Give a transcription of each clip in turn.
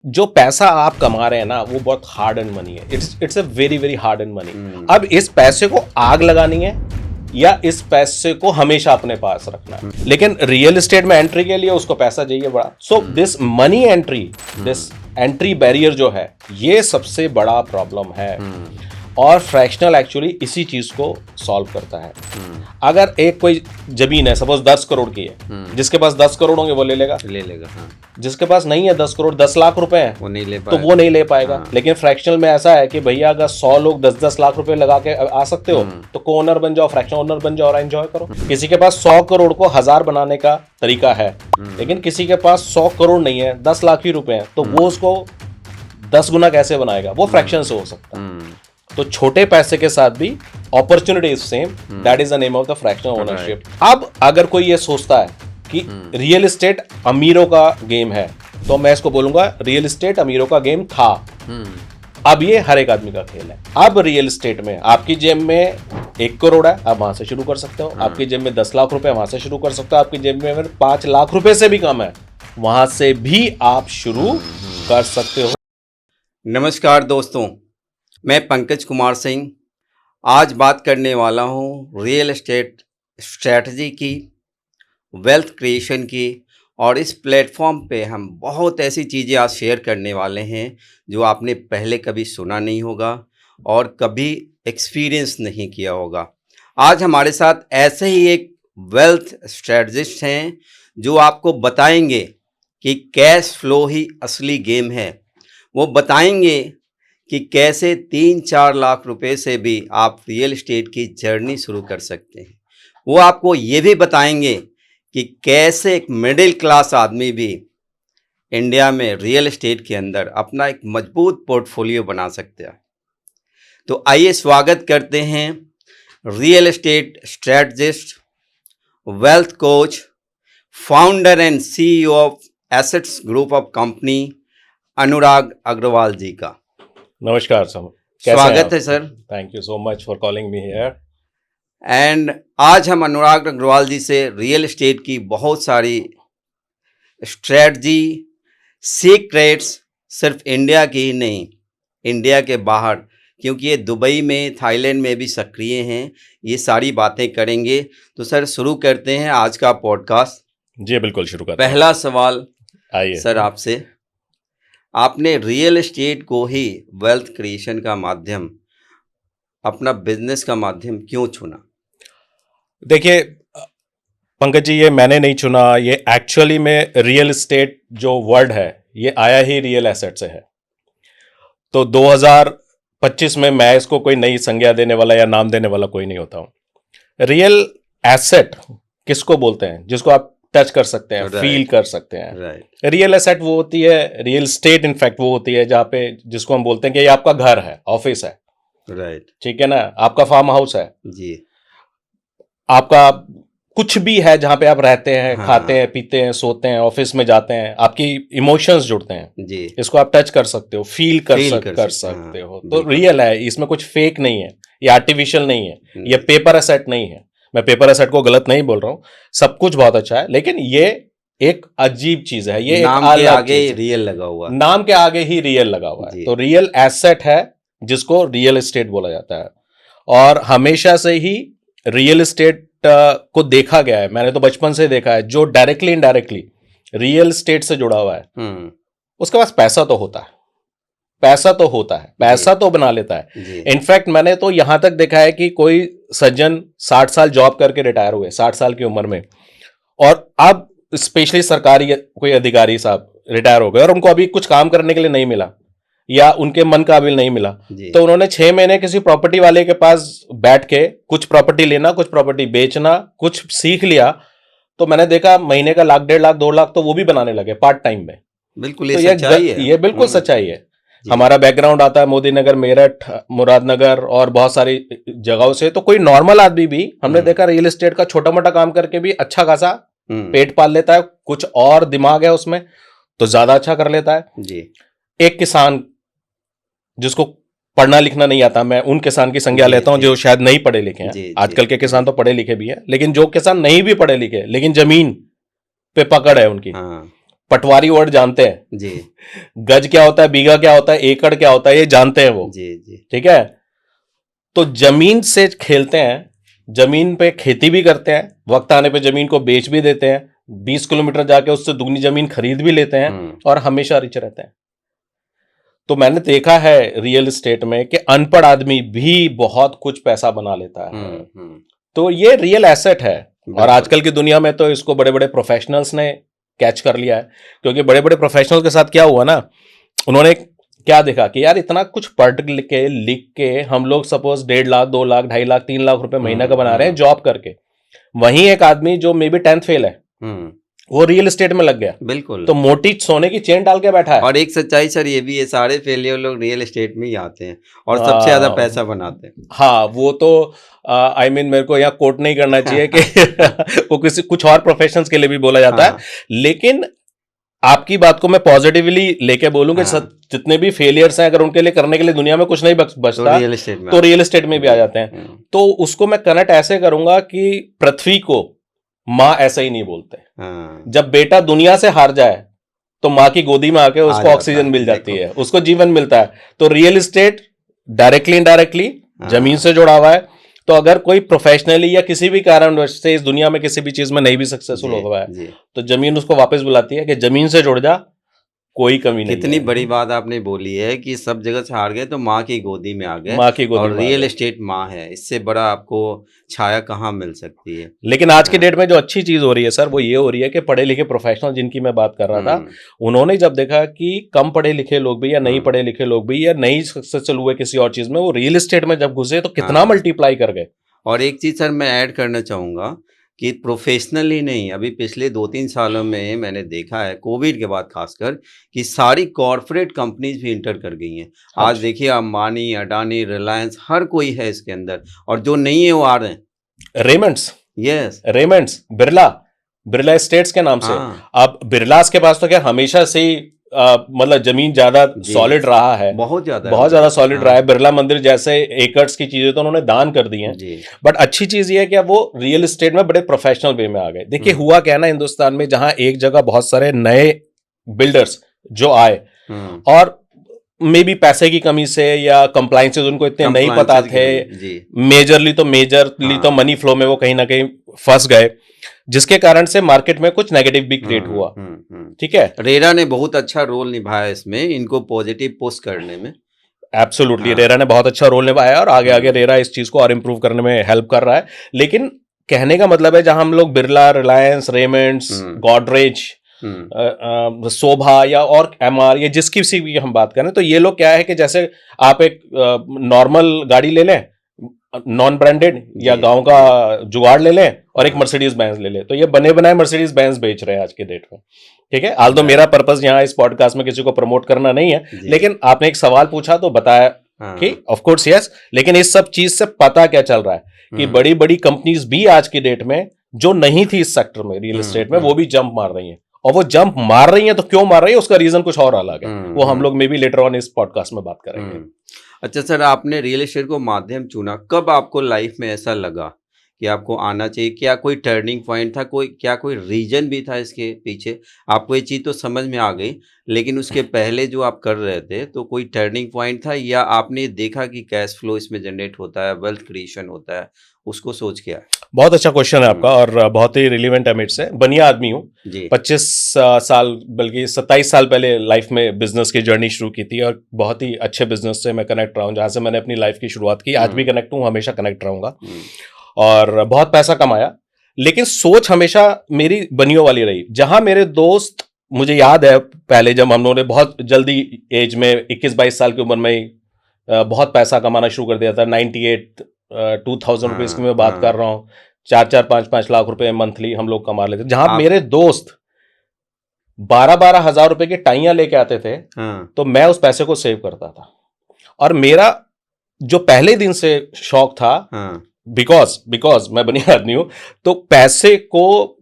जो पैसा आप कमा रहे हैं ना वो बहुत हार्ड एंड मनी है। It's a very very hard and money. अब इस पैसे को आग लगानी है या इस पैसे को हमेशा अपने पास रखना है। लेकिन रियल एस्टेट में एंट्री के लिए उसको पैसा चाहिए बड़ा। So this money entry, this entry barrier जो है, ये सबसे बड़ा प्रॉब्लम है। और फ्रैक्शनल एक्चुअली इसी चीज को सॉल्व करता है। अगर एक कोई जमीन है, सपोज 10 करोड़ की है, जिसके पास 10 करोड़ होंगे वो ले लेगा। हाँ। जिसके पास नहीं है 10 करोड़, 10 लाख रुपए हैं, वो नहीं ले तो वो नहीं ले पाएगा। हाँ। लेकिन फ्रैक्शनल में ऐसा है कि भैया अगर 100 लोग 10-10 लाख रुपए लगा के आ सकते हो तो को ओनर बन जाओ, फ्रैक्शनल ओनर बन जाओ और एंजॉय करो। किसी के पास 100 करोड़ को 1000 बनाने का तरीका है, लेकिन किसी के पास 100 करोड़ नहीं है, 10 लाख ही रुपए हैं, तो वो उसको 10 गुना कैसे बनाएगा? वो फ्रैक्शन से हो सकता है। तो छोटे पैसे के साथ भी opportunity is same, that is the name of the fractional ownership. अब अगर कोई ये सोचता है कि रियल एस्टेट अमीरों का गेम है, तो मैं इसको बोलूंगा रियल एस्टेट अमीरों का गेम था, अब ये हर एक आदमी का खेल है। अब रियल एस्टेट में आपकी जेब में 1 करोड़ है, आप वहां से शुरू कर सकते हो। आपकी जेब में 10 लाख रुपए, वहां से शुरू कर सकते हो। आपकी जेब में अगर 5 लाख रुपए से भी कम है, वहां से भी आप शुरू कर सकते हो। नमस्कार दोस्तों, मैं पंकज कुमार सिंह आज बात करने वाला हूँ रियल एस्टेट स्ट्रैटेजी की, वेल्थ क्रिएशन की। और इस प्लेटफॉर्म पे हम बहुत ऐसी चीज़ें आज शेयर करने वाले हैं जो आपने पहले कभी सुना नहीं होगा और कभी एक्सपीरियंस नहीं किया होगा। आज हमारे साथ ऐसे ही एक वेल्थ स्ट्रैटेजिस्ट हैं जो आपको बताएंगे कि कैश फ्लो ही असली गेम है। वो बताएंगे कि कैसे 3-4 लाख रुपए से भी आप रियल एस्टेट की जर्नी शुरू कर सकते हैं। वो आपको ये भी बताएंगे कि कैसे एक मिडिल क्लास आदमी भी इंडिया में रियल एस्टेट के अंदर अपना एक मजबूत पोर्टफोलियो बना सकते हैं। तो आइए स्वागत करते हैं real estate strategist, wealth coach, founder and CEO of assets group of company, Anurag Agarwal ji का। नमस्कार सर, स्वागत है sir. Thank you so much for calling me here. And आज हम अनुराग अग्रवाल जी से रियल एस्टेट की बहुत सारी स्ट्रेटजी, सीक्रेट्स, सिर्फ इंडिया की ही नहीं, इंडिया के बाहर, क्योंकि ये दुबई में, थाईलैंड में भी सक्रिय हैं, ये सारी बातें करेंगे। तो सर शुरू करते हैं आज का पॉडकास्ट। जी बिल्कुल, शुरू करते हैं। पहला सवाल आइए सर आपसे, आपने रियल एस्टेट को ही वेल्थ क्रिएशन का माध्यम, अपना बिजनेस का माध्यम क्यों चुना? देखिए पंकज जी, ये मैंने नहीं चुना, ये एक्चुअली में रियल एस्टेट जो वर्ड है ये आया ही रियल एसेट से है। तो 2025 में मैं इसको कोई नई संज्ञा देने वाला या नाम देने वाला कोई नहीं होता हूं। रियल एसेट किसको बोलते हैं? जिसको आप टच कर सकते हैं, फील कर सकते हैं। रियल एसेट वो होती है, रियल स्टेट इनफैक्ट वो होती है जहां पे, जिसको हम बोलते हैं कि ये आपका घर है, ऑफिस है, ठीक है ना, आपका फार्म हाउस है जी, आपका कुछ भी है जहां पे आप रहते हैं, खाते हैं, पीते हैं, सोते हैं, ऑफिस में जाते हैं, आपकी इमोशंस जुड़ते हैं जी। इसको आप टच कर सकते हो, फील कर सकते हो। तो रियल है, इसमें कुछ फेक नहीं है, ये आर्टिफिशियल नहीं है, ये पेपर एसेट नहीं है। मैं पेपर एसेट को गलत नहीं बोल रहा हूं, सब कुछ बहुत अच्छा है, लेकिन ये एक अजीब चीज है। ये नाम के आगे रियल लगा हुआ, नाम के आगे ही रियल लगा हुआ है। तो रियल एसेट है जिसको रियल एस्टेट बोला जाता है। और हमेशा से ही रियल एस्टेट को देखा गया है, मैंने तो बचपन से देखा है, जो डायरेक्टली इनडायरेक्टली रियल एस्टेट से जुड़ा हुआ है उसके पास पैसा तो होता है, पैसा तो बना लेता है। इनफैक्ट मैंने तो यहां तक देखा है कि कोई सज्जन 60 साल जॉब करके रिटायर हुए, 60 साल की उम्र में, और अब स्पेशली सरकारी कोई अधिकारी साहब रिटायर हो गए और उनको अभी कुछ काम करने के लिए नहीं मिला या उनके मन काबिल नहीं मिला, तो उन्होंने 6 महीने किसी प्रॉपर्टी वाले के पास बैठ के कुछ प्रॉपर्टी लेना, कुछ प्रॉपर्टी बेचना, कुछ सीख लिया। तो मैंने देखा महीने का 1 लाख, 1.5 लाख, 2 लाख तो वो भी बनाने लगे पार्ट टाइम में। बिल्कुल, ये सच्चाई है, ये बिल्कुल सच्चाई है। हमारा बैकग्राउंड आता है मोदी नगर, मेरठ, मुरादनगर और बहुत सारी जगहों से। तो कोई नॉर्मल आदमी भी हमने देखा रियल एस्टेट का छोटा मोटा काम करके भी अच्छा खासा पेट पाल लेता है, कुछ और दिमाग है उसमें तो ज्यादा अच्छा कर लेता है जी। एक किसान जिसको पढ़ना लिखना नहीं आता, मैं उन किसान की संज्ञा लेता हूं जो शायद नहीं पढ़े लिखे हैं। आजकल के किसान तो पढ़े लिखे भी हैं, लेकिन जो किसान नहीं भी पढ़े लिखे लेकिन जमीन पे पकड़ है उनकी, पटवारी वर्ड जानते हैं, जी गज क्या होता है, बीघा क्या होता है, एकड़ क्या होता है, ये जानते हैं वो। जी जी ठीक है, तो जमीन से खेलते हैं, जमीन पे खेती भी करते हैं, वक्त आने पे जमीन को बेच भी देते हैं, 20 किलोमीटर जाके उससे दुगनी जमीन खरीद भी लेते हैं और हमेशा रिच रहते हैं। तो मैंने देखा है रियल एस्टेट में कि अनपढ़ आदमी भी बहुत कुछ पैसा बना लेता है। तो ये रियल एसेट है, और बिल्कुल। आजकल की दुनिया में तो इसको बड़े बड़े प्रोफेशनल्स ने कैच कर लिया है। क्योंकि बड़े बड़े प्रोफेशनल्स के साथ क्या हुआ ना, उन्होंने क्या देखा कि यार इतना कुछ पढ़ के लिख के हम लोग सपोज 1.5 लाख 2 लाख 2.5 लाख 3 लाख रुपए महीना का बना रहे हैं जॉब करके, वहीं एक आदमी जो मे बी 10th फेल है वो रियल एस्टेट में लग गया, बिल्कुल। तो मोटी सोने की चेन डाल के बैठा है। और एक सच्चाई सर ये भी है, सारे फेलियर लोग रियल एस्टेट में ही आते हैं और सबसे ज्यादा पैसा बनाते हैं। हाँ, वो तो आई मीन मेरे को यहाँ कोट नहीं करना चाहिए कि वो किसी कुछ और प्रोफेशंस के लिए भी बोला जाता है, लेकिन आपकी बात को मैं पॉजिटिवली लेके बोलूंगा, जितने भी फेलियर्स हैं अगर उनके लिए करने के लिए दुनिया में कुछ नहीं बचता तो रियल एस्टेट में भी आ जाते हैं। तो उसको मैं कनेक्ट ऐसे करूंगा कि पृथ्वी को माँ ऐसे ही नहीं बोलते। जब बेटा दुनिया से हार जाए तो माँ की गोदी में आके उसको ऑक्सीजन मिल जाती है, उसको जीवन मिलता है। तो रियल एस्टेट डायरेक्टली इनडायरेक्टली जमीन से जुड़ा हुआ है। तो अगर कोई प्रोफेशनली या किसी भी कारणवश से इस दुनिया में किसी भी चीज में नहीं भी सक्सेसफुल हो गया है तो जमीन उसको वापस बुलाती है कि जमीन से जुड़ जा, कोई कमी नहीं। कितनी बड़ी बात आपने बोली है कि सब जगह से हार गए तो माँ की गोदी में आ गए, माँ की गोदी और में रियल एस्टेट माँ है, इससे बड़ा आपको छाया कहाँ मिल सकती है। लेकिन आज के डेट में जो अच्छी चीज हो रही है सर वो ये हो रही है कि पढ़े लिखे प्रोफेशनल जिनकी मैं बात कर रहा था, उन्होंने जब देखा कि कम पढ़े लिखे लोग भी या नहीं पढ़े लिखे लोग भी या नहीं सक्सेसफुल हुए किसी और चीज में, वो रियल एस्टेट में जब घुसे तो कितना मल्टीप्लाई कर गए। और एक चीज सर मैं ऐड करना चाहूंगा कि प्रोफेशनली नहीं, अभी पिछले 2-3 सालों में मैंने देखा है कोविड के बाद खासकर कि सारी कॉरपोरेट कंपनीज भी इंटर कर गई हैं। आज देखिए अंबानी, अडानी, रिलायंस, हर कोई है इसके अंदर, और जो नहीं है वो आ रहे हैं। Raymond's, yes Raymond's, Birla estates के नाम से। अब बिरलास के पास तो क्या हमेशा से ही मतलब जमीन ज्यादा सॉलिड रहा है, बहुत ज्यादा सॉलिड रहा है। बिरला मंदिर जैसे एकर्स की चीजें तो उन्होंने दान कर दी हैं। बट अच्छी चीज ये है कि अब वो रियल एस्टेट में बड़े प्रोफेशनल वे में आ गए। देखिए हुआ क्या ना, हिंदुस्तान में जहां एक जगह बहुत सारे नए बिल्डर्स जो आए और मे बी पैसे की कमी से या कंप्लायंसेस उनको इतने नहीं पता थे, मेजरली तो मनी फ्लो में वो कहीं ना कहीं फंस गए, जिसके कारण से मार्केट में कुछ नेगेटिव भी क्रिएट हुआ। ठीक है, रेरा ने बहुत अच्छा रोल निभाया इसमें, इनको पॉजिटिव पुश करने में। एब्सोल्युटली रेरा ने बहुत अच्छा रोल निभाया और आगे आगे रेरा इस चीज को और इंप्रूव करने में हेल्प कर रहा है। लेकिन कहने का मतलब है जहां हम लोग बिरला, रिलायंस, रेमंड्स, गोदरेज, शोभा या और एमआर, ये जिस किसी की हम बात करें, तो ये लोग क्या है कि जैसे आप एक नॉर्मल गाड़ी ले लें, नॉन ब्रांडेड या गांव का जुगाड़ ले लें और एक मर्सिडीज बेंज ले लें, तो ये बने बनाए मर्सिडीज बेंज बेच रहे हैं आज के डेट में। ठीक है, आल तो मेरा पर्पस यहाँ इस पॉडकास्ट में किसी को प्रमोट करना नहीं है, लेकिन आपने एक सवाल पूछा तो बताया कि ऑफ कोर्स यस। लेकिन इस सब चीज से पता क्या चल रहा है कि बड़ी बड़ी कंपनीज भी आज की डेट में जो नहीं थी इस सेक्टर में, रियल एस्टेट में, वो भी जंप मार रही हैं। और वो जंप मार रही हैं तो क्यों मार रही है, उसका रीजन कुछ और अलग है, वो हम लोग मे बी लेटर ऑन इस पॉडकास्ट में बात करेंगे। अच्छा सर, आपने रियल एस्टेट को माध्यम चुना, कब आपको लाइफ में ऐसा लगा कि आपको आना चाहिए? क्या कोई टर्निंग पॉइंट था, कोई रीजन भी था इसके पीछे? आपको ये चीज़ तो समझ में आ गई, लेकिन उसके पहले जो आप कर रहे थे तो कोई टर्निंग पॉइंट था, या आपने देखा कि कैश फ्लो इसमें जनरेट होता है, वेल्थ क्रिएशन होता है, उसको सोच के आए? बहुत अच्छा क्वेश्चन है आपका और बहुत ही रिलेवेंट है मेरे से। बनिया आदमी हूँ, 25 साल बल्कि 27 साल पहले लाइफ में बिजनेस की जर्नी शुरू की थी और बहुत ही अच्छे बिजनेस से मैं कनेक्ट रहा हूँ, जहाँ से मैंने अपनी लाइफ की शुरुआत की। आज भी कनेक्ट हूँ, हमेशा कनेक्ट रहूंगा और बहुत पैसा कमाया। लेकिन सोच हमेशा मेरी बनियों वाली रही। जहां मेरे दोस्त, मुझे याद है पहले जब हम लोगों ने बहुत जल्दी एज में 21-22 साल की उम्र में ही बहुत पैसा कमाना शुरू कर दिया था। 2000 रुपीज की मैं बात कर रहा हूँ, 4-4, 5-5 लाख रुपए मंथली हम लोग कमा लेते। जहां मेरे दोस्त 12-12 हजार रुपए की टाइयां लेके आते थे, तो मैं उस पैसे को सेव करता था। और मेरा जो पहले दिन से शौक था, बिकॉज मैं बनिया आदमी हूं, तो पैसे को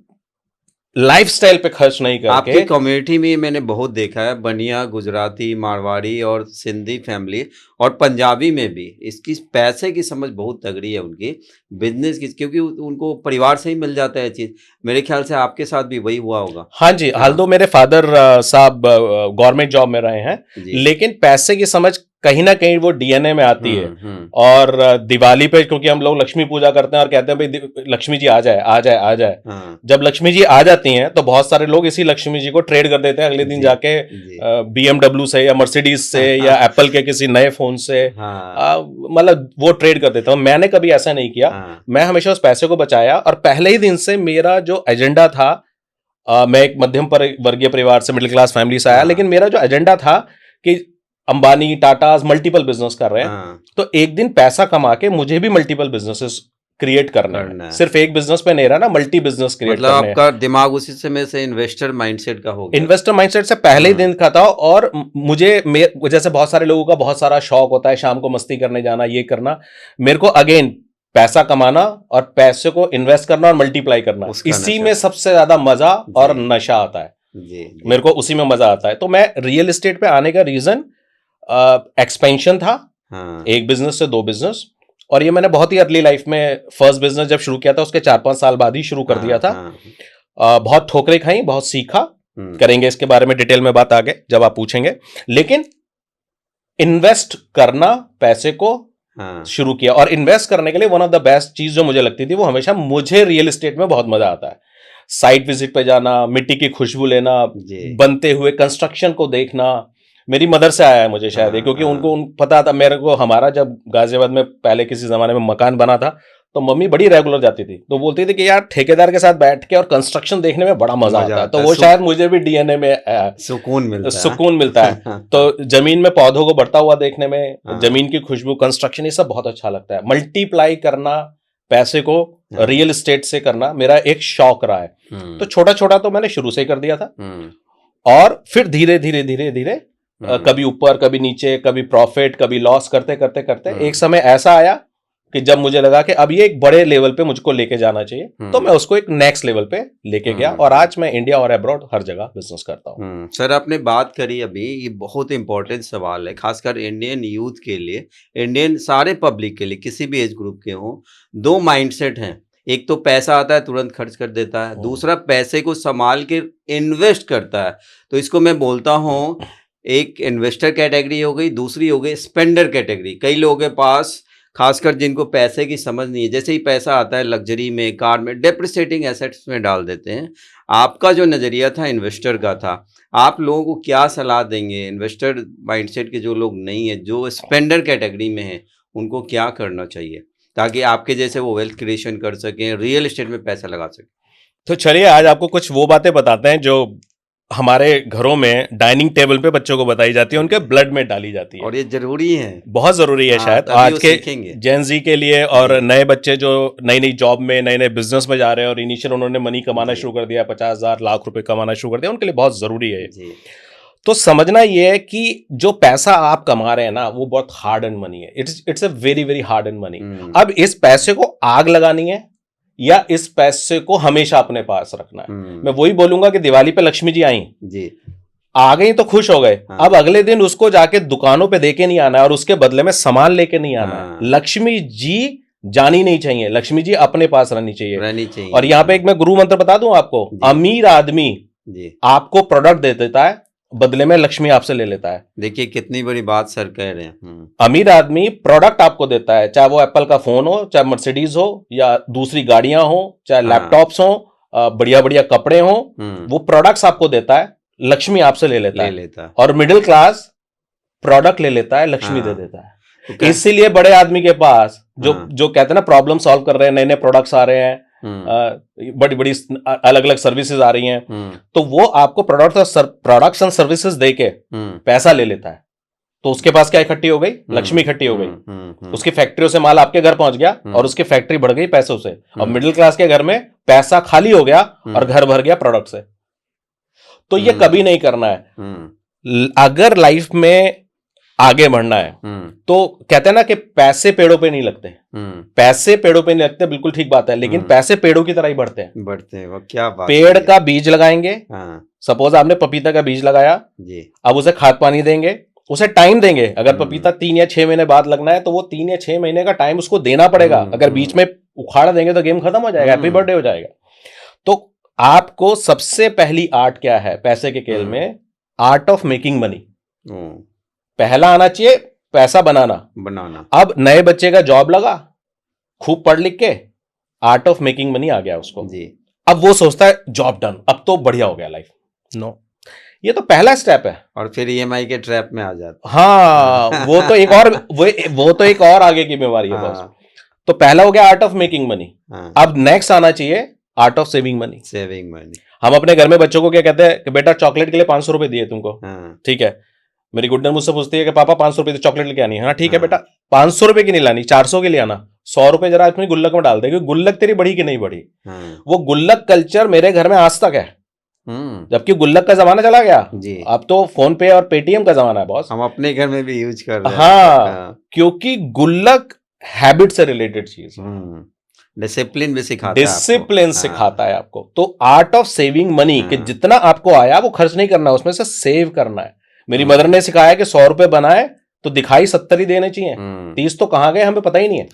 लाइफस्टाइल पे खर्च नहीं आपकी करके। कम्युनिटी में मैंने बहुत देखा है, बनिया, गुजराती, मारवाड़ी और सिंधी फैमिली और पंजाबी में भी इसकी पैसे की समझ बहुत तगड़ी है उनकी, बिजनेस की, क्योंकि उनको परिवार से ही मिल जाता है चीज़। मेरे ख्याल से आपके साथ भी वही हुआ होगा। हाँ जी, हाल तो मेरे फादर साहब गवर्नमेंट जॉब में रहे हैं, जी। लेकिन पैसे की समझ कहीं ना कहीं वो डीएनए में आती है। हम्म। और दिवाली पे क्योंकि हम लोग लक्ष्मी पूजा करते हैं और कहते हैं भाई लक्ष्मी जी आ जाए आ जाए आ जाए। हाँ जब लक्ष्मी जी आ जाती हैं तो बहुत सारे लोग इसी लक्ष्मी जी को ट्रेड कर देते हैं अगले दिन जी जाके जी बीएमडब्ल्यू से या मर्सिडीज से या एप्पल के किसी नए फोन से। हाँ मतलब वो ट्रेड कर देते हैं। मैंने कभी ऐसा नहीं किया। हाँ मैं हमेशा उस पैसे को बचाया और पहले ही दिन से मेरा जो एजेंडा था, मैं एक मध्यम वर्गीय परिवार से, मिडिल क्लास फैमिली से आया, हाँ लेकिन मेरा जो एजेंडा था कि अंबानी टाटाज मल्टीपल बिजनेस कर रहे हैं, हाँ तो एक दिन पैसा कमा के मुझे भी मल्टीपल बिजनेसेस क्रिएट करना करना है। है। सिर्फ एक बिजनेस पे नहीं रहना, मल्टी बिजनेस क्रिएट मतलब करने हैं। आपका दिमाग उसी समय से इन्वेस्टर माइंडसेट का हो गया। इन्वेस्टर माइंडसेट से पहले ही हाँ दिन का था। और जैसे बहुत सारे लोगों का बहुत सारा शौक होता है शाम को मस्ती करने जाना, ये करना। मेरे को अगेन पैसा कमाना और पैसे को इन्वेस्ट करना और मल्टीप्लाई करना, उसका इसी नशा। में सबसे ज्यादा मजा और जी नशा आता है। जी जी। मेरे को उसी में मजा आता है। तो मैं रियल एस्टेट पे आने का रीजन एक्सपेंशन था, हाँ एक बिजनेस से दो बिजनेस। और ये मैंने बहुत ही अर्ली लाइफ में, फर्स्ट बिजनेस जब शुरू किया था उसके 4-5 साल बाद ही शुरू कर दिया था। बहुत ठोकरें खाई, बहुत सीखा। करेंगे इसके बारे में डिटेल में बात आगे जब आप पूछेंगे। लेकिन इन्वेस्ट करना, पैसे को हाँ शुरू किया। और इन्वेस्ट करने के लिए वन ऑफ द बेस्ट चीज जो मुझे लगती थी वो हमेशा, मुझे रियल एस्टेट में बहुत मजा आता है। साइट विजिट पे जाना, मिट्टी की खुशबू लेना, जी बनते हुए कंस्ट्रक्शन को देखना। मेरी मदर से आया है मुझे शायद ये, क्योंकि उनको पता था मेरे को। हमारा जब गाजियाबाद में पहले किसी जमाने में मकान बना था तो मम्मी बड़ी रेगुलर जाती थी, तो बोलती थी कि यार ठेकेदार के साथ बैठ के और कंस्ट्रक्शन देखने में बड़ा मजा आता है। तो वो शायद मुझे भी डीएनए में सुकून मिलता है। तो जमीन में पौधों को बढ़ता हुआ देखने में, जमीन की खुशबू, कंस्ट्रक्शन, ये सब बहुत अच्छा लगता है। मल्टीप्लाई करना पैसे को रियल एस्टेट से करना मेरा एक शौक रहा है। तो छोटा छोटा तो मैंने शुरू से ही कर दिया था। और फिर धीरे धीरे धीरे धीरे कभी ऊपर कभी नीचे, कभी प्रॉफिट कभी लॉस करते करते करते एक समय ऐसा आया कि जब मुझे लगा कि अब ये एक बड़े लेवल पे मुझको लेके जाना चाहिए, तो मैं उसको एक नेक्स्ट लेवल पे लेके गया। और आज मैं इंडिया और अब्रॉड हर जगह बिजनेस करता हूँ। सर आपने बात करी अभी, ये बहुत इंपॉर्टेंट सवाल है, खासकर इंडियन यूथ के लिए, इंडियन सारे पब्लिक के लिए, किसी भी एज ग्रुप के हों। दो माइंडसेट हैं, एक तो पैसा आता है तुरंत खर्च कर देता है, दूसरा पैसे को संभाल के इन्वेस्ट करता है। तो इसको मैं बोलता हूँ, एक इन्वेस्टर कैटेगरी हो गई, दूसरी हो गई स्पेंडर कैटेगरी। कई लोगों के पास, खासकर जिनको पैसे की समझ नहीं है, जैसे ही पैसा आता है लग्जरी में, कार में, डेप्रिसिएटिंग एसेट्स में डाल देते हैं। आपका जो नज़रिया था इन्वेस्टर का था, आप लोगों को क्या सलाह देंगे? इन्वेस्टर माइंडसेट के जो लोग नहीं है, जो स्पेंडर कैटेगरी में हैं, उनको क्या करना चाहिए ताकि आपके जैसे वो वेल्थ क्रिएशन कर सकें, रियल एस्टेट में पैसा लगा सकें? तो चलिए आज आपको कुछ वो बातें बताते हैं जो हमारे घरों में डाइनिंग टेबल पे बच्चों को बताई जाती है, उनके ब्लड में डाली जाती है। और ये जरूरी है, बहुत जरूरी है। शायद आज के जेन जी के लिए और नए बच्चे जो नई नई जॉब में, नए नए बिजनेस में जा रहे हैं और इनिशियल उन्होंने मनी कमाना शुरू कर दिया, 50,000 लाख रुपए कमाना शुरू कर दिया, उनके लिए बहुत जरूरी है। तो समझना ये है कि जो पैसा आप कमा रहे हैं ना, वो बहुत हार्ड एंड मनी है। It's a very very hard and money. अब इस पैसे को आग लगानी है या इस पैसे को हमेशा अपने पास रखना है। मैं वही बोलूंगा कि दिवाली पे लक्ष्मी जी आई जी, आ गई तो खुश हो गए। अब अगले दिन उसको जाके दुकानों पे देके नहीं आना है और उसके बदले में सामान लेके नहीं आना है। लक्ष्मी जी जानी नहीं चाहिए, लक्ष्मी जी अपने पास रहनी चाहिए। और यहाँ पे एक मैं गुरु मंत्र बता दूं आपको, अमीर आदमी आपको प्रोडक्ट दे देता है, बदले में लक्ष्मी आपसे ले लेता है। देखिए कितनी बड़ी बात सर कह रहे हैं। अमीर आदमी प्रोडक्ट आपको देता है, चाहे वो एप्पल का फोन हो, चाहे मर्सिडीज हो, या दूसरी गाड़ियां हो, चाहे लैपटॉप्स हो, बढ़िया बढ़िया कपड़े हो, वो प्रोडक्ट्स आपको देता है, लक्ष्मी आपसे ले लेता है। और मिडिल क्लास प्रोडक्ट ले लेता है, लक्ष्मी दे देता है। इसीलिए बड़े आदमी के पास जो कहते हैं ना प्रॉब्लम सॉल्व कर रहे हैं, नए नए प्रोडक्ट्स आ रहे हैं, बड़ी बड़ी अलग अलग सर्विसेज आ रही हैं, तो वो आपको प्रोडक्ट्स एंड सर्विसेज देके पैसा ले लेता है। तो उसके पास क्या इकट्ठी हो गई? लक्ष्मी इकट्ठी हो गई। उसकी फैक्ट्रियों से माल आपके घर पहुंच गया और उसकी फैक्ट्री बढ़ गई पैसों से। और मिडिल क्लास के घर में पैसा खाली हो गया और घर भर गया प्रोडक्ट से। तो ये कभी नहीं करना है। अगर लाइफ में आगे बढ़ना है, तो कहते हैं ना कि पैसे पेड़ों पे नहीं लगते, पैसे पेड़ों पे नहीं लगते, बिल्कुल ठीक बात है, लेकिन पैसे पेड़ों की तरह ही बढ़ते हैं। वो क्या बात पेड़ का बीज लगाएंगे, हाँ सपोज आपने पपीता का बीज लगाया जी, अब उसे खाद पानी देंगे, उसे टाइम देंगे। अगर पपीता 3 या 6 महीने बाद लगना है तो वो 3 या 6 महीने का टाइम उसको देना पड़ेगा। अगर बीच में उखाड़ देंगे तो गेम खत्म हो जाएगा, हैप्पी बर्थडे हो जाएगा। तो आपको सबसे पहली आर्ट क्या है पैसे के खेल में? Art of making money. पहला आना चाहिए पैसा बनाना। अब नए बच्चे का जॉब लगा, खूब पढ़ लिख के, आर्ट ऑफ मेकिंग मनी आ गया उसको जी। अब वो सोचता है जॉब डन, अब तो बढ़िया हो गया लाइफ। नो, ये तो पहला स्टेप है, और फिर ईएमआई के ट्रैप में आ जाता। हाँ, वो तो एक और वो तो एक और आगे की बीमारी है बॉस। तो पहला हो गया आर्ट ऑफ मेकिंग मनी। अब नेक्स्ट आना चाहिए आर्ट ऑफ सेविंग मनी। हम अपने घर में बच्चों को क्या कहते हैं कि बेटा चॉकलेट के लिए 500 रुपए दिए तुमको, ठीक है, मेरी गुड्डन मुझसे पूछती है कि पापा 500 रुपए चॉकलेट लेके आनी है। हाँ ठीक है बेटा, 500 रुपए की नहीं लानी, 400 की ले आना, 100 रुपए जरा अपनी गुल्लक में डाल दे, क्योंकि गुल्लक तेरी बढ़ी कि नहीं बढ़ी। वो गुल्लक कल्चर मेरे घर में आज तक है, जबकि गुल्लक का जमाना चला गया जी। अब तो फोन पे और पेटीएम का जमाना है बॉस। हम अपने घर में भी यूज कर रहे हैं। हाँ, क्योंकि गुल्लक हैबिट से रिलेटेड चीज, डिसिप्लिन भी सिखाता है, डिसिप्लिन सिखाता है आपको। तो आर्ट ऑफ सेविंग मनी, कि जितना आपको आया वो खर्च नहीं करना, उसमें से सेव करना है। मेरी मदर ने सिखाया कि 100 रुपए बनाए तो दिखाई 70 ही देने चाहिए, 30 तो कहां गए हमें पता ही नहीं है।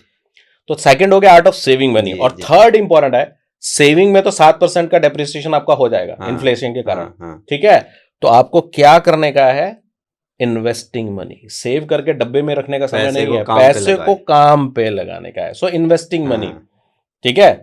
तो सेकंड हो गया आर्ट ऑफ सेविंग मनी। और थर्ड इंपॉर्टेंट है, सेविंग में तो 7% का डेप्रिसिएशन आपका हो जाएगा इन्फ्लेशन के कारण, ठीक है। तो आपको क्या करने का है? Investing money. सेव करके डब्बे में रखने का समय नहीं है, पैसे को काम पे लगाने का है। सो इन्वेस्टिंग मनी, ठीक है।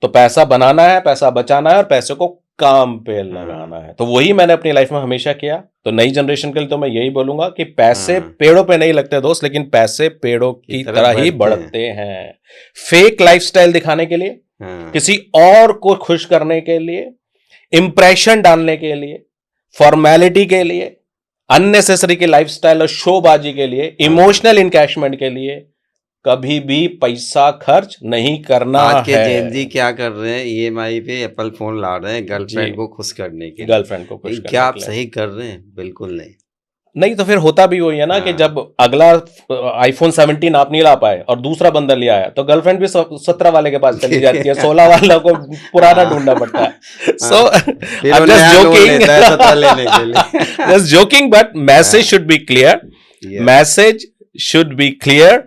तो पैसा बनाना है, पैसा बचाना है और पैसे को काम पे लगाना है। तो वही मैंने अपनी लाइफ में हमेशा किया। तो नई जनरेशन के लिए तो मैं यही बोलूंगा कि पैसे पेड़ों पे नहीं लगते दोस्त, लेकिन पैसे पेड़ों की तरह ही बढ़ते हैं। फेक लाइफस्टाइल दिखाने के लिए, किसी और को खुश करने के लिए, इंप्रेशन डालने के लिए, फॉर्मेलिटी के लिए, अननेसेसरी की लाइफस्टाइल और शोबाजी के लिए, इमोशनल इनकैशमेंट के लिए कभी भी पैसा खर्च नहीं करना है। आज के जेन जी क्या कर रहे हैं? ईएमआई पे एप्पल फोन ला रहे हैं गर्लफ्रेंड को खुश करने के लिए। गर्लफ्रेंड को खुश करने क्या आप सही कर रहे हैं? बिल्कुल नहीं। तो फिर होता भी वही है ना कि जब अगला आईफोन 17 आप नहीं ला पाए और दूसरा बंदा ले आया तो गर्लफ्रेंड भी 17 वाले के पास चली जाती है, 16 वाला को पुराना ढूंढना पड़ता है। So I am just joking, just joking, but message should be clear. Message should be clear,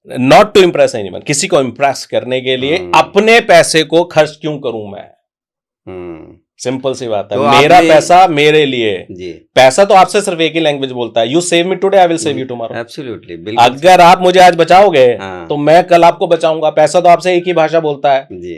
not to impress anyone. किसी को इम्प्रेस करने के लिए अपने पैसे को खर्च क्यों करूं मैं? सिंपल सी बात है। तो मेरा पैसा मेरे लिए जी। पैसा तो आपसे सिर्फ एक ही लैंग्वेज बोलता है, you save me today I will save you tomorrow. Absolutely. अगर आप मुझे आज बचाओगे तो मैं कल आपको बचाऊंगा। पैसा तो आपसे एक ही भाषा बोलता है जी।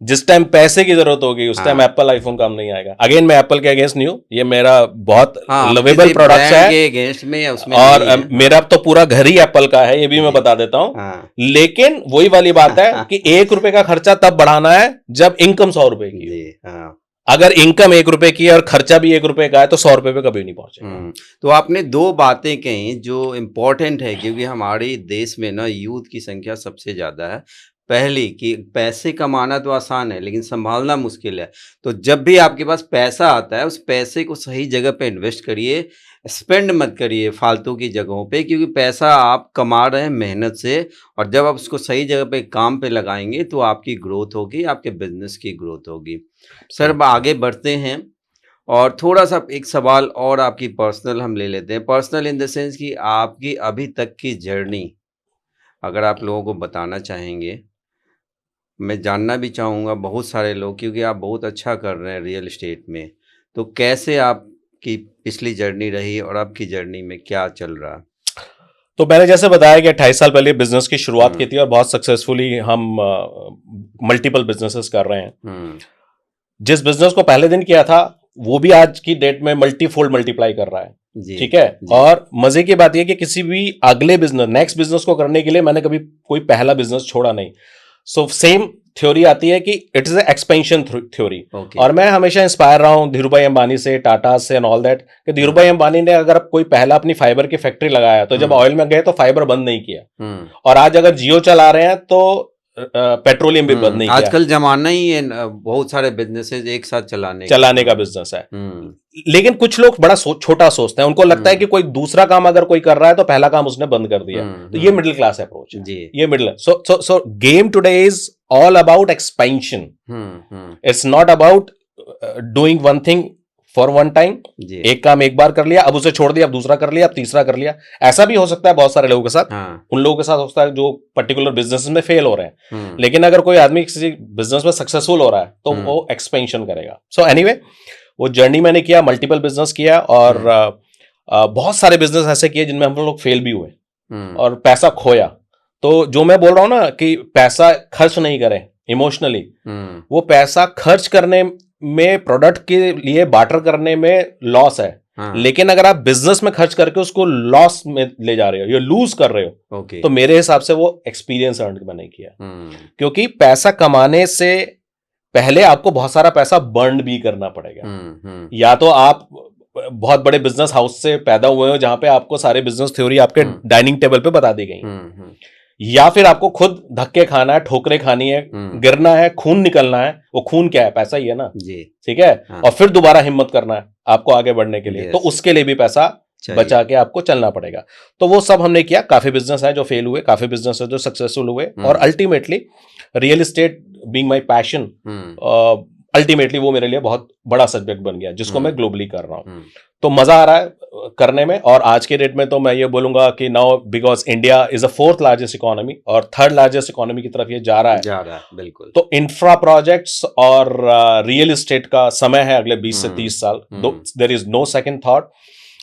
जिस टाइम पैसे की जरूरत होगी उस टाइम एप्पल आईफोन काम नहीं आएगा। अगेन मैं एप्पल के अगेंस्ट नहीं हूं, ये मेरा बहुत लवेबल प्रोडक्ट है और मेरा तो पूरा घर ही एप्पल का है, ये भी मैं बता देता हूं। लेकिन वही वाली बात है कि 1 रुपए का खर्चा तब बढ़ाना है जब इनकम 100 रुपए की है। अगर इनकम 1 रुपए की है और खर्चा भी 1 रुपए का है तो 100 रुपए पे कभी नहीं पहुंचेगा। तो आपने 2 बातें कही जो इम्पोर्टेंट है, क्योंकि हमारे देश में ना यूथ की संख्या सबसे ज्यादा है। पहली कि पैसे कमाना तो आसान है लेकिन संभालना मुश्किल है। तो जब भी आपके पास पैसा आता है उस पैसे को सही जगह पे इन्वेस्ट करिए, स्पेंड मत करिए फालतू की जगहों पे, क्योंकि पैसा आप कमा रहे हैं मेहनत से, और जब आप उसको सही जगह पे काम पे लगाएंगे तो आपकी ग्रोथ होगी, आपके बिजनेस की ग्रोथ होगी। सर अब आगे बढ़ते हैं और थोड़ा सा एक सवाल और आपकी पर्सनल हम ले लेते हैं। पर्सनल इन द सेंस कि आपकी अभी तक की जर्नी अगर आप लोगों को बताना चाहेंगे। मैं जानना भी चाहूँगा बहुत सारे लोग, क्योंकि आप बहुत अच्छा कर रहे हैं रियल एस्टेट में, तो कैसे आपकी पिछली जर्नी रही और आपकी जर्नी में क्या चल रहा? तो मैंने जैसे बताया कि 28 साल पहले बिजनेस की शुरुआत की थी और बहुत सक्सेसफुली हम मल्टीपल बिजनेसेस कर रहे हैं। जिस बिजनेस को पहले दिन किया था वो भी आज की डेट में मल्टीफोल्ड मल्टीप्लाई कर रहा है, ठीक है। और मजे की बात यह कि किसी भी अगले बिजनेस नेक्स्ट बिजनेस को करने के लिए मैंने कभी कोई पहला बिजनेस छोड़ा नहीं। सो सेम थ्योरी आती है कि इट इज एक्सपेंशन थ्योरी। और मैं हमेशा इंस्पायर रहा हूं धीरूभाई अंबानी से, टाटा से एंड ऑल दैट, कि धीरूभाई अंबानी ने अगर कोई पहला अपनी फाइबर की फैक्ट्री लगाया तो जब ऑयल में गए तो फाइबर बंद नहीं किया। और आज अगर जियो चला रहे हैं तो पेट्रोलियम भी बंद नहीं किया, आजकल जमाना ही है बहुत सारे बिजनेसेस एक साथ चलाने का बिजनेस है। हम्म लेकिन कुछ लोग बड़ा छोटा सोचते हैं, उनको लगता है कि कोई दूसरा काम अगर कोई कर रहा है तो पहला काम उसने बंद कर दिया। तो ये मिडिल क्लास अप्रोच है, जी ये middle. So game today is all about expansion, it's not about doing one thing for one time. जी एक काम एक बार कर लिया, अब उसे छोड़ दिया, अब दूसरा कर लिया, अब तीसरा कर लिया। ऐसा भी हो सकता है बहुत सारे लोगों के साथ। हाँ उन लोगों के साथ होता है जो पर्टिकुलर बिजनेस में फेल हो रहे हैं। हम्म लेकिन अगर कोई आदमी किसी बिजनेस में सक्सेसफुल हो रहा है तो वो एक्सपेंशन करेगा। सो एनीवे, वो जर्नी मैंने किया, मल्टीपल बिजनेस किया, और बहुत सारे बिजनेस ऐसे किए जिनमें हम लोग फेल भी हुए और पैसा खोया। तो जो मैं बोल रहा हूं ना कि पैसा खर्च नहीं करें इमोशनली, वो पैसा खर्च करने में, प्रोडक्ट के लिए बार्टर करने में लॉस है। हाँ लेकिन अगर आप बिजनेस में खर्च करके उसको लॉस में ले जा रहे हो या लूज कर रहे हो, ओके तो मेरे हिसाब से वो एक्सपीरियंस अर्न नहीं किया। क्योंकि पैसा कमाने से पहले आपको बहुत सारा पैसा बर्न भी करना पड़ेगा। या तो आप बहुत बड़े बिजनेस हाउस से पैदा हुए हो जहां पे आपको सारे बिजनेस थ्योरी आपके डाइनिंग टेबल पे बता दी गई, या फिर आपको खुद धक्के खाना है, ठोकरें खानी है, गिरना है, खून निकलना है। वो खून क्या है? पैसा ही है ना जी ठीक है। हाँ। और फिर दोबारा हिम्मत करना है आपको आगे बढ़ने के लिए, Yes. तो उसके लिए भी पैसा चाहिए। बचा के आपको चलना पड़ेगा। तो वो सब हमने किया। काफी बिजनेस है जो फेल हुए, काफी बिजनेस है जो सक्सेसफुल हुए, और ultimately real estate being my passion, ultimately वो मेरे लिए बहुत बड़ा सब्जेक्ट बन गया जिसको मैं ग्लोबली कर रहा हूँ। तो मजा आ रहा है करने में। और आज के डेट में तो मैं ये बोलूंगा कि now because India is a 4th largest economy और 3rd लार्जेस्ट इकोनॉमी की तरफ ये जा रहा है, बिल्कुल। तो इंफ्रा प्रोजेक्ट्स और रियल एस्टेट का समय है अगले 20 से 30 साल। There is no second thought.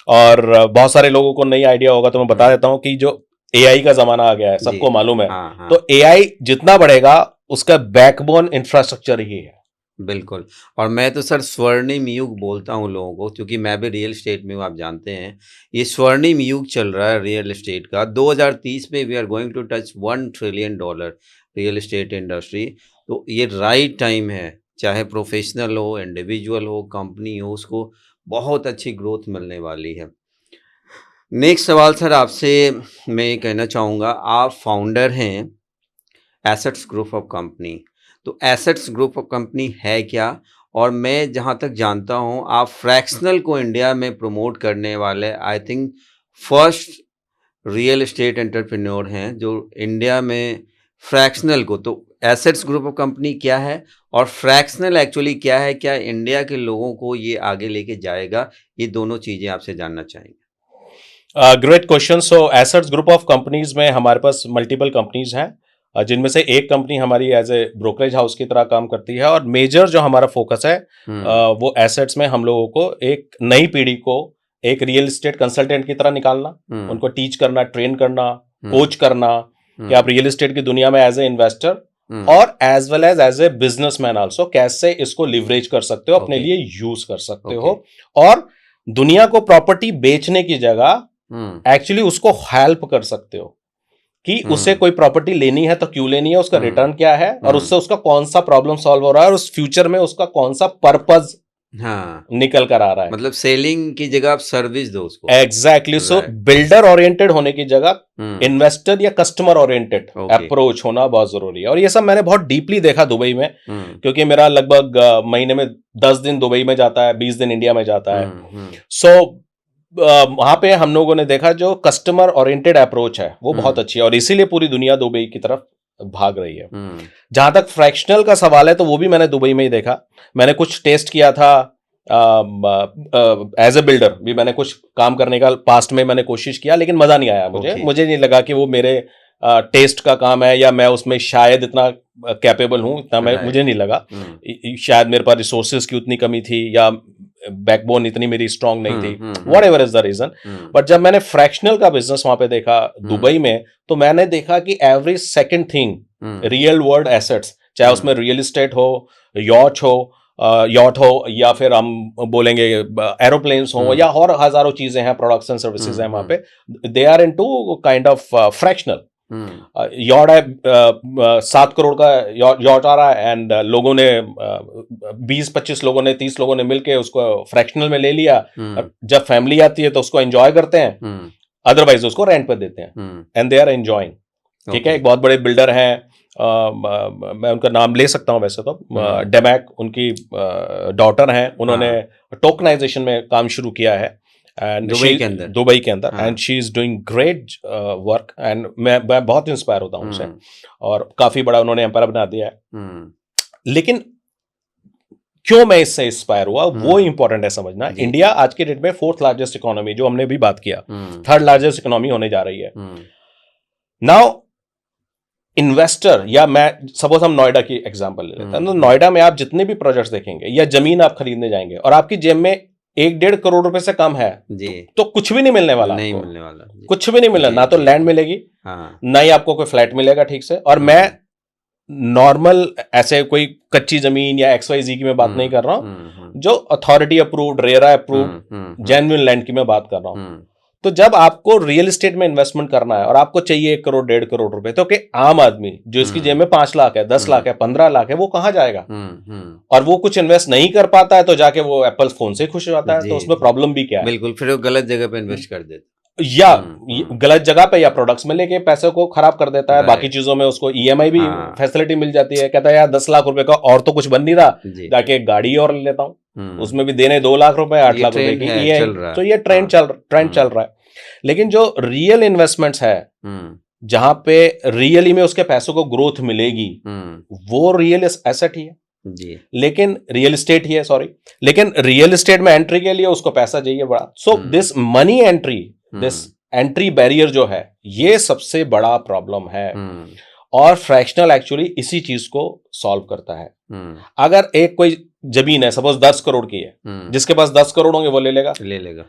और बहुत सारे लोगों को नहीं आइडिया होगा तो मैं बता देता हूं कि जो एआई का जमाना आ गया है, सबको मालूम है। हाँ। तो एआई जितना बढ़ेगा उसका बैकबोन इंफ्रास्ट्रक्चर ही है। बिल्कुल। और मैं तो सर स्वर्णिम युग बोलता हूँ लोगों को, क्योंकि मैं भी रियल एस्टेट में हूँ, आप जानते हैं। ये स्वर्णिम युग चल रहा है रियल एस्टेट का। 2030 में we are going to touch $1 trillion real estate industry. तो ये राइट टाइम है, चाहे प्रोफेशनल हो, इंडिविजुअल हो, कंपनी हो, उसको बहुत अच्छी ग्रोथ मिलने वाली है। नेक्स्ट सवाल सर आपसे मैं ये कहना चाहूँगा, आप फाउंडर हैं एसेट्स ग्रुप ऑफ कंपनी। तो एसेट्स ग्रुप ऑफ कंपनी है क्या? और मैं जहाँ तक जानता हूँ आप फ्रैक्शनल को इंडिया में प्रमोट करने वाले I think first real estate entrepreneur हैं जो इंडिया में फ्रैक्शनल को। तो एसेट्स ग्रुप ऑफ कंपनी क्या है और फ्रैक्शनल एक्चुअली क्या है? क्या इंडिया के लोगों को ये आगे लेके जाएगा? ये दोनों चीज़ें आपसे जानना चाहेंगे। Great question. So assets group of companies में हमारे पास मल्टीपल कंपनीज हैं, जिनमें से एक कंपनी हमारी एज ए ब्रोकरेज हाउस की तरह काम करती है। और मेजर जो हमारा फोकस है वो एसेट्स में हम लोगों को एक नई पीढ़ी को एक रियल एस्टेट कंसल्टेंट की तरह निकालना, उनको टीच करना, ट्रेन करना, कोच करना कि आप रियल एस्टेट की दुनिया में एज ए इन्वेस्टर और as well as a businessman also कैसे इसको लिवरेज कर सकते हो, अपने लिए यूज कर सकते हो। और दुनिया को प्रॉपर्टी बेचने की जगह एक्चुअली उसको हेल्प कर सकते हो कि उसे कोई प्रॉपर्टी लेनी है तो क्यों लेनी है, उसका रिटर्न क्या है, और उससे उसका कौन सा प्रॉब्लम सॉल्व हो रहा है, और उस फ्यूचर में उसका कौन सा पर्पज निकल कर आ रहा है। मतलब सेलिंग की जगह आप सर्विस दो उसको। एग्जैक्टली। सो बिल्डर ओरिएंटेड होने की जगह इन्वेस्टर या कस्टमर ओरिएंटेड अप्रोच होना बहुत जरूरी है। और ये सब मैंने बहुत डीपली देखा दुबई में, क्योंकि मेरा लगभग महीने में 10 दिन दुबई में जाता है, 20 दिन इंडिया में जाता है। सो वहां पे हम लोगों ने देखा जो कस्टमर ओरिएंटेड अप्रोच है वो बहुत अच्छी है, और इसीलिए पूरी दुनिया दुबई की तरफ भाग रही है। जहां तक फ्रैक्शनल का सवाल है तो वो भी मैंने दुबई में ही देखा। मैंने कुछ टेस्ट किया था एज ए बिल्डर भी, मैंने कुछ काम करने का पास्ट में मैंने कोशिश किया, लेकिन मजा नहीं आया मुझे नहीं लगा कि वो मेरे टेस्ट का काम है, या मैं उसमें शायद इतना कैपेबल हूं, इतना मुझे नहीं लगा। शायद मेरे पास रिसोर्सेज की उतनी कमी थी, या बैकबोन इतनी मेरी स्ट्रांग नहीं थी, whatever is the reason. But जब मैंने फ्रैक्शनल का बिजनेस वहां पे देखा दुबई में, तो मैंने देखा कि every second thing real world assets, चाहे उसमें रियल एस्टेट हो, यॉट हो, या फिर हम बोलेंगे एरोप्लेन्स हो, या और हजारों चीजें हैं, प्रोडक्ट्स एंड सर्विसेज हैं वहां पे, they are into kind of fractional. Yacht है 7 करोड़ का यॉट आ रहा है, एंड लोगों ने 20-25 लोगों ने 30 लोगों ने मिलके उसको फ्रैक्शनल में ले लिया। जब फैमिली आती है तो उसको एंजॉय करते हैं, अदरवाइज उसको रेंट पे देते हैं, एंड दे आर एंजॉयिंग। ठीक है, एक बहुत बड़े बिल्डर हैं, मैं उनका नाम ले सकता हूं वैसे तो, डेमैक उनकी डॉटर हैं, उन्होंने टोकनाइजेशन में काम शुरू किया है एंड दुबई के अंदर and she is doing great work and मैं बहुत इंस्पायर होता हूं उनसे, और काफी बड़ा उन्होंने एम्पायर बना दिया है। लेकिन क्यों मैं इससे इंस्पायर हुआ वो इंपॉर्टेंट है समझना। इंडिया आज के डेट में 4th लार्जेस्ट इकोनॉमी, जो हमने भी बात किया, 3rd लार्जेस्ट इकोनॉमी होने जा रही है। नाउ इन्वेस्टर, या मैं सपोज हम नोएडा की एग्जांपल ले लेते हैं, तो नोएडा में आप जितने भी प्रोजेक्ट्स देखेंगे या जमीन आप खरीदने जाएंगे और आपकी जेब में 1-1.5 करोड़ रुपए से कम है तो कुछ भी नहीं मिलने वाला, नहीं मिलने वाला, कुछ भी नहीं मिलना, ना तो लैंड मिलेगी, ना ही आपको कोई फ्लैट मिलेगा ठीक से। और मैं नॉर्मल ऐसे कोई कच्ची जमीन या XYZ की मैं बात नहीं कर रहा हूं, जो authority approved, RERA approved genuine land की मैं बात कर रहा हूं। तो जब आपको रियल एस्टेट में इन्वेस्टमेंट करना है और आपको चाहिए 1 करोड़ 1.5 करोड़ रुपए, तो कि आम आदमी जो इसकी जेब में 5 लाख है, 10 लाख है, 15 लाख है, वो कहां जाएगा? और वो कुछ इन्वेस्ट नहीं कर पाता है तो जाके वो एप्पल फोन से खुश हो जाता है, तो उसमें प्रॉब्लम भी क्या है? बिल्कुल, फिर वो गलत जगह पे इन्वेस्ट कर देता, या गलत जगह पे या प्रोडक्ट्स में लेके पैसे को खराब कर देता है। बाकी चीजों में उसको EMI भी फैसिलिटी मिल जाती है, कहता है यार 10 लाख रुपए का और तो कुछ बन नहीं रहा, जाके एक गाड़ी और ले लेता हूं, उसमें भी देने 2 लाख रुपए, 8 लाख रुपए की EMI। तो ये ट्रेंड चल रहा है। लेकिन जो रियल इन्वेस्टमेंट्स है, जहां पे रियली में उसके पैसों को ग्रोथ मिलेगी, वो रियल एसेट ही है जी, लेकिन रियल एस्टेट ही है, सॉरी, लेकिन रियल एस्टेट में एंट्री के लिए उसको पैसा चाहिए बड़ा। So this money entry, this entry barrier जो है, ये सबसे बड़ा प्रॉब्लम है, और फ्रैक्शनल एक्चुअली इसी चीज को सॉल्व करता है। अगर एक कोई जमीन है, सपोज 10 करोड़ की है, जिसके पास 10 करोड़ होंगे वो ले लेगा,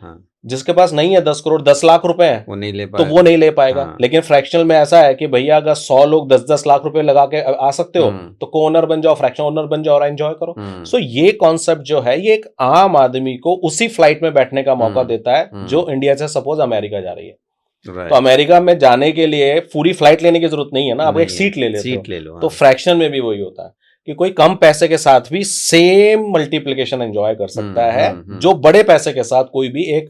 हाँ। जिसके पास नहीं है 10 करोड़, 10 लाख रुपए हैं, वो नहीं ले पाएगा, तो वो नहीं ले पाएगा। हाँ। लेकिन फ्रैक्शनल में ऐसा है कि भैया अगर 100 लोग 10-10 लाख रुपए लगा के आ सकते हो, तो को ओनर बन जाओ, फ्रैक्शनल ओनर बन जाओ और एंजॉय करो। सो ये कॉन्सेप्ट जो है, ये एक आम आदमी को उसी फ्लाइट में बैठने का मौका देता है जो इंडिया से सपोज अमेरिका जा रही है। तो अमेरिका में जाने के लिए पूरी फ्लाइट लेने की जरूरत नहीं है ना, आप एक सीट ले लेते हो। तो फ्रैक्शन में भी वही होता है कि कोई कम पैसे के साथ भी सेम मल्टीप्लिकेशन एंजॉय कर सकता है, जो बड़े पैसे के साथ कोई भी एक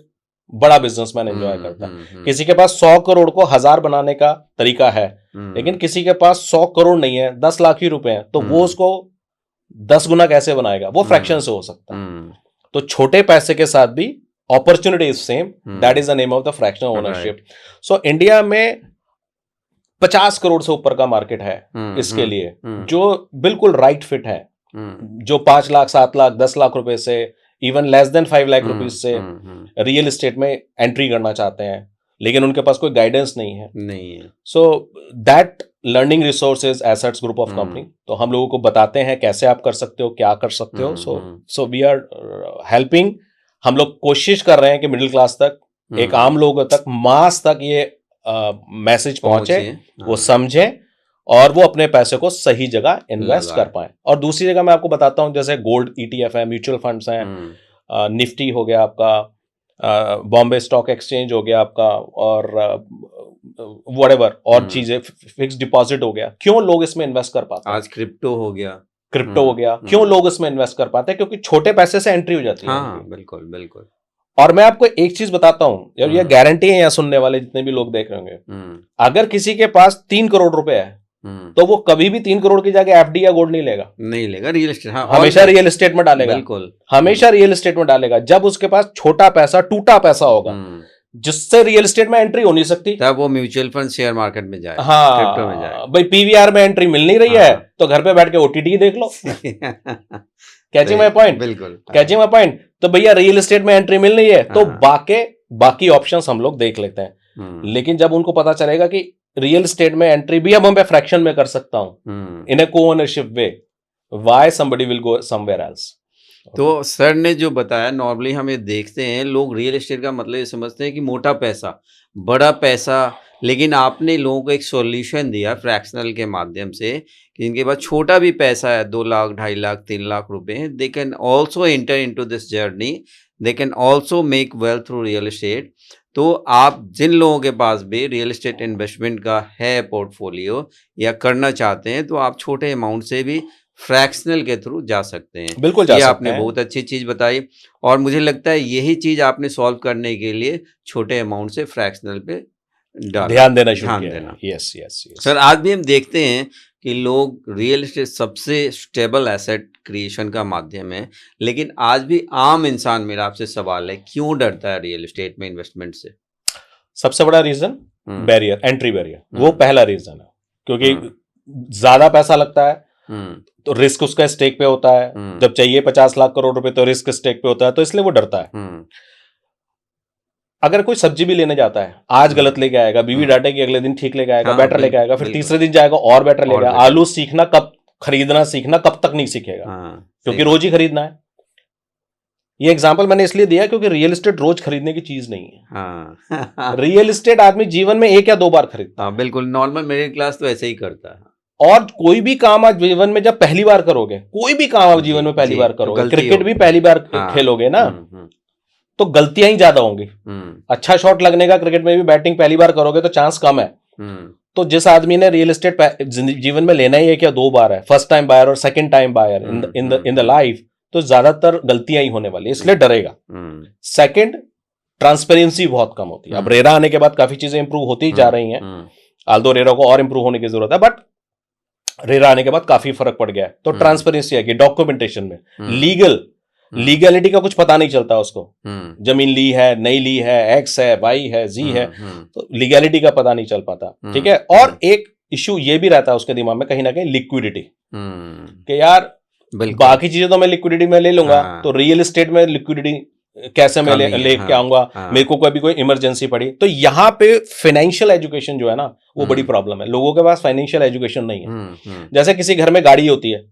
बड़ा बिजनेसमैन एंजॉय करता है। किसी के पास 100 करोड़ को 1000 बनाने का तरीका है, लेकिन किसी के पास 100 करोड़ नहीं है, 10 लाख ही रुपए हैं, तो वो उसको 10 गुना कैसे बनाएगा? वो फ्रैक्शन से हो सकता है। तो छोटे पैसे के साथ भी opportunity is same, that is the name of the fractional ownership. So India में 50 करोड़ से ऊपर का मार्केट है इसके लिए, जो बिल्कुल राइट फिट है, जो 5 लाख 7 लाख 10 लाख रुपए से, even less than 5 lakh rupees से रियल एस्टेट में एंट्री करना चाहते हैं, लेकिन उनके पास कोई गाइडेंस नहीं है। So that learning resources assets group of company, तो हम लोगों को बताते हैं कैसे आप कर सकते हो, क्या कर सकते हो। सो वी आर हेल्पिंग, हम लोग कोशिश कर रहे हैं कि मिडिल क्लास तक, एक आम लोगों तक, मास तक ये मैसेज पहुंचे, वो समझें और वो अपने पैसे को सही जगह इन्वेस्ट कर पाए। और दूसरी जगह मैं आपको बताता हूं, जैसे गोल्ड ETF है, म्यूचुअल फंड्स हैं, निफ्टी हो गया आपका, बॉम्बे स्टॉक एक्सचेंज हो गया आपका, और व्हाटएवर और चीजें, फिक्स डिपॉजिट हो गया। क्यों लोग इसमें इन्वेस्ट कर पाते हैं? आज क्रिप्टो हो गया, क्यों लोग इसमें इन्वेस्ट कर पाते हैं? क्योंकि छोटे पैसे से एंट्री हो जाती है। हाँ, बिल्कुल। और मैं आपको एक चीज बताता हूं, और ये गारंटी है यहाँ सुनने वाले जितने भी लोग देख रहे होंगे, अगर किसी के पास 3 करोड़ रुपए है, तो वो कभी भी 3 करोड़ की जगह FD या गोल्ड नहीं लेगा, रियल एस्टेट, हाँ, हमेशा रियल एस्टेट में डालेगा, बिल्कुल हमेशा रियल एस्टेट में डालेगा। जब उसके पास छोटा पैसा, टूटा पैसा होगा, जिससे रियल एस्टेट में एंट्री हो नहीं सकती, तब वो म्यूचुअल फंड शेयर मार्केट में जाए, हाँ, क्रिप्टो में जाए। भाई PVR में एंट्री मिल नहीं रही है, तो घर पे बैठ के OTT देख लो। Catching my point? बिल्कुल कैचिंग माय पॉइंट। तो भैया रियल एस्टेट में एंट्री मिल रही है, तो बाकी ऑप्शंस हम लोग देख लेते हैं। लेकिन जब उनको पता चलेगा कि रियल एस्टेट में एंट्री भी अब मैं फ्रैक्शन में कर सकता हूं, in a co-ownership way, why somebody will go somewhere else. तो सर ने जो बताया, नॉर्मली हम ये देखते हैं, लोग रियल एस्टेट का मतलब ये समझते हैं कि मोटा पैसा, बड़ा पैसा, लेकिन आपने लोगों को एक सॉल्यूशन दिया फ्रैक्शनल के माध्यम से कि इनके पास छोटा भी पैसा है, 2 लाख 2.5 लाख 3 लाख रुपए, they can also enter into this journey, they can also make wealth through real estate. तो आप जिन लोगों के पास भी रियल एस्टेट इन्वेस्टमेंट का है पोर्टफोलियो या करना चाहते हैं, तो आप छोटे अमाउंट से भी फ्रैक्शनल के थ्रू जा सकते हैं। बिल्कुल जा सकते हैं। आपने बहुत अच्छी चीज़ बताई, और मुझे लगता है यही चीज़ आपने सॉल्व करने के लिए छोटे अमाउंट से फ्रैक्शनल पे ध्यान देना शुरू ध्यान किया देना। यस यस यस सर आज भी हम देखते हैं कि लोग रियल एस्टेट सबसे स्टेबल एसेट क्रिएशन का माध्यम है, लेकिन आज भी आम इंसान, मेरा आपसे सवाल है, क्यों डरता है रियल एस्टेट में इन्वेस्टमेंट से? सबसे बड़ा रीजन हम्म, बैरियर, एंट्री बैरियर, वो हम्म, पहला रीजन है। क्योंकि हम्म, ज्यादा पैसा लगता है हम्म, तो रिस्क उसका स्टेक पे होता है। हम्म, जब चाहिए 50 लाख करोड़ रुपए तो रिस्क स्टेक पे होता है, तो इसलिए वो डरता है। हम्म, अगर कोई सब्जी भी लेने जाता है, आज गलत लेके आएगा, बीवी हम्म, डांटेगी, अगले दिन ठीक लेके आएगा, हाँ, बेटर लेके आएगा, फिर बिल्कुल, तीसरे दिन जाएगा और बेटर लेके और आएगा। better। आलू सीखना कब, खरीदना सीखना कब तक नहीं सीखेगा, हाँ, क्योंकि सही रोज ही खरीदना है। ये एग्जाम्पल मैंने इसलिए दिया क्योंकि रियल एस्टेट रोज खरीदने की चीज नहीं है। हाँ रियल एस्टेट आदमी जीवन में 1 या 2 बार खरीदता हाँ, बिल्कुल, नॉर्मल मिडिल क्लास तो ऐसे ही करता है। है। और कोई भी काम आप जीवन में जब पहली बार करोगे, कोई भी काम आप जीवन जी, में पहली जी, बार तो करोगे, गलती क्रिकेट भी होगी। पहली बार हाँ, खेलोगे ना, हम्म, तो गलतियां ही ज्यादा होंगी। हम्म, अच्छा शॉट लगने का क्रिकेट में भी बैटिंग पहली बार करोगे तो चांस कम है। हम्म, तो जिस आदमी ने रियल एस्टेट जीवन में लेना ही 1 या 2 बार है, फर्स्ट टाइम बायर और second time buyer in the life, तो ज्यादातर गलतियां ही होने वाली है, इसलिए डरेगा। हम्म, सेकंड, ट्रांसपेरेंसी बहुत कम होती है। अब रेरा आने के बाद काफी चीजें इंप्रूव होती ही जा रही हैं, आल्दो रेरा को और इंप्रूव होने की जरूरत है, बट रेरा आने के बाद काफी फर्क पड़ गया है। तो ट्रांसपेरेंसी है कि डॉक्यूमेंटेशन में लीगलिटी का कुछ पता नहीं चलता उसको। जमीन ली है, नहीं ली है, एक्स है, वाई है, जी है, तो लीगलिटी का पता नहीं चल पाता। ठीक है। और एक इश्यू ये भी रहता है उसके दिमाग में कहीं ना कहीं, लिक्विडिटी, कि यार बाकी चीजें तो मैं लिक्विडिटी में ले लूंगा, तो रियल एस्टेट में लिक्विडिटी कैसे मैं लेके आऊंगा, मेरे को कभी कोई इमरजेंसी पड़ी। तो यहाँ पे फाइनेंशियल एजुकेशन जो है ना, वो बड़ी प्रॉब्लम है। लोगों के पास फाइनेंशियल एजुकेशन नहीं है। जैसे किसी घर में गाड़ी होती है,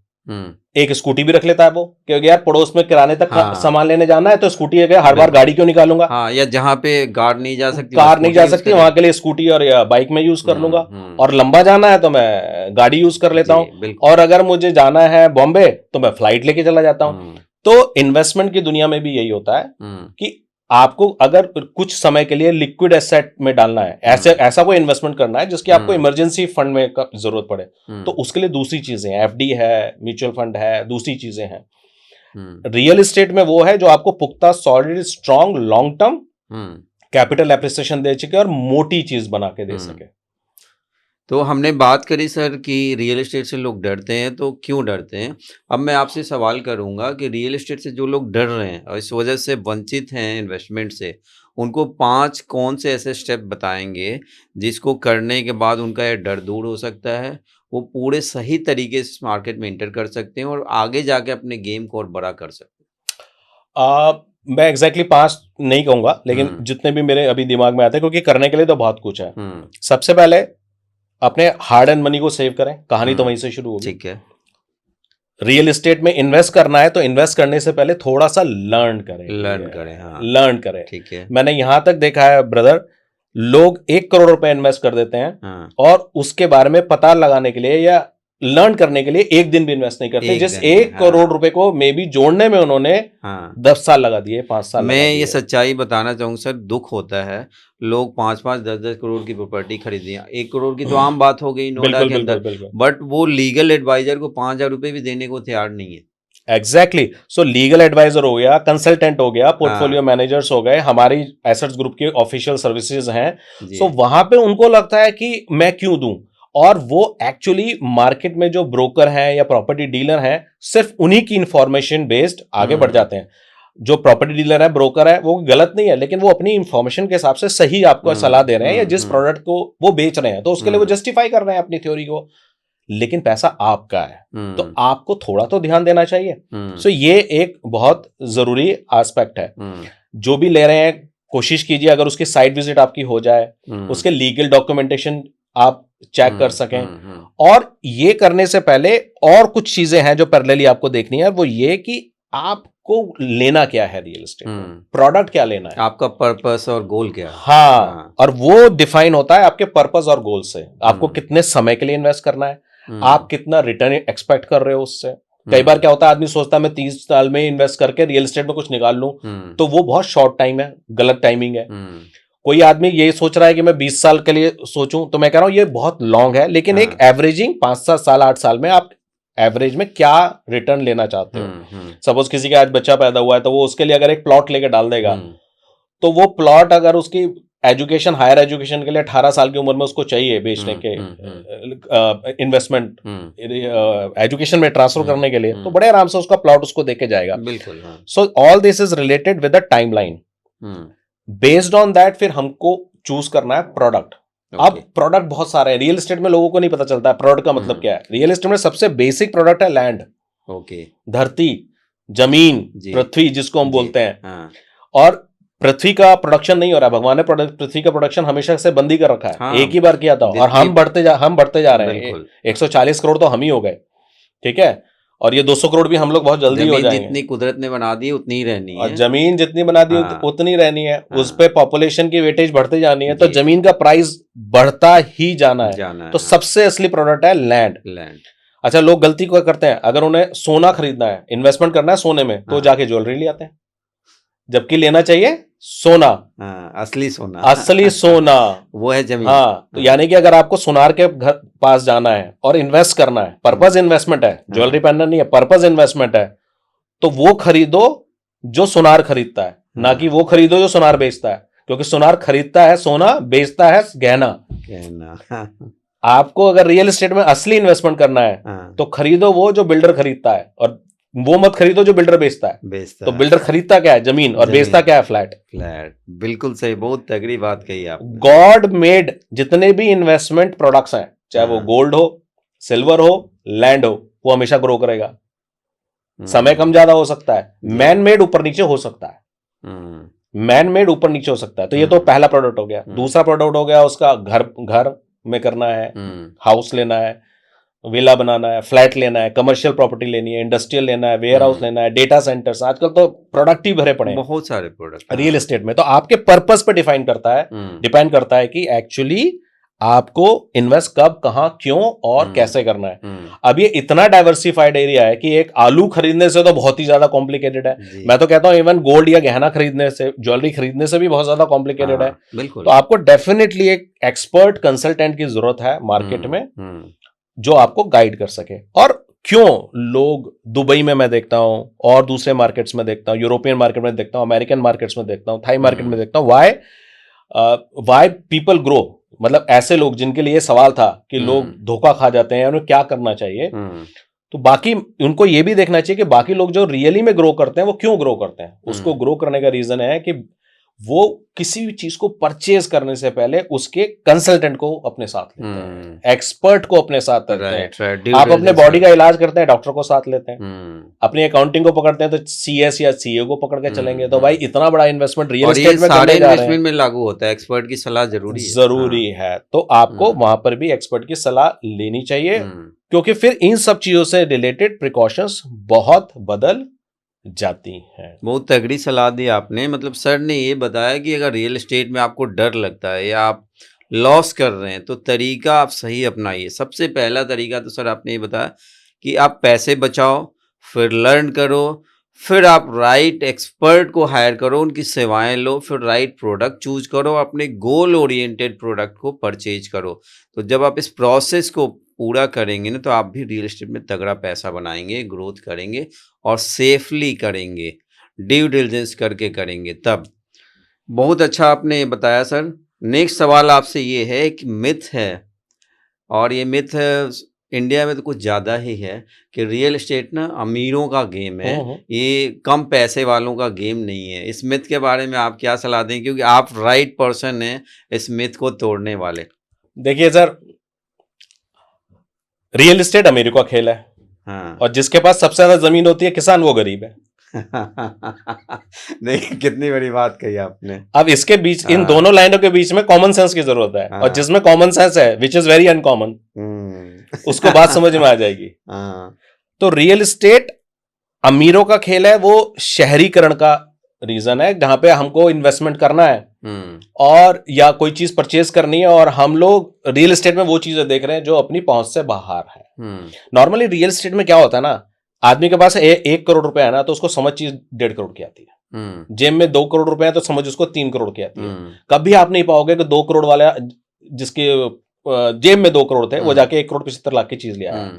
एक स्कूटी भी रख लेता है वो, क्योंकि यार पड़ोस में किराने तक सामान लेने जाना है, तो स्कूटी है, हर बार गाड़ी क्यों निकालूंगा। या जहां पे कार नहीं जा सकती, कार नहीं जा सकती, वहां के लिए स्कूटी और या बाइक में यूज कर लूंगा। और लंबा जाना है तो मैं गाड़ी यूज कर लेता हूँ, और अगर मुझे जाना है बॉम्बे तो मैं फ्लाइट लेके चला जाता हूँ। तो इन्वेस्टमेंट की दुनिया में भी यही होता है कि आपको अगर कुछ समय के लिए लिक्विड एसेट में डालना है, ऐसा कोई इन्वेस्टमेंट करना है जिसकी आपको इमरजेंसी फंड में जरूरत पड़े, तो उसके लिए दूसरी चीजें हैं, एफडी है, म्यूचुअल फंड है, दूसरी चीजें हैं। रियल एस्टेट में वो है जो आपको पुख्ता, solid, strong, long term capital appreciation दे सके और मोटी चीज बना के दे सके। तो हमने बात करी सर कि रियल एस्टेट से लोग डरते हैं, तो क्यों डरते हैं? अब मैं आपसे सवाल करूंगा कि रियल एस्टेट से जो लोग डर रहे हैं और इस वजह से वंचित हैं इन्वेस्टमेंट से, उनको 5 कौन से ऐसे स्टेप बताएंगे जिसको करने के बाद उनका ये डर दूर हो सकता है, वो पूरे सही तरीके से इस मार्केट में एंटर कर सकते हैं और आगे जाके अपने गेम को और बड़ा कर सकते हैं? मैं एग्जैक्टली 5 नहीं कहूंगा, लेकिन जितने भी मेरे अभी दिमाग में आते हैं, क्योंकि करने के लिए तो बहुत कुछ है। सबसे पहले अपने हार्ड एंड मनी को सेव करें, कहानी तो वहीं से शुरू होगी। ठीक है। रियल एस्टेट में इन्वेस्ट करना है तो इन्वेस्ट करने से पहले थोड़ा सा लर्न करें। हाँ, लर्न करें। ठीक है। मैंने यहां तक देखा है ब्रदर, लोग 1 करोड़ रुपए इन्वेस्ट कर देते हैं और उसके बारे में पता लगाने के लिए या लर्न करने के लिए 1 दिन भी इन्वेस्ट नहीं करते, जिस 1 करोड़ रुपए को मे बी जोड़ने में उन्होंने 10 साल लगा दिए, 5 साल। मैं ये सच्चाई बताना चाहूंगा सर, दुख होता है लोग 5-5, 10-10 करोड़ की प्रॉपर्टी खरीदी, 1 करोड़ की तो आम बात हो गई नोएडा के अंदर, बट वो लीगल एडवाइजर को 5,000 रुपए भी देने को तैयार नहीं है। एग्जैक्टली। सो लीगल एडवाइजर हो गया, कंसल्टेंट हो गया, पोर्टफोलियो मैनेजर्स हो गए, हमारी एसेट्स ग्रुप के ऑफिशियल सर्विसेज हैं। सो वहां पे उनको लगता है कि मैं क्यों दूं, और वो एक्चुअली मार्केट में जो ब्रोकर हैं या प्रॉपर्टी डीलर हैं, सिर्फ उन्हीं की इंफॉर्मेशन बेस्ड आगे बढ़ जाते हैं। जो प्रॉपर्टी डीलर है, ब्रोकर है, वो गलत नहीं है, लेकिन वो अपनी इंफॉर्मेशन के हिसाब से सही आपको सलाह दे रहे हैं, या जिस प्रोडक्ट को वो बेच रहे हैं तो उसके लिए वो जस्टिफाई कर रहे हैं अपनी थ्योरी को, लेकिन पैसा आपका है तो आपको थोड़ा तो ध्यान देना चाहिए। सो ये एक बहुत जरूरी एस्पेक्ट है। जो भी ले रहे हैं, कोशिश कीजिए अगर उसकी साइट विजिट आपकी हो जाए, उसके लीगल डॉक्यूमेंटेशन आप चेक कर सकें। और ये करने से पहले और कुछ चीजें हैं जो पैरेलली आपको देखनी है, वो ये कि आपको लेना क्या है रियल एस्टेट, प्रोडक्ट क्या लेना है, आपका पर्पस और गोल क्या है। हाँ, और वो डिफाइन होता है आपके पर्पस और गोल से। आपको कितने समय के लिए इन्वेस्ट करना है, आप कितना रिटर्न एक्सपेक्ट कर रहे हो उससे। कई बार क्या होता है, आदमी सोचता है मैं 30 साल में इन्वेस्ट करके रियल एस्टेट में कुछ निकाल लूं, तो वो बहुत शॉर्ट टाइम है, गलत टाइमिंग है। कोई आदमी ये सोच रहा है कि मैं 20 साल के लिए सोचूं, तो मैं कह रहा हूं ये बहुत लॉन्ग है। लेकिन एक एवरेजिंग 5-7 साल, 8 साल में आप एवरेज में क्या रिटर्न लेना चाहते हो। सपोज किसी का आज बच्चा पैदा हुआ है, तो वो उसके लिए अगर एक प्लॉट लेके डाल देगा, तो वो प्लॉट अगर उसकी एजुकेशन, हायर एजुकेशन के लिए 18 साल की उम्र में उसको चाहिए बेचने के इन्वेस्टमेंट एजुकेशन में ट्रांसफर करने के लिए, तो बड़े आराम से उसका प्लॉट उसको देके जाएगा। बिल्कुल, हाँ। So all this is related with the timeline. Based on that फिर हमको चूज करना है प्रोडक्ट। अब प्रोडक्ट बहुत सारे हैं। रियल एस्टेट में लोगों को नहीं पता चलता है प्रोडक्ट का मतलब क्या है। रियल एस्टेट में सबसे बेसिक प्रोडक्ट है लैंड। ओके। धरती, जमीन, पृथ्वी जिसको हम बोलते हैं। हाँ। और पृथ्वी का प्रोडक्शन नहीं हो रहा है। भगवान ने पृथ्वी का प्रोडक्शन हमेशा से बंद ही कर रखा है। हाँ। एक ही बार किया था और हम बढ़ते जा रहे हैं। 140 करोड़ तो हम ही हो गए, ठीक है, और ये 200 करोड़ भी हम लोग बहुत जल्दी हो जाएंगे। जितनी कुदरत ने बना दी उतनी ही रहनी है, और जमीन जितनी बना दी उतनी रहनी है। उस पे पॉपुलेशन की वेटेज बढ़ती जानी है, तो जमीन का प्राइस बढ़ता ही जाना है। तो सबसे असली प्रोडक्ट है लैंड। अच्छा, लोग गलती क्या करते हैं, अगर उन्हें सोना खरीदना है, इन्वेस्टमेंट करना है सोने में, तो जाके ज्वेलरी ले आते हैं, जबकि लेना चाहिए सोना। असली सोना। असली सोना वो है जमीन। हाँ, तो यानी कि अगर आपको सुनार के घर पास जाना है और इन्वेस्ट करना है, पर्पस इन्वेस्टमेंट है, ज्वेलरी पहनना नहीं है, पर्पस इन्वेस्टमेंट है, तो वो खरीदो जो सुनार खरीदता है, ना कि वो खरीदो जो सुनार बेचता है। क्योंकि सुनार खरीदता है सोना, बेचता है गहना। आपको अगर रियल एस्टेट में असली इन्वेस्टमेंट करना है तो खरीदो वो जो बिल्डर खरीदता है, और वो मत खरीदो जो बिल्डर बेचता है। तो बिल्डर खरीदता क्या है, जमीन, और बेचता क्या है, फ्लैट। बिल्कुल सही, बहुत तगड़ी बात कही आप। गॉड मेड जितने भी इन्वेस्टमेंट प्रोडक्ट्स हैं, चाहे वो गोल्ड हो, सिल्वर हो, लैंड हो, वो हमेशा ग्रो करेगा। समय कम ज्यादा हो सकता है, मैन मेड ऊपर नीचे हो सकता है, मैन मेड ऊपर नीचे हो सकता है। तो ये तो पहला प्रोडक्ट हो गया। दूसरा प्रोडक्ट हो गया उसका घर में करना है, हाउस लेना है, विला बनाना है, फ्लैट लेना है, कमर्शियल प्रॉपर्टी लेनी है, इंडस्ट्रियल लेना है, वेयर हाउस लेना है, डेटा सेंटर्स। आजकल तो प्रोडक्ट ही भरे पड़े हैं, बहुत सारे प्रोडक्ट रियल एस्टेट में। तो आपके पर्पस पे डिपेंड करता है कि एक्चुअली आपको इन्वेस्ट कब, कहां, क्यों और कैसे करना है। अब ये इतना डाइवर्सिफाइड एरिया है कि एक आलू खरीदने से तो बहुत ही ज्यादा कॉम्प्लिकेटेड है। मैं तो कहता हूं इवन गोल्ड या गहना खरीदने से, ज्वेलरी खरीदने से भी बहुत ज्यादा कॉम्प्लिकेटेड है। तो आपको डेफिनेटली एक एक्सपर्ट कंसल्टेंट की जरूरत है मार्केट में, जो आपको गाइड कर सके। और क्यों लोग दुबई में मैं देखता हूं, और दूसरे मार्केट्स में देखता हूं, यूरोपियन मार्केट में देखता हूं, अमेरिकन मार्केट्स में देखता हूं, थाई मार्केट में देखता हूं, व्हाई पीपल ग्रो। मतलब ऐसे लोग जिनके लिए सवाल था कि लोग धोखा खा जाते हैं, उन्हें क्या करना चाहिए। तो बाकी उनको ये भी देखना चाहिए कि बाकी लोग जो रियली में ग्रो करते हैं वो क्यों ग्रो करते हैं। उसको ग्रो करने का रीजन है कि वो किसी भी चीज को परचेज करने से पहले उसके कंसल्टेंट को अपने साथ लेते हैं, एक्सपर्ट को अपने साथ लेते हैं। आप अपने बॉडी का इलाज करते हैं, डॉक्टर को साथ लेते हैं। अपनी अकाउंटिंग को पकड़ते हैं तो सीएस या सीए को पकड़ के चलेंगे। तो भाई इतना बड़ा इन्वेस्टमेंट रियल एस्टेट में करने जा रहे हैं, में लागू होता है, एक्सपर्ट की सलाह जरूरी है। तो आपको वहां पर भी एक्सपर्ट की सलाह लेनी चाहिए, क्योंकि फिर इन सब चीजों से रिलेटेड प्रिकॉशंस बहुत बदल जाती हैं। बहुत तगड़ी सलाह दी आपने। मतलब सर ने ये बताया कि अगर रियल एस्टेट में आपको डर लगता है या आप लॉस कर रहे हैं तो तरीका आप सही अपनाइए। सबसे पहला तरीका तो सर आपने ये बताया कि आप पैसे बचाओ, फिर लर्न करो, फिर आप राइट एक्सपर्ट को हायर करो, उनकी सेवाएं लो, फिर राइट प्रोडक्ट चूज करो, अपने गोल ओरिएंटेड प्रोडक्ट को परचेज करो। तो जब आप इस प्रोसेस को पूरा करेंगे ना, तो आप भी रियल एस्टेट में तगड़ा पैसा बनाएंगे, ग्रोथ करेंगे और सेफली करेंगे, ड्यू डिलिजेंस करके करेंगे तब। बहुत अच्छा आपने बताया सर। नेक्स्ट सवाल आपसे ये है कि मिथ है, और ये मिथ इंडिया में तो कुछ ज़्यादा ही है, कि रियल एस्टेट ना अमीरों का गेम है, ये कम पैसे वालों का गेम नहीं है। इस मिथ के बारे में आप क्या सलाह दें, क्योंकि आप राइट पर्सन हैं इस मिथ को तोड़ने वाले। देखिए सर, रियल एस्टेट अमीरों का खेल है। हाँ। और जिसके पास सबसे ज्यादा जमीन होती है किसान, वो गरीब है। नहीं, कितनी बड़ी बात कही आपने। अब इसके बीच, इन दोनों लाइनों के बीच में कॉमन सेंस की जरूरत है। और जिसमें कॉमन सेंस है, विच इज वेरी अनकॉमन, उसको बात समझ में आ जाएगी। तो रियल एस्टेट अमीरों का खेल है, वो शहरीकरण का रीजन है, जहां पे हमको इन्वेस्टमेंट करना है और या कोई चीज परचेज करनी है, और हम लोग रियल एस्टेट में वो चीजें देख रहे हैं जो अपनी पहुंच से बाहर है। नॉर्मली रियल एस्टेट में क्या होता है ना, आदमी के पास 1 करोड़ रुपए है ना, तो उसको समझ चीज 1.5 करोड़ की आती है। जेब में 2 करोड़ रुपए है तो समझ उसको 3 करोड़ की आती है। कभी आप नहीं पाओगे कि 2 करोड़ वाला जिसके जेब में 2 करोड़ थे, वो जाके 1 करोड़ 75 लाख की चीज ले आया।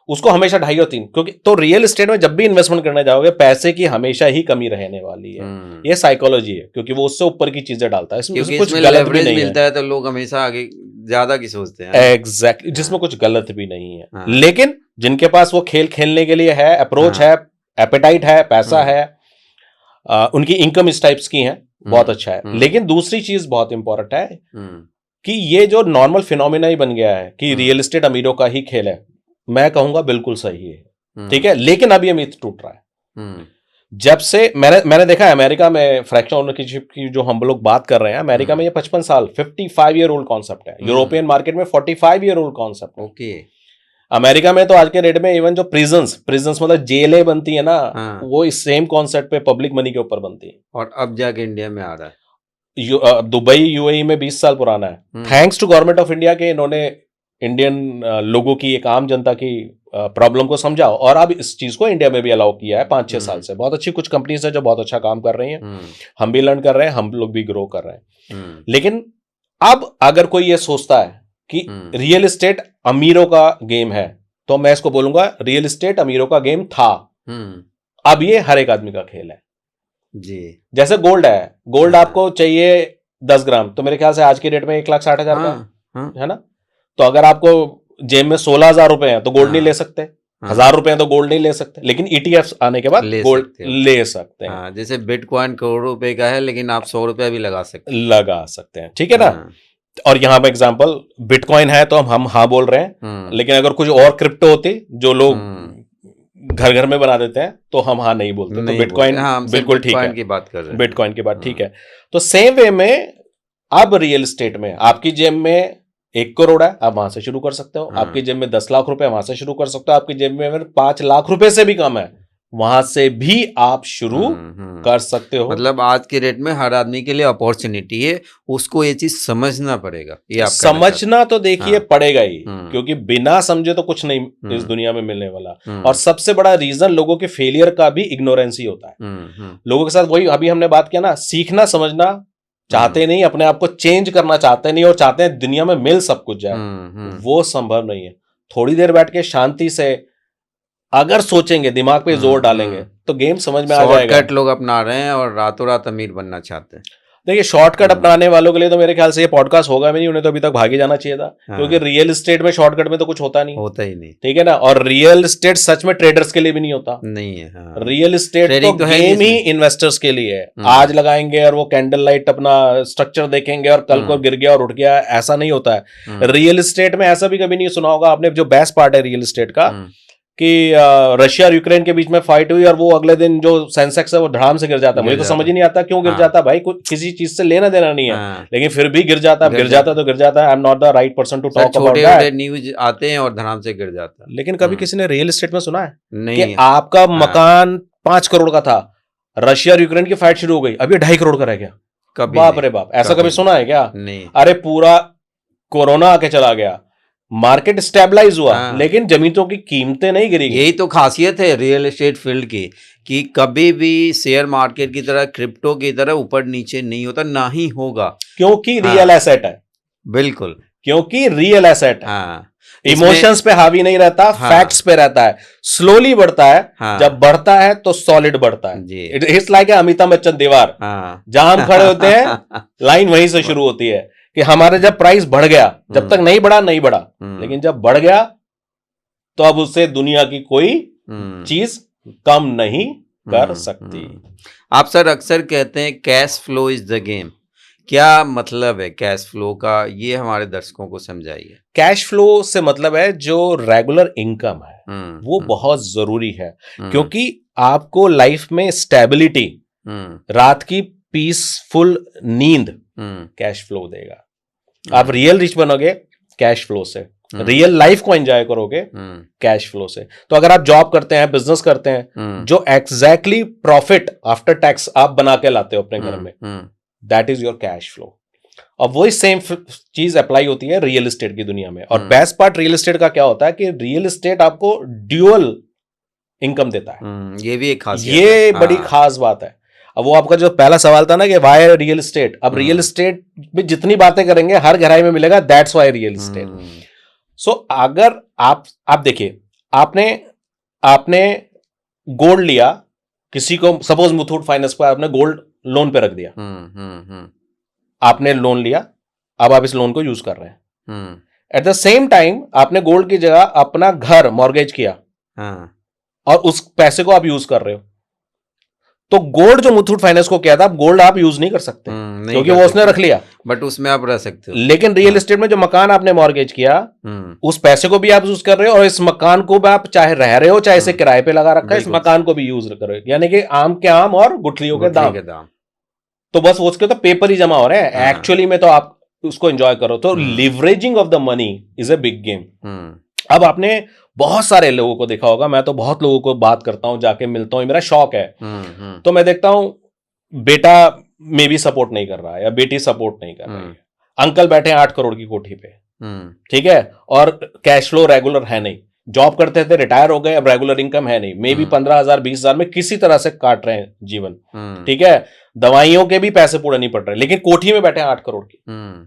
उसको हमेशा 2.5 और 3, क्योंकि तो रियल एस्टेट में जब भी इन्वेस्टमेंट करने जाओगे पैसे की हमेशा ही कमी रहने वाली है। ये साइकोलॉजी है, क्योंकि वो उससे ऊपर की चीजें डालता है, इसमें क्योंकि कुछ इसमें गलत भी लेवरेज नहीं मिलता है तो लोग हमेशा आगे ज्यादा की सोचते हैं। एग्जैक्टली, जिसमें कुछ गलत भी नहीं है। हाँ। लेकिन जिनके पास वो खेल खेलने के लिए है, अप्रोच हाँ। है, एपेटाइट है, पैसा है, उनकी इनकम इस टाइप्स की है, बहुत अच्छा है। लेकिन दूसरी चीज बहुत इंपॉर्टेंट है कि ये जो नॉर्मल फिनोमिना ही बन गया है कि रियल एस्टेट अमीरों का ही खेल है, मैं कहूंगा बिल्कुल सही है, ठीक है। लेकिन अभी ये मिथ टूट रहा है। जब से मैंने देखा है अमेरिका में फ्रैक्शनल ओनरशिप की जो हम लोग बात कर रहे हैं, अमेरिका में ये 55 साल 55 ईयर ओल्ड कॉन्सेप्ट है। यूरोपियन मार्केट में 45 ईयर ओल्ड कॉन्सेप्ट है। ओके। अमेरिका में तो आज के डेट में इवन जो प्रिजन्स मतलब जेलें बनती है ना, वो इस सेम कॉन्सेप्ट पे पब्लिक मनी के ऊपर बनती है। और अब जाके इंडिया में आ रहा है। दुबई यूएई में 20 साल पुराना है। Thanks to government of India के इन्होंने इंडियन लोगों की, एक आम जनता की प्रॉब्लम को समझा और अब इस चीज को इंडिया में भी अलाउ किया है 5-6 साल से। बहुत अच्छी कुछ कंपनीज है जो बहुत अच्छा काम कर रही हैं, हम भी लर्न कर रहे हैं, हम लोग भी ग्रो कर रहे हैं। लेकिन अब अगर कोई ये सोचता है कि रियल एस्टेट अमीरों का गेम है, तो मैं इसको बोलूंगा रियल एस्टेट अमीरों का गेम था, अब ये हर एक आदमी का खेल है जी। जैसे गोल्ड है, गोल्ड आपको चाहिए 10 ग्राम, तो मेरे ख्याल से आज की डेट में 1,60,000 का है ना। तो अगर आपको जेब में 16,000 रुपए हैं तो गोल्ड नहीं ले सकते, 1,000 रुपए हैं तो गोल्ड नहीं ले सकते, लेकिन ईटीएफ आने के बाद गोल्ड ले सकते हैं। जैसे बिटकॉइन करोड़ों रुपए का है, लेकिन आप 100 रुपया भी लगा सकते हैं, ठीक है ना। और यहाँ पे एग्जांपल बिटकॉइन है तो हम हाँ बोल रहे हैं, लेकिन अगर कुछ और क्रिप्टो होती जो लोग घर घर में बना देते हैं तो हम हाँ नहीं बोलते। तो बिटकॉइन बिल्कुल ठीक है, की बात कर रहे हैं, बिटकॉइन की बात ठीक है। तो सेम वे में अब रियल एस्टेट में आपकी जेब में 1 करोड़ है, आप वहां से शुरू कर सकते हो। आपकी जेब में 10 लाख रुपए, वहां से शुरू कर सकते हो। आपकी जेब में अगर 5 लाख रुपए से भी कम है, वहां से भी आप शुरू कर सकते हो। मतलब आज के रेट में हर आदमी के लिए अपॉर्चुनिटी है, उसको ये चीज समझना पड़ेगा। ये आप समझना तो देखिए पड़ेगा ही, क्योंकि बिना समझे तो कुछ नहीं इस दुनिया में मिलने वाला। और सबसे बड़ा रीजन लोगों के फेलियर का भी इग्नोरेंस ही होता है। लोगों के साथ वही अभी हमने बात किया ना, सीखना समझना चाहते नहीं, अपने आप को चेंज करना चाहते नहीं, और चाहते हैं दुनिया में मिल सब कुछ जाए, वो संभव नहीं है। थोड़ी देर बैठ के शांति से अगर सोचेंगे, दिमाग पे जोर डालेंगे, तो गेम समझ में आ जाएगा। शॉर्टकट लोग अपना रहे हैं और रातों रात अमीर बनना चाहते हैं। देखिए, शॉर्टकट अपनाने वालों के लिए तो मेरे ख्याल से ये पॉडकास्ट होगा भी नहीं, उन्हें तो अभी तक भागे जाना चाहिए था। क्योंकि रियल एस्टेट में शॉर्टकट में तो कुछ होता नहीं, ठीक है ना। और रियल एस्टेट सच में ट्रेडर्स के लिए भी नहीं होता, नहीं है। रियल एस्टेट तो गेम ही इन्वेस्टर्स के लिए है। आज लगाएंगे और वो कैंडल लाइट अपना स्ट्रक्चर देखेंगे और कल को गिर गया और उठ गया, ऐसा नहीं होता है। रियल एस्टेट में ऐसा भी कभी नहीं सुना होगा आपने, जो बेस्ट पार्ट है रियल एस्टेट का, कि रशिया और यूक्रेन के बीच में फाइट हुई और वो अगले दिन जो सेंसेक्स है वो धड़ाम से गिर जाता है। मुझे तो समझ ही नहीं आता क्यों गिर जाता है भाई, कुछ किसी चीज से लेना देना नहीं है, लेकिन फिर भी गिर जाता है। गिर जाता है तो गिर जाता है। I am not the right person to talk about that. News आते हैं और धड़ाम से गिर जाता है। लेकिन कभी किसी ने रियल एस्टेट में सुना है नहीं कि आपका मकान 5 करोड़ का था, रशिया और यूक्रेन की फाइट शुरू हो गई, अभी 2.5 करोड़ का रह गया? बाप रे बाप, ऐसा कभी सुना है क्या? नहीं। अरे पूरा कोरोना आके चला गया, मार्केट स्टेबलाइज हुआ, लेकिन जमीनों की कीमतें नहीं गिरी। यही तो खासियत है रियल एस्टेट फील्ड की, कि कभी भी शेयर मार्केट की तरह, क्रिप्टो की तरह ऊपर नीचे नहीं होता, ना ही होगा, क्योंकि रियल एसेट है। बिल्कुल, क्योंकि रियल एसेट है। इमोशंस पे हावी नहीं रहता, फैक्ट्स पे रहता है, स्लोली बढ़ता है। जब बढ़ता है तो सॉलिड बढ़ता है। इट्स लाइक अमिताभ बच्चन दीवार, जहां हम खड़े होते हैं लाइन वहीं से शुरू होती है कि हमारे जब प्राइस बढ़ गया, जब तक नहीं बढ़ा, लेकिन जब बढ़ गया तो अब उससे दुनिया की कोई चीज कम नहीं कर सकती। आप सर अक्सर कहते हैं cash flow is the game, क्या मतलब है कैश फ्लो का, ये हमारे दर्शकों को समझाइए। कैश फ्लो से मतलब है जो रेगुलर इनकम है, वो बहुत जरूरी है, क्योंकि आपको लाइफ में स्टेबिलिटी, रात की पीसफुल नींद कैश फ्लो देगा। आप रियल रिच बनोगे कैश फ्लो से, रियल लाइफ को एंजॉय करोगे कैश फ्लो से। तो अगर आप जॉब करते हैं, बिजनेस करते हैं, जो एग्जैक्टली प्रॉफिट आफ्टर टैक्स आप बना के लाते हो अपने घर में, that is your cash flow. और वही सेम चीज अप्लाई होती है रियल एस्टेट की दुनिया में। और बेस्ट पार्ट रियल एस्टेट का क्या होता है कि रियल एस्टेट आपको ड्यूअल इनकम देता है। ये भी एक खासियत ये है। बड़ी खास बात है। अब वो आपका जो पहला सवाल था ना कि वाई रियल एस्टेट, अब रियल एस्टेट में जितनी बातें करेंगे हर गहराई में मिलेगा, दैट्स वाई रियल एस्टेट। सो अगर आप देखिए, आपने आपने गोल्ड लिया, किसी को सपोज मुथूट फाइनेंस पर आपने गोल्ड लोन पे रख दिया, आपने लोन लिया, अब आप इस लोन को यूज कर रहे हैं। एट द सेम टाइम आपने गोल्ड की जगह अपना घर मॉर्गेज किया, और उस पैसे को आप यूज कर रहे हो। तो गोल्ड जो मुथूट फाइनेंस को किया था, गोल्ड आप यूज नहीं कर सकते क्योंकि वो उसने रख लिया, बट उसमें आप रह सकते हो। लेकिन रियल एस्टेट में जो मकान आपने मॉर्गेज किया, उस पैसे को भी आप यूज कर रहे हो, और इस मकान को भी आप चाहे रह रहे हो चाहे इसे किराए पे लगा रखा है, इस मकान को भी यूज कर रहे हो। यानी कि आम के आम और गुठलियों के दाम। तो बस उसके तो पेपर ही जमा हो रहे हैं, एक्चुअली में तो आप उसको एंजॉय करो। तो leveraging of the money is a big game. अब आपने बहुत सारे लोगों को देखा होगा, मैं तो बहुत लोगों को बात करता हूं, जाके मिलता हूं, मेरा शौक है। तो मैं देखता हूं बेटा मे भी सपोर्ट नहीं कर रहा है या बेटी सपोर्ट नहीं कर रही है, अंकल बैठे हैं 8 करोड़ की कोठी पे, ठीक है, और कैश फ्लो रेगुलर है नहीं, जॉब करते थे रिटायर हो गए, अब रेगुलर इनकम है नहीं, मे भी 15,000 20,000 में किसी तरह से काट रहे हैं जीवन, ठीक है, दवाइयों के भी पैसे पूरे नहीं पड़ रहे, लेकिन कोठी में बैठे हैं 8 करोड़ की।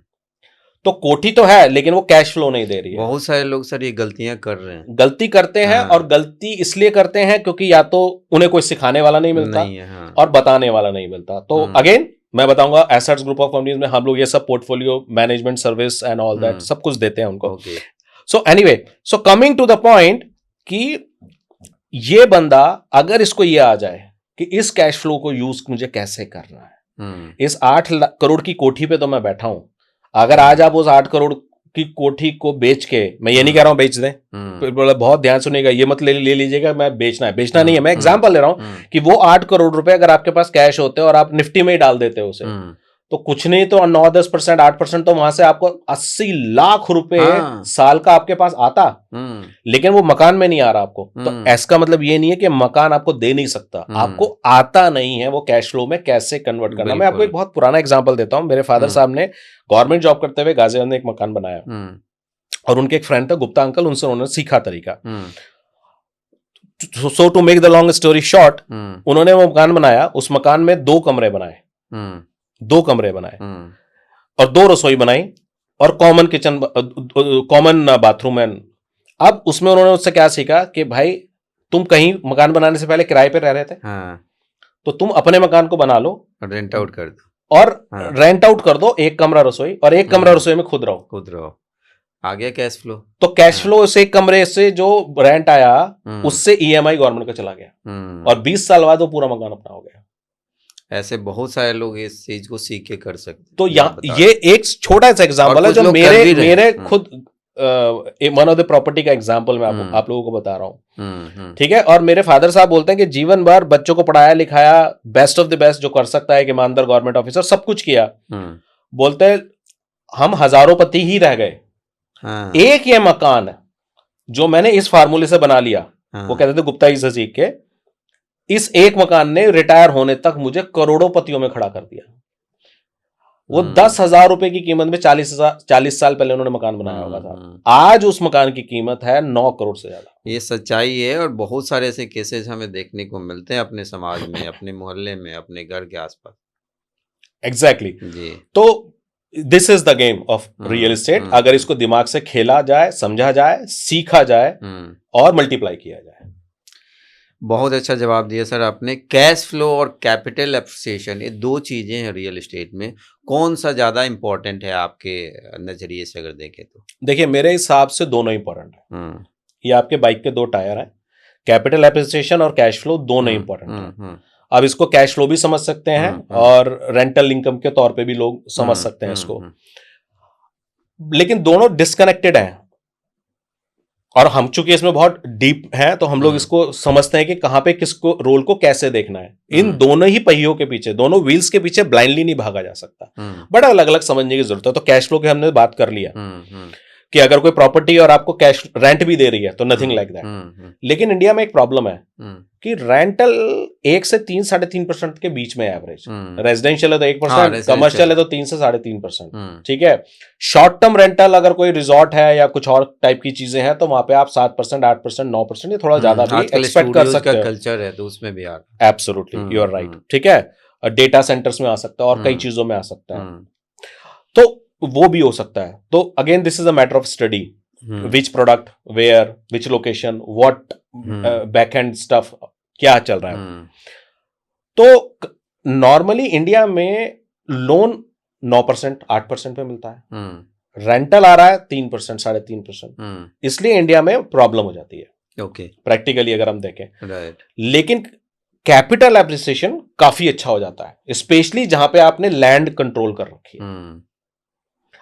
तो कोठी तो है लेकिन वो कैश फ्लो नहीं दे रही है। बहुत सारे लोग सर ये गलतियां कर रहे हैं, गलती करते हैं, और गलती इसलिए करते हैं क्योंकि या तो उन्हें कोई सिखाने वाला नहीं मिलता नहीं है, और बताने वाला नहीं मिलता। तो अगेन मैं बताऊंगा, एसेट्स ग्रुप ऑफ कंपनीज में हम लोग ये सब portfolio management service and all that सब कुछ देते हैं उनको। So anyway, so coming to the point कि ये बंदा अगर इसको ये आ जाए कि इस कैश फ्लो को यूज मुझे कैसे करना है, इस 8 करोड़ की कोठी पे तो मैं बैठा हूं, अगर आज आप उस 8 करोड़ की कोठी को बेच के, मैं ये नहीं कह रहा हूं बेच दें, बहुत ध्यान सुनिएगा, ये मत ले लीजिएगा मैं बेचना नहीं है, मैं एग्जांपल ले रहा हूं कि वो 8 करोड़ रुपए अगर आपके पास कैश होते और आप निफ्टी में ही डाल देते उसे, तो कुछ नहीं तो 9-10%, 8% तो वहां से आपको 80 लाख रुपए साल का आपके पास आता, लेकिन वो मकान में नहीं आ रहा आपको। तो इसका मतलब ये नहीं है कि मकान आपको दे नहीं सकता, आपको आता नहीं है वो कैश फ्लो में कैसे कन्वर्ट करना। मैं आपको एक बहुत पुराना एग्जांपल देता हूं। मेरे फादर साहब ने गवर्नमेंट जॉब करते हुए गाजियाबाद में एक मकान बनाया, और उनके एक फ्रेंड थे गुप्ता अंकल, उनसे उन्होंने सीखा तरीका। So to make the long story short, उन्होंने वो मकान बनाया, उस मकान में 2 कमरे बनाए, 2 कमरे बनाए और 2 रसोई बनाई और कॉमन किचन, कॉमन बाथरूम है। अब उसमें उन्होंने उससे क्या सीखा कि भाई तुम कहीं मकान बनाने से पहले किराए पे रह रहे थे, तो तुम अपने मकान को बना लो, रेंट आउट कर दो, और रेंट आउट कर दो 1 कमरा रसोई, और 1 कमरा रसोई में खुद रहो, आ गया कैश फ्लो। तो कैश फ्लो उस 1 कमरे से जो रेंट आया उससे EMI गवर्नमेंट का चला गया, और 20 साल बाद वो पूरा मकान अपना हो गया। ऐसे बहुत सारे लोग इस चीज को सीख के कर सकते। तो ये एक छोटा सा एग्जांपल है जो मेरे खुद वन ऑफ द प्रॉपर्टी का एग्जांपल मैं आप लोगों को बता रहा हूं, ठीक है। और मेरे फादर साहब बोलते हैं कि जीवन भर बच्चों को पढ़ाया लिखाया, बेस्ट ऑफ द बेस्ट जो कर सकता है, कि ईमानदार गवर्नमेंट ऑफिसर, सब कुछ किया। बोलते हैं हम हजारों पति ही रह गए, एक ये मकान जो मैंने इस फार्मूले से बना लिया, वो कहते थे गुप्ता जी से सीख के, इस एक मकान ने रिटायर होने तक मुझे करोड़ों पतियों में खड़ा कर दिया। वो 10,000 रुपए की कीमत में 40 साल पहले उन्होंने मकान बनाया होगा था, आज उस मकान की कीमत है 9 करोड़ से ज्यादा। ये सच्चाई है, और बहुत सारे ऐसे केसेस हमें देखने को मिलते हैं अपने समाज में, अपने मोहल्ले में, अपने घर के आसपास। एग्जैक्टली जी। तो this is the game of real estate. अगर इसको दिमाग से खेला जाए, समझा जाए, सीखा जाए और मल्टीप्लाई किया जाए। बहुत अच्छा जवाब दिया सर आपने। कैश फ्लो और कैपिटल एप्रिसिएशन, ये 2 चीजें हैं रियल एस्टेट में, कौन सा ज्यादा इंपॉर्टेंट है आपके नजरिए से अगर देखें तो? देखिए मेरे हिसाब से दोनों इंपॉर्टेंट है। ये आपके बाइक के 2 टायर हैं, कैपिटल एप्रिसिएशन और कैश फ्लो दोनों इंपॉर्टेंट है। अब इसको कैश फ्लो भी समझ सकते हैं और रेंटल इनकम के तौर पे भी लोग समझ सकते हैं इसको, लेकिन दोनों डिस्कनेक्टेड हैं। और हम चूंकि इसमें बहुत डीप हैं तो हम लोग इसको समझते हैं कि कहां पे किसको रोल को कैसे देखना है। इन दोनों ही पहियों के पीछे, दोनों व्हील्स के पीछे ब्लाइंडली नहीं भागा जा सकता, बड़ा अलग अलग समझने की जरूरत है। तो कैश फ्लो की हमने बात कर लिया कि अगर कोई प्रॉपर्टी और आपको कैश रेंट भी दे रही है तो नथिंग लाइक दैट। लेकिन इंडिया में एक प्रॉब्लम है कि रेंटल 1 से 3-3.5% के बीच में एवरेज, रेजिडेंशियल है तो 1%, कमर्शियल है तो 3 से 3.5%, ठीक है। शॉर्ट टर्म रेंटल अगर कोई रिजॉर्ट है या कुछ और टाइप की चीजें हैं तो वहां पे आप 7%, 8%, 9% या थोड़ा ज्यादा भी एक्सपेक्ट कर सकते हो। कल्चर है तो उसमें भी यार एब्सोल्युटली यू आर राइट, ठीक है। डेटा सेंटर्स में आ सकता है और कई चीजों में आ सकता है, तो वो भी हो सकता है। तो again this is a matter of study. Which product, where, which location, what back end stuff, क्या चल रहा है। तो नॉर्मली इंडिया में लोन 9%, 8% पे मिलता है, रेंटल आ रहा है 3%, 3.5%। इसलिए इंडिया में प्रॉब्लम हो जाती है ओके, प्रैक्टिकली अगर हम देखें। राइट। लेकिन कैपिटल एप्रिसिएशन काफी अच्छा हो जाता है, स्पेशली जहां पे आपने लैंड कंट्रोल कर रखी है।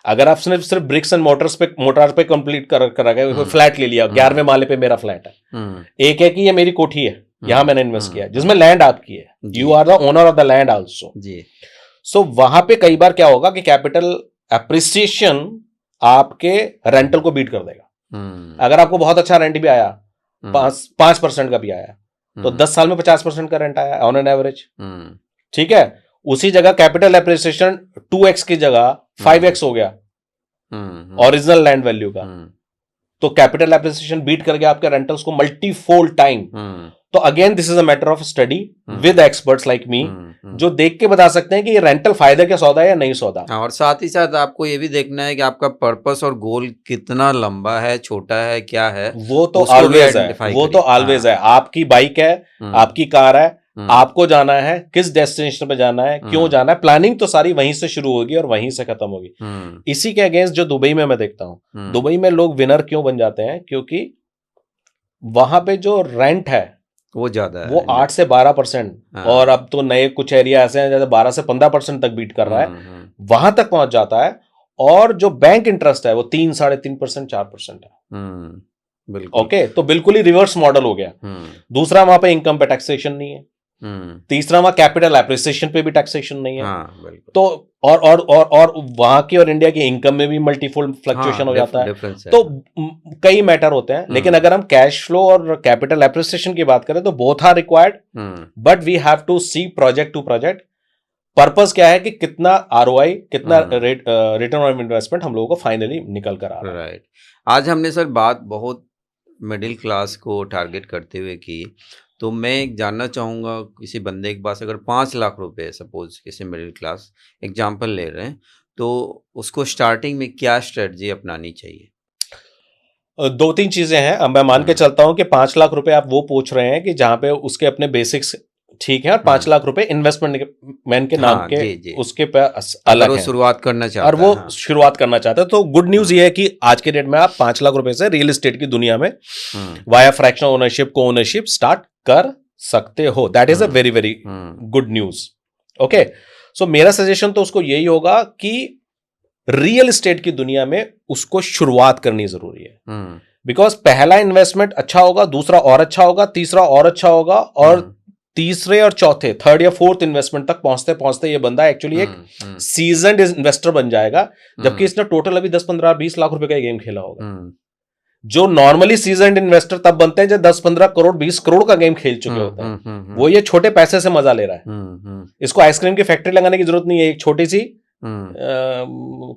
अगर आप सिर्फ ब्रिक्स एंड मोटार पे कंप्लीट कर रखा है, फ्लैट ले लिया, 11वें माले पे मेरा फ्लैट है, एक है कि ये मेरी कोठी है, यहां मैंने इन्वेस्ट किया, जिसमें लैंड आपकी है, you are the owner of the land also जी। सो वहां पे कई बार क्या होगा कि कैपिटल एप्रिसिएशन आपके रेंटल को बीट कर देगा। अगर आपको बहुत अच्छा रेंट भी आया, 5% का भी आया, तो 10 साल में 50% का रेंट आया ऑन एन एवरेज, ठीक है। उसी जगह कैपिटल एप्रिसिएशन 2x की जगह 5x हो गया ओरिजिनल लैंड वैल्यू का, तो कैपिटल एप्रिसिएशन बीट करके आपके रेंटल्स को मल्टीफोल्ड टाइम। तो again this is a matter of study with experts like me, जो देख के बता सकते हैं कि ये रेंटल फायदे का सौदा है या नहीं सौदा। और साथ ही साथ आपको ये भी देखना है कि आपका पर्पस और गोल कितना लंबा है, छोटा है, क्या है, वो तो ऑलवेज है, वो तो ऑलवेज है। आपकी बाइक है, आपकी कार है, आपको जाना है, किस डेस्टिनेशन पे जाना है, क्यों जाना है, प्लानिंग तो सारी वहीं से शुरू होगी और वहीं से खत्म होगी। इसी के अगेंस्ट जो दुबई में मैं देखता हूं, दुबई में लोग विनर क्यों बन जाते हैं, क्योंकि वहां पे जो रेंट है वो ज्यादा है, वो 8 से 12%, और अब तो नए कुछ एरिया ऐसे हैं जैसे 12 से 15% तक बीट कर रहा है, वहां तक पहुंच जाता है। और जो बैंक इंटरेस्ट है वो 3, 3.5%, 4% है। बिल्कुल। ओके, तो बिल्कुल ही रिवर्स मॉडल हो गया। दूसरा, वहां पे इनकम पे टैक्सेशन नहीं है। तीसरा, वहां कैपिटल एप्रिसिएशन पे भी टैक्सेशन नहीं है। तो और वहां की और इंडिया की इनकम में भी मल्टीफोल्ड फ्लक्चुएशन हो जाता है। तो कई मैटर होते हैं, लेकिन अगर हम कैश फ्लो और कैपिटल एप्रिसिएशन की बात करें तो both are required, but we have to see project to project. Purpose क्या है कि कितना आरओआई, कितना रिटर्न ऑन इन्वेस्टमेंट हम लोगों को फाइनली निकल कर आ रहा है। राइट। आज हमने सर बात बहुत मिडिल क्लास को टारगेट करते हुए की, तो मैं जानना चाहूँगा किसी बंदे के पास अगर 5 लाख रुपए, सपोज किसी मिडिल क्लास एग्जांपल ले रहे हैं, तो उसको स्टार्टिंग में क्या स्ट्रेटजी अपनानी चाहिए? 2-3 चीजें हैं। अब मैं मान के चलता हूं कि 5 लाख रुपए आप वो पूछ रहे हैं कि जहां पे उसके अपने बेसिक्स ठीक है, और 5 लाख रुपए इन्वेस्टमेंट मैन के नाम के जी। उसके पे अलग है, शुरुआत करना चाहता और वो शुरुआत करना चाहता है। तो गुड न्यूज ये है कि आज के डेट में आप 5 लाख रुपए से रियल एस्टेट की दुनिया में via fractional ownership, co-ownership start कर सकते हो। That is a very very good news. Okay, so मेरा सजेशन तो उसको यही होगा कि रियल एस्टेट की दुनिया में उसको शुरुआत करनी जरूरी है। बिकॉज पहला इन्वेस्टमेंट अच्छा होगा, दूसरा और अच्छा होगा, तीसरा और अच्छा होगा, और तीसरे और चौथे, थर्ड या फोर्थ इन्वेस्टमेंट तक पहुंचते पहुंचते ये बंदा एक्चुअली एक सीजन्ड इन्वेस्टर बन जाएगा, जबकि इसने टोटल अभी 10, 15, 20 लाख रुपए का गेम खेला होगा। जो नॉर्मली सीजन्ड इन्वेस्टर तब बनते हैं जब 10, 15 करोड़, 20 करोड़ का गेम खेल चुके होते हैं। वो ये छोटे पैसे से मजा ले रहा है। इसको आइसक्रीम की फैक्ट्री लगाने की जरूरत नहीं है, एक छोटी सी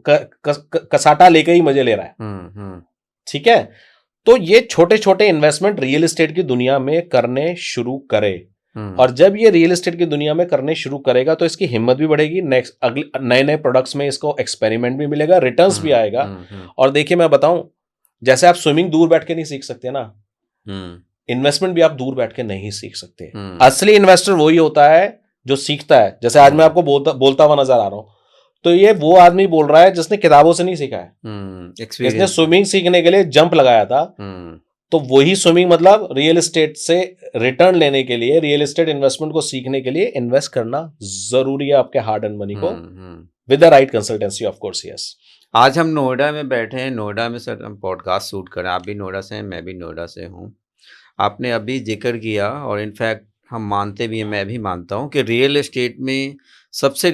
कसाटा लेके ही मजे ले रहा है। ठीक है, तो ये छोटे छोटे इन्वेस्टमेंट रियल एस्टेट की दुनिया में करने शुरू करे, और जब ये रियल एस्टेट की दुनिया में करने शुरू करेगा तो इसकी हिम्मत भी बढ़ेगी, नेक्स्ट अगले नए नए प्रोडक्ट्स में इसको एक्सपेरिमेंट भी मिलेगा, रिटर्न्स भी आएगा। और देखिए मैं बताऊं, जैसे आप स्विमिंग दूर बैठ के नहीं सीख सकते ना, इन्वेस्टमेंट भी आप दूर बैठ के नहीं सीख सकते। असली इन्वेस्टर वही होता है जो सीखता है। जैसे आज मैं आपको बोलता हुआ नजर आ रहा हूं, तो ये वो आदमी बोल रहा है जिसने किताबों से नहीं सीखा है। इसने स्विमिंग सीखने के लिए जंप लगाया था, तो वही स्विमिंग मतलब रियल एस्टेट से रिटर्न लेने के लिए, रियल एस्टेट इन्वेस्टमेंट को सीखने के लिए इन्वेस्ट करना जरूरी है आपके हार्ड अर्न मनी को, with the right consultancy of course. Yes, आज हम नोएडा में बैठे हैं। नोएडा में सर हम पॉडकास्ट शूट कर रहे हैं। आप भी नोएडा से हैं, मैं भी नोएडा से हूँ। आपने अभी जिक्र किया, और इनफैक्ट हम मानते भी हैं, मैं भी मानता हूँ कि रियल एस्टेट में सबसे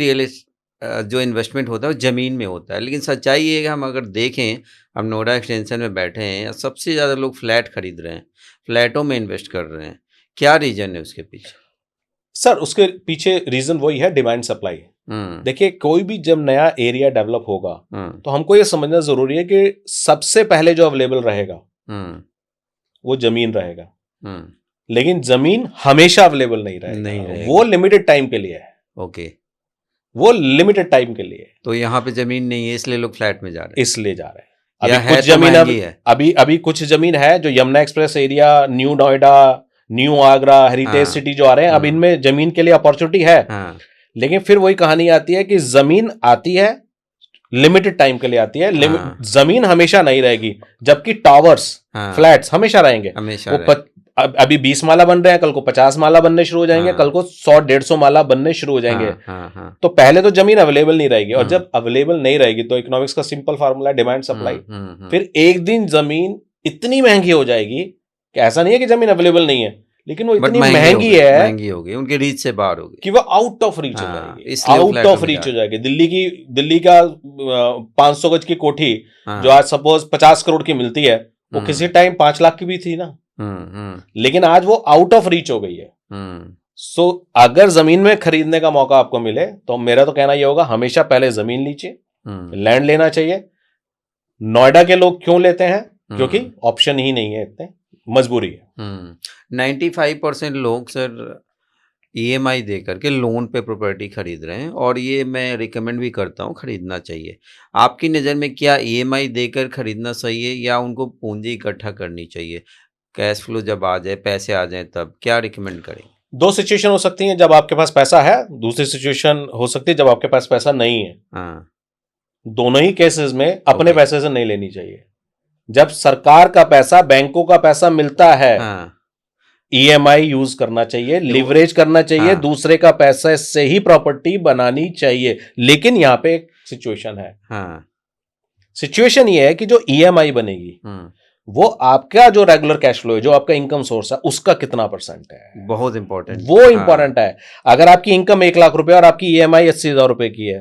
जो इन्वेस्टमेंट होता है वो ज़मीन में होता है। लेकिन सच्चाई ये है कि हम अगर देखें, हम नोएडा एक्सटेंशन में बैठे हैं, सबसे ज़्यादा लोग फ्लैट खरीद रहे हैं, फ्लैटों में इन्वेस्ट कर रहे हैं। क्या रीज़न है उसके पीछे? सर, उसके पीछे रीज़न वही है, डिमांड सप्लाई। देखिए, कोई भी जब नया एरिया डेवलप होगा तो हमको ये समझना जरूरी है कि सबसे पहले जो अवेलेबल रहेगा वो जमीन रहेगा। लेकिन जमीन हमेशा अवेलेबल नहीं रहेगा, वो लिमिटेड टाइम के लिए है। ओके, वो लिमिटेड टाइम के लिए। तो यहाँ पे जमीन नहीं है, इसलिए लोग फ्लैट में जा रहे हैं। इसलिए जा रहे हैं। अभी या है कुछ तो जमीन महंगी है। अभी अभी कुछ जमीन है जो Yamuna express area, new Noida, new Agra, heritage हाँ। सिटी जो आ रहे हैं, अब इनमें जमीन के लिए अपॉर्चुनिटी है। हाँ। लेकिन फिर वही कहानी आती है कि जमीन आती है, लिमिटेड टाइम के लिए आती है, हाँ। जमीन हमेशा नहीं रहेगी, जबकि टावर्स, हाँ। फ्लैट्स हमेशा रहेंगे। हमेशा वो रहे। अभी 20 माला बन रहे हैं, कल को 50 माला बनने शुरू हो जाएंगे, हाँ। कल को 100-150 माला बनने शुरू हो जाएंगे। हाँ। हाँ। हाँ। तो पहले तो जमीन अवेलेबल नहीं रहेगी, और जब अवेलेबल नहीं रहेगी तो इकोनॉमिक्स का सिंपल फार्मूला है डिमांड सप्लाई। फिर एक दिन जमीन इतनी महंगी हो जाएगी कि ऐसा नहीं है कि जमीन अवेलेबल नहीं है, लेकिन वो बट इतनी महंगी है महंगी होगी, उनके रीच से बाहर होगी कि वो आउट ऑफ रीच हो हाँ, जाएगी, इसलिए वो आउट फ्लैट ऑफ में रीच जा हो जाएगी। दिल्ली का 500 गज की कोठी हाँ। जो आज सपोज 50 करोड़ की मिलती है, वो किसी टाइम 5 लाख की भी थी ना, लेकिन आज वो आउट ऑफ रीच हो गई है। सो अगर जमीन में खरीदने का मौका आपको मिले तो मेरा तो कहना यह होगा, हमेशा पहले जमीन लीजिए, लैंड लेना चाहिए। नोएडा के लोग क्यों लेते हैं? क्योंकि ऑप्शन ही नहीं है, इतने मजबूरी है। 95% लोग सर ईएमआई दे करके लोन पे प्रॉपर्टी खरीद रहे हैं, और ये मैं रिकमेंड भी करता हूँ, खरीदना चाहिए। आपकी नज़र में क्या ईएमआई देकर खरीदना सही है, या उनको पूंजी इकट्ठा करनी चाहिए? कैश फ्लो जब आ जाए, पैसे आ जाएं, तब क्या रिकमेंड करें? दो सिचुएशन हो सकती हैं, जब आपके पास पैसा है, दूसरी सिचुएशन हो सकती है जब आपके पास पैसा नहीं है। हाँ। दोनों ही केसेस में अपने ओके। पैसे से नहीं लेनी चाहिए। जब सरकार का पैसा, बैंकों का पैसा मिलता है, हाँ। ईएमआई यूज करना चाहिए, लिवरेज करना चाहिए, हाँ। दूसरे का पैसा से ही प्रॉपर्टी बनानी चाहिए। लेकिन यहां पे एक सिचुएशन है। हाँ। सिचुएशन ये है कि जो ईएमआई बनेगी वो आपका जो रेगुलर कैश फ्लो है, जो आपका इनकम सोर्स है, उसका कितना परसेंट है, बहुत इंपॉर्टेंट, वो इंपॉर्टेंट है। अगर आपकी इनकम 1 लाख रुपए और आपकी ईएमआई 80,000 रुपए की है,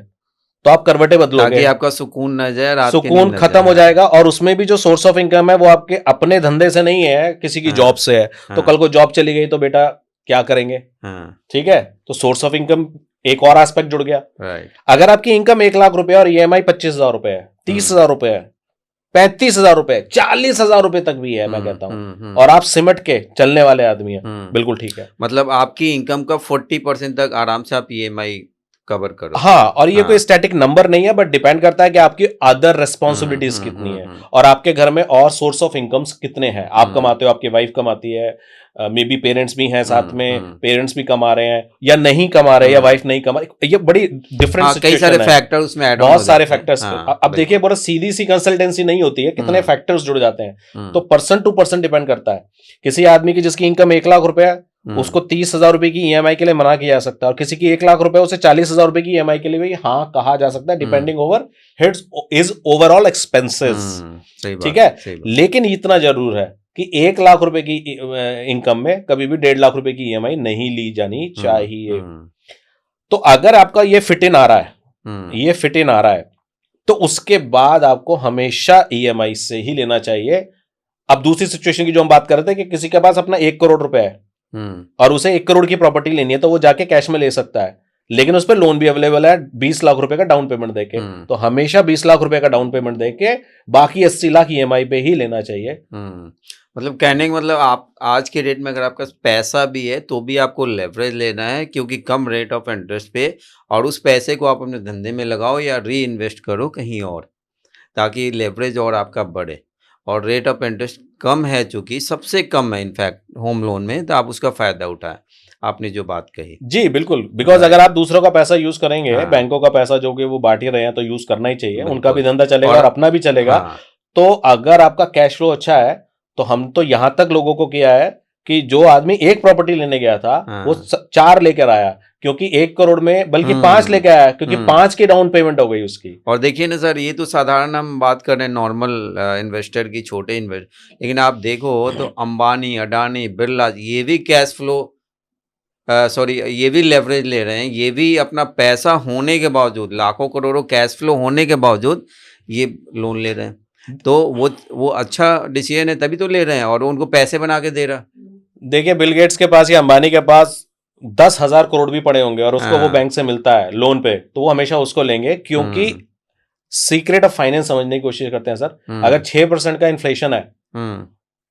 तो आप करवटे बदलोगे, ताकि आपका सुकून न जाए, रात की सुकून नींद न खत्म हो जाए। जाएगा। और उसमें भी जो सोर्स ऑफ इनकम है वो आपके अपने धंधे से नहीं है, किसी की हाँ। जॉब से है। तो हाँ। कल को जॉब चली गई तो बेटा क्या करेंगे? हाँ। ठीक है, तो सोर्स ऑफ इनकम एक और एस्पेक्ट जुड़ गया। राइट। अगर आपकी इनकम 1 लाख रुपए और ईएमआई 25,000 रुपए है, 30,000 रुपए है, 35,000 रुपए, 40,000 रुपए तक भी है, मैं कहता हूं, और आप सिमट के चलने वाले आदमी हैं, बिल्कुल ठीक है। मतलब आपकी इनकम का 40% तक आराम से आप ईएमआई कवर करो। हाँ, और ये हाँ। कोई स्टैटिक नंबर नहीं है, बट डिपेंड करता है कि आपकी अदर रेस्पॉन्सिबिलिटीज कितनी है, और आपके घर में और सोर्स ऑफ इनकम्स कितने हैं। आप कमाते हो, आपकी वाइफ कमाती है, मे बी पेरेंट्स भी हैं साथ में, पेरेंट्स भी कमा रहे हैं या नहीं कमा रहे, या वाइफ नहीं कमा रही, ये बड़ी डिफरेंट सिचुएशन है। कई सारे फैक्टर उसमें ऐड बहुत सारे फैक्टर्स। अब देखिए, पूरा सीधी सी कंसल्टेंसी नहीं होती है, कितने फैक्टर्स जुड़ जाते हैं। तो पर्सन टू पर्सन डिपेंड करता है। किसी आदमी की जिसकी इनकम 1 लाख रुपए है, उसको 30,000 रुपए की ईएमआई के लिए मना किया जा सकता है, और किसी की 1 लाख रुपए, उसे 40,000 रुपए की ईएमआई के लिए भी हाँ कहा जा सकता है, depending over his overall expenses. ठीक है, लेकिन इतना जरूर है कि 1 लाख रुपए की इनकम में कभी भी 1.5 लाख रुपए की ईएमआई नहीं ली जानी चाहिए। तो अगर आपका ये फिट इन आ रहा है, ये फिट इन आ रहा है, तो उसके बाद आपको हमेशा ईएमआई से ही लेना चाहिए। अब दूसरी सिचुएशन की जो हम बात कर रहे थे कि किसी के पास अपना 1 करोड़ रुपए है और उसे 1 करोड़ की प्रॉपर्टी लेनी है, तो वो जाके कैश में ले सकता है, लेकिन उस पर लोन भी अवेलेबल है 20 लाख रुपए का डाउन पेमेंट देके। तो हमेशा 20 लाख रुपए का डाउन पेमेंट देके बाकी 80 लाख ईएमआई पे ही लेना चाहिए। मतलब कहने का मतलब, आप आज के रेट में अगर आपका पैसा भी है तो भी आपको लेवरेज लेना है, क्योंकि कम रेट ऑफ इंटरेस्ट पे, और उस पैसे को आप अपने धंधे में लगाओ या री इन्वेस्ट करो कहीं और, ताकि लेवरेज और आपका बढ़े। और रेट ऑफ इंटरेस्ट कम है, चूंकि सबसे कम है इनफैक्ट होम लोन में, तो आप उसका फायदा उठाएं। आपने जो बात कही, जी बिल्कुल, बिकॉज अगर आप दूसरों का पैसा यूज करेंगे, बैंकों का पैसा जो कि वो बांट ही रहे हैं, तो यूज करना ही चाहिए, उनका भी धंधा चलेगा और अपना भी चलेगा। तो अगर आपका कैश फ्लो अच्छा है, तो हम तो यहां तक लोगों को किया है कि जो आदमी 1 प्रॉपर्टी लेने गया था, वो 4 लेकर आया, क्योंकि 1 करोड़ में बल्कि 5 लेकर आया, क्योंकि 5 की डाउन पेमेंट हो गई उसकी। और देखिए ना सर, ये तो साधारण हम बात कर रहे हैं नॉर्मल इन्वेस्टर की, छोटे इन्वेस्टर, लेकिन आप देखो तो अंबानी, अडानी, बिरला, ये भी कैश फ्लो ये भी लेवरेज ले रहे हैं, ये भी अपना पैसा होने के बावजूद, लाखों करोड़ों कैश फ्लो होने के बावजूद ये लोन ले रहे हैं। तो वो अच्छा डिसीजन है, तभी तो ले रहे हैं, और उनको पैसे बना के दे रहा। देखिए, बिल गेट्स के पास या अंबानी के पास 10,000 करोड़ भी पड़े होंगे और उसको वो बैंक से मिलता है लोन पे, तो वो हमेशा उसको लेंगे, क्योंकि सीक्रेट ऑफ फाइनेंस समझने की कोशिश करते हैं सर। अगर 6% का इन्फ्लेशन है,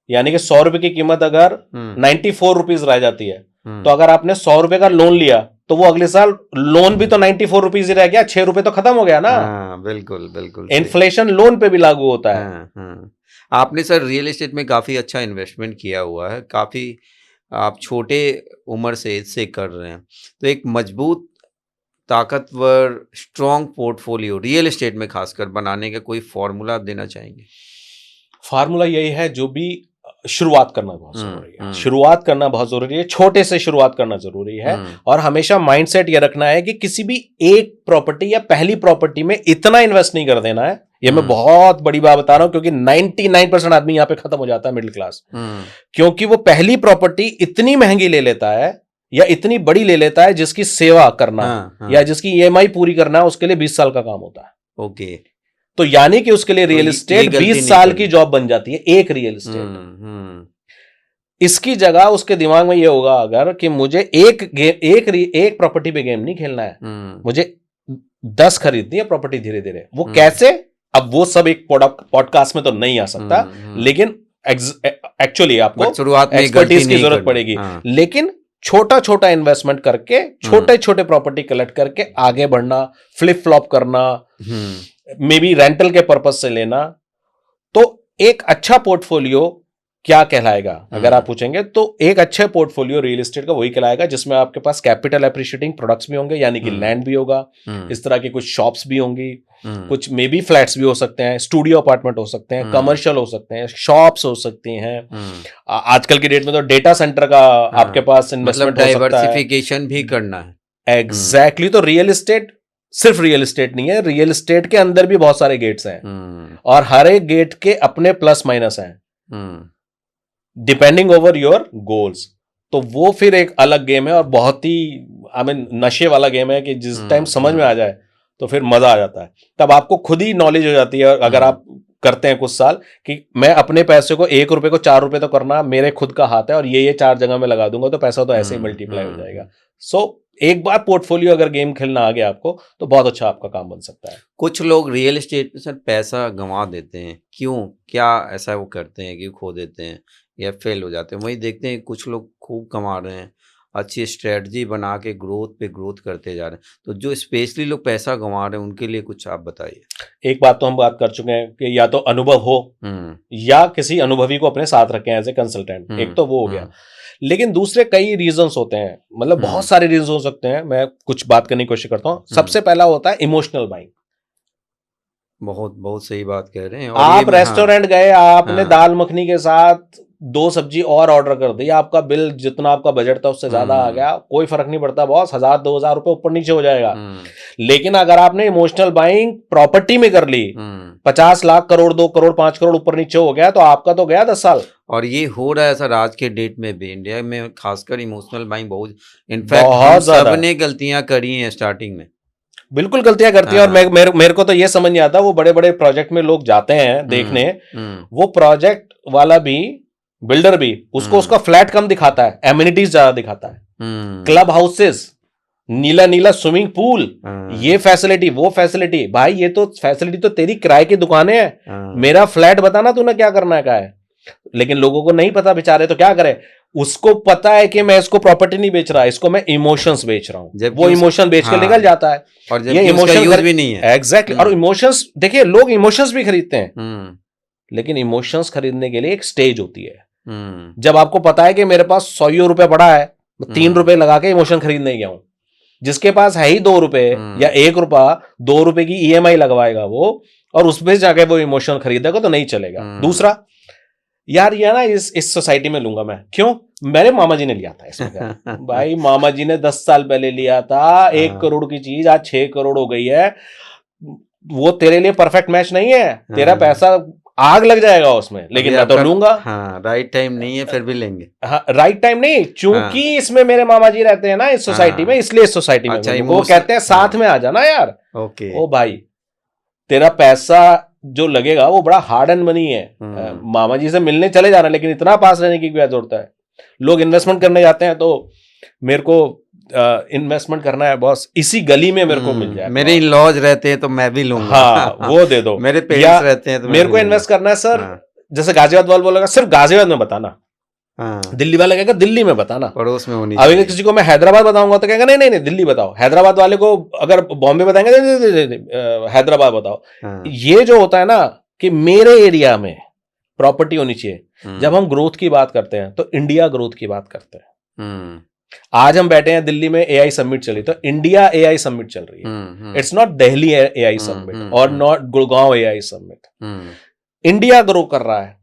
यानी कि 100 रुपए की कीमत अगर 94 रुपीज रह जाती है, तो अगर आपने 100 रुपए का लोन लिया तो वो अगले साल लोन भी तो 94 रुपीज ही रह गया, 6 रुपए तो खत्म हो गया ना। हाँ, बिल्कुल बिल्कुल सही। इन्फ्लेशन लोन पे भी लागू होता है। हाँ हाँ, आपने सर रियल एस्टेट में काफ़ी अच्छा इन्वेस्टमेंट किया हुआ है, काफ़ी आप छोटे उम्र से इससे कर रहे हैं, तो एक मजबूत ताकतवर स्ट्रॉन्ग पोर्टफोलियो रियल एस्टेट में खासकर बनाने का कोई फॉर्मूला आप देना चाहेंगे? फार्मूला यही है, जो भी शुरुआत करना बहुत जरूरी है। हम्म। शुरुआत करना बहुत जरूरी है, छोटे से शुरुआत करना जरूरी है। और हमेशा माइंडसेट ये रखना है कि किसी भी एक प्रॉपर्टी या पहली प्रॉपर्टी में इतना इन्वेस्ट नहीं कर देना है। ये मैं बहुत बड़ी बात बता रहा हूं, क्योंकि 99% आदमी यहां पे खत्म हो जाता है, मिडिल क्लास। क्योंकि वो पहली प्रॉपर्टी इतनी महंगी ले लेता है या इतनी बड़ी ले लेता है जिसकी सेवा करना या जिसकी ईएमआई पूरी करना है, उसके लिए 20 साल का काम होता है। ओके, तो यानी कि उसके लिए रियल ये एस्टेट गलती 20 नहीं साल करनी। की जॉब बन जाती है, एक रियल एस्टेट। इसकी जगह उसके दिमाग में ये होगा अगर कि मुझे एक प्रॉपर्टी पे गेम नहीं खेलना है, मुझे 10 खरीदनी है प्रॉपर्टी धीरे धीरे। वो कैसे, अब वो सब एक पॉडकास्ट में तो नहीं आ सकता, लेकिन एक्चुअली आपको शुरुआत में एक्सपर्टीज की जरूरत पड़ेगी। लेकिन छोटा छोटा इन्वेस्टमेंट करके, छोटे छोटे प्रॉपर्टी कलेक्ट करके आगे बढ़ना, फ्लिप फ्लॉप करना, मे बी रेंटल के पर्पज से लेना, तो एक अच्छा पोर्टफोलियो क्या कहलाएगा अगर आप पूछेंगे, तो एक अच्छे पोर्टफोलियो रियल एस्टेट का वही कहलाएगा जिसमें आपके पास कैपिटल एप्रिशिएटिंग प्रोडक्ट्स भी होंगे, यानी कि लैंड भी होगा, इस तरह की कुछ शॉप्स भी होंगी, कुछ मे बी फ्लैट्स भी हो सकते हैं, स्टूडियो अपार्टमेंट हो सकते हैं, कमर्शियल हो सकते हैं, शॉप्स हो सकती हैं। आजकल की डेट में तो डेटा सेंटर का आपके पास इन्वेस्टमेंट हो सकता है, डाइवर्सिफिकेशन भी करना है। एग्जैक्टली। तो रियल एस्टेट सिर्फ रियल एस्टेट नहीं है, रियल एस्टेट के अंदर भी बहुत सारे गेट्स हैं, और हर एक गेट के अपने प्लस माइनस हैं, डिपेंडिंग ओवर योर गोल्स। तो वो फिर एक अलग गेम है, और बहुत ही नशे वाला गेम है कि जिस टाइम समझ में आ जाए तो फिर मजा आ जाता है। तब आपको खुद ही नॉलेज हो जाती है, अगर आप करते हैं कुछ साल, कि मैं अपने पैसे को 1 रुपए को 4 रुपए तो करना मेरे खुद का हाथ है, और ये 4 जगह में लगा दूंगा तो पैसा तो ऐसे ही मल्टीप्लाई हो जाएगा। सो एक बार पोर्टफोलियो अगर गेम खेलना आ गया आपको, तो बहुत अच्छा आपका काम बन सकता है। कुछ लोग रियल एस्टेट में सर पैसा गंवा देते हैं, क्यों, क्या ऐसा वो करते हैं कि खो देते हैं या फेल हो जाते हैं? वही देखते हैं कुछ लोग खूब कमा रहे हैं, अच्छी स्ट्रेटजी बना के ग्रोथ पे ग्रोथ करते जा रहे हैं, तो जो स्पेशली लोग पैसा गंवा रहे हैं उनके लिए कुछ आप बताइए। एक बात तो हम बात कर चुके हैं कि या तो अनुभव हो या किसी अनुभवी को अपने साथ रखें एज ए कंसल्टेंट, एक तो वो हो गया। लेकिन दूसरे कई रीजंस होते हैं, मतलब बहुत सारे रीजंस हो सकते हैं, मैं कुछ बात करने की कोशिश करता हूं। सबसे पहला होता है इमोशनल बाइंग। बहुत बहुत सही बात कह रहे हैं। और आप रेस्टोरेंट गए, आपने दाल मखनी के साथ 2 सब्जी और ऑर्डर कर दी, आपका बिल जितना आपका बजट था उससे ज्यादा आ गया, कोई फर्क नहीं पड़ता बॉस, 1000-2000 रुपए ऊपर नीचे हो जाएगा। लेकिन अगर आपने इमोशनल बाइंग प्रॉपर्टी में कर ली, 50 लाख, करोड़, 2 करोड़, 5 करोड़ ऊपर नीचे हो गया, तो आपका तो गया 10 साल। और ये हो रहा है सर आज के डेट में भी, इंडिया में खासकर इमोशनल बाइंग बहुत, इनफैक्ट सबने गलतियां करी हैं स्टार्टिंग में, बिल्कुल गलतियां करती है। और मेरे को तो ये समझ नहीं आता, वो बड़े बड़े प्रोजेक्ट में लोग जाते हैं देखने, वो प्रोजेक्ट वाला भी, बिल्डर भी, उसको उसका फ्लैट कम दिखाता है, एमिनिटीज ज्यादा दिखाता है, क्लब हाउसेस, नीला नीला स्विमिंग पूल, ये फैसिलिटी, वो फैसिलिटी। भाई ये तो फैसिलिटी तो तेरी किराए की दुकानें हैं, मेरा फ्लैट बताना तूने क्या करना है का है। लेकिन लोगों को नहीं पता बेचारे, तो क्या करे, उसको पता है कि मैं इसको प्रॉपर्टी नहीं बेच रहा, इसको मैं इमोशंस बेच रहा हूं, वो इमोशन बेच के निकल जाता है, और ये इमोशन भी नहीं है। एग्जैक्टली। और इमोशंस, देखिए लोग इमोशंस भी खरीदते हैं, लेकिन इमोशंस खरीदने के लिए एक स्टेज होती है। जब आपको पता है कि मेरे पास 100 रुपए पड़ा है, 3 रुपए लगा के इमोशन खरीदने गया हूं, जिसके पास है ही 2 रुपए या 1 रुपया, 2 रुपए की ईएमआई लगवाएगा वो, और उसमें जाके वो इमोशन खरीदेगा तो नहीं चलेगा। दूसरा, यार ये ना इस सोसाइटी में लूंगा मैं, क्यों, मेरे मामा जी ने लिया था इसमें। भाई मामा जी ने 10 साल पहले लिया था, 1 करोड़ की चीज आज 6 करोड़ हो गई है, वो तेरे लिए परफेक्ट मैच नहीं है, तेरा पैसा आग लग जाएगा उसमें, लेकिन मैं तो लूंगा। हाँ, राइट टाइम नहीं है, फिर भी लेंगे। हाँ, राइट टाइम नहीं, चूंकि इसमें मेरे मामा जी रहते हैं ना इस सोसाइटी में, इसलिए इस सोसाइटी में वो कहते हैं साथ में आ जाना यार। ओके, ओ भाई तेरा पैसा जो लगेगा वो बड़ा हार्ड एंड मनी है, मामा जी से मिलने चले जाना, लेकिन इतना पास रहने की क्या जरूरत है। लोग इन्वेस्टमेंट करने जाते हैं, तो मेरे को इन्वेस्टमेंट करना है बॉस, इसी गली में मेरे को मिल जाए, मेरे इन-लॉज रहते हैं तो मैं भी लूंगा। हाँ, वो दे दो। मेरे पेरेंट्स रहते हैं तो मेरे को इन्वेस्ट करना है सर, जैसे गाजियाबाद वाला बोलेगा सिर्फ गाजियाबाद में बताना, हाँ, दिल्ली वाला कहेगा दिल्ली में बताना, पड़ोस में होनी अब अगर चाहिए। किसी को मैं हैदराबाद बताऊंगा तो कहेगा नहीं नहीं नहीं दिल्ली बताओ, हैदराबाद वाले को अगर बॉम्बे बताएंगे नहीं, नहीं, नहीं, नहीं, हैदराबाद बताओ। हाँ, ये जो होता है ना कि मेरे एरिया में प्रॉपर्टी होनी चाहिए। जब हम ग्रोथ की बात करते हैं तो इंडिया ग्रोथ की बात करते हैं। हम्म, आज हम बैठे हैं दिल्ली में, एआई समिट चली, तो इंडिया एआई समिट चल रही है। It's not Delhi AI summit और not Gurgaon AI summit. India grow कर रहा है,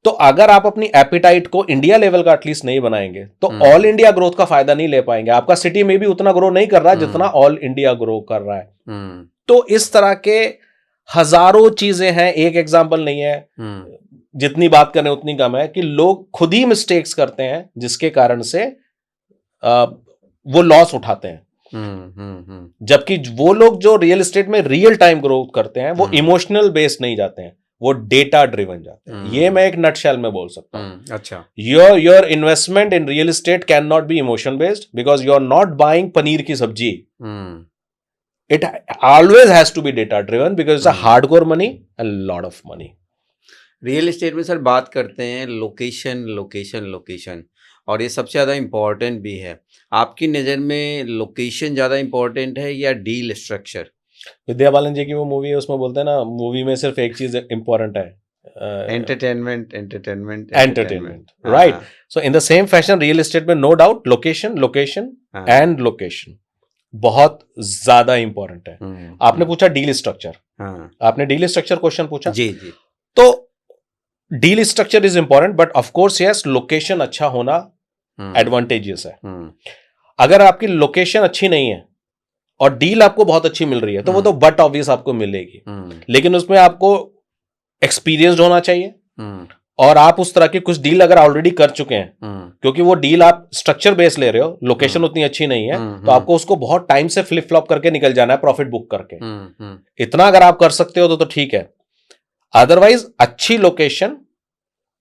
तो अगर आप अपनी एपिटाइट को इंडिया लेवल का एटलीस्ट नहीं बनाएंगे तो ऑल इंडिया ग्रोथ का फायदा नहीं ले पाएंगे। आपका सिटी में भी उतना ग्रो नहीं कर रहा है जितना ऑल इंडिया ग्रो कर रहा है। तो इस तरह के हजारों चीजें हैं, एक एग्जांपल नहीं है। जितनी बात करें उतनी कम है कि लोग खुद ही मिस्टेक्स करते हैं जिसके कारण से वो लॉस उठाते हैं। जबकि वो लोग जो रियल एस्टेट में रियल टाइम ग्रोथ करते हैं वो इमोशनल बेस नहीं जाते हैं, वो डेटा ड्रिवन जाते हैं। ये मैं एक नटशेल में बोल सकता हूं। अच्छा, your investment in real estate can not be emotion based because you are not buying paneer की सब्जी। It always has to be data driven because it's a hardcore money and lot of money. Real estate में sir बात करते हैं location location location, और ये सबसे ज़्यादा इम्पोर्टेंट भी है। आपकी नज़र में लोकेशन ज़्यादा इम्पोर्टेंट है या डील स्ट्रक्चर? विद्या बालन जी की वो मूवी है, उसमें बोलते हैं ना मूवी में सिर्फ एक चीज इंपॉर्टेंट है, entertainment right. So in the same fashion real estate में no doubt location location and location बहुत ज्यादा इंपॉर्टेंट है। आपने पूछा डील स्ट्रक्चर, आपने डील स्ट्रक्चर क्वेश्चन पूछा जी जी, तो deal structure is important but of course yes location अच्छा होना एडवांटेजियस है। अगर आपकी लोकेशन अच्छी नहीं है और डील आपको बहुत अच्छी मिल रही है तो वो तो बट ऑब्वियस आपको मिलेगी, लेकिन उसमें आपको एक्सपीरियंस्ड होना चाहिए और आप उस तरह की कुछ डील अगर ऑलरेडी कर चुके हैं, क्योंकि वो डील आप स्ट्रक्चर बेस ले रहे हो, लोकेशन उतनी अच्छी नहीं है तो आपको उसको बहुत टाइम से फ्लिप फ्लॉप करके निकल जाना है प्रॉफिट बुक करके। इतना अगर आप कर सकते हो तो ठीक है, अदरवाइज अच्छी लोकेशन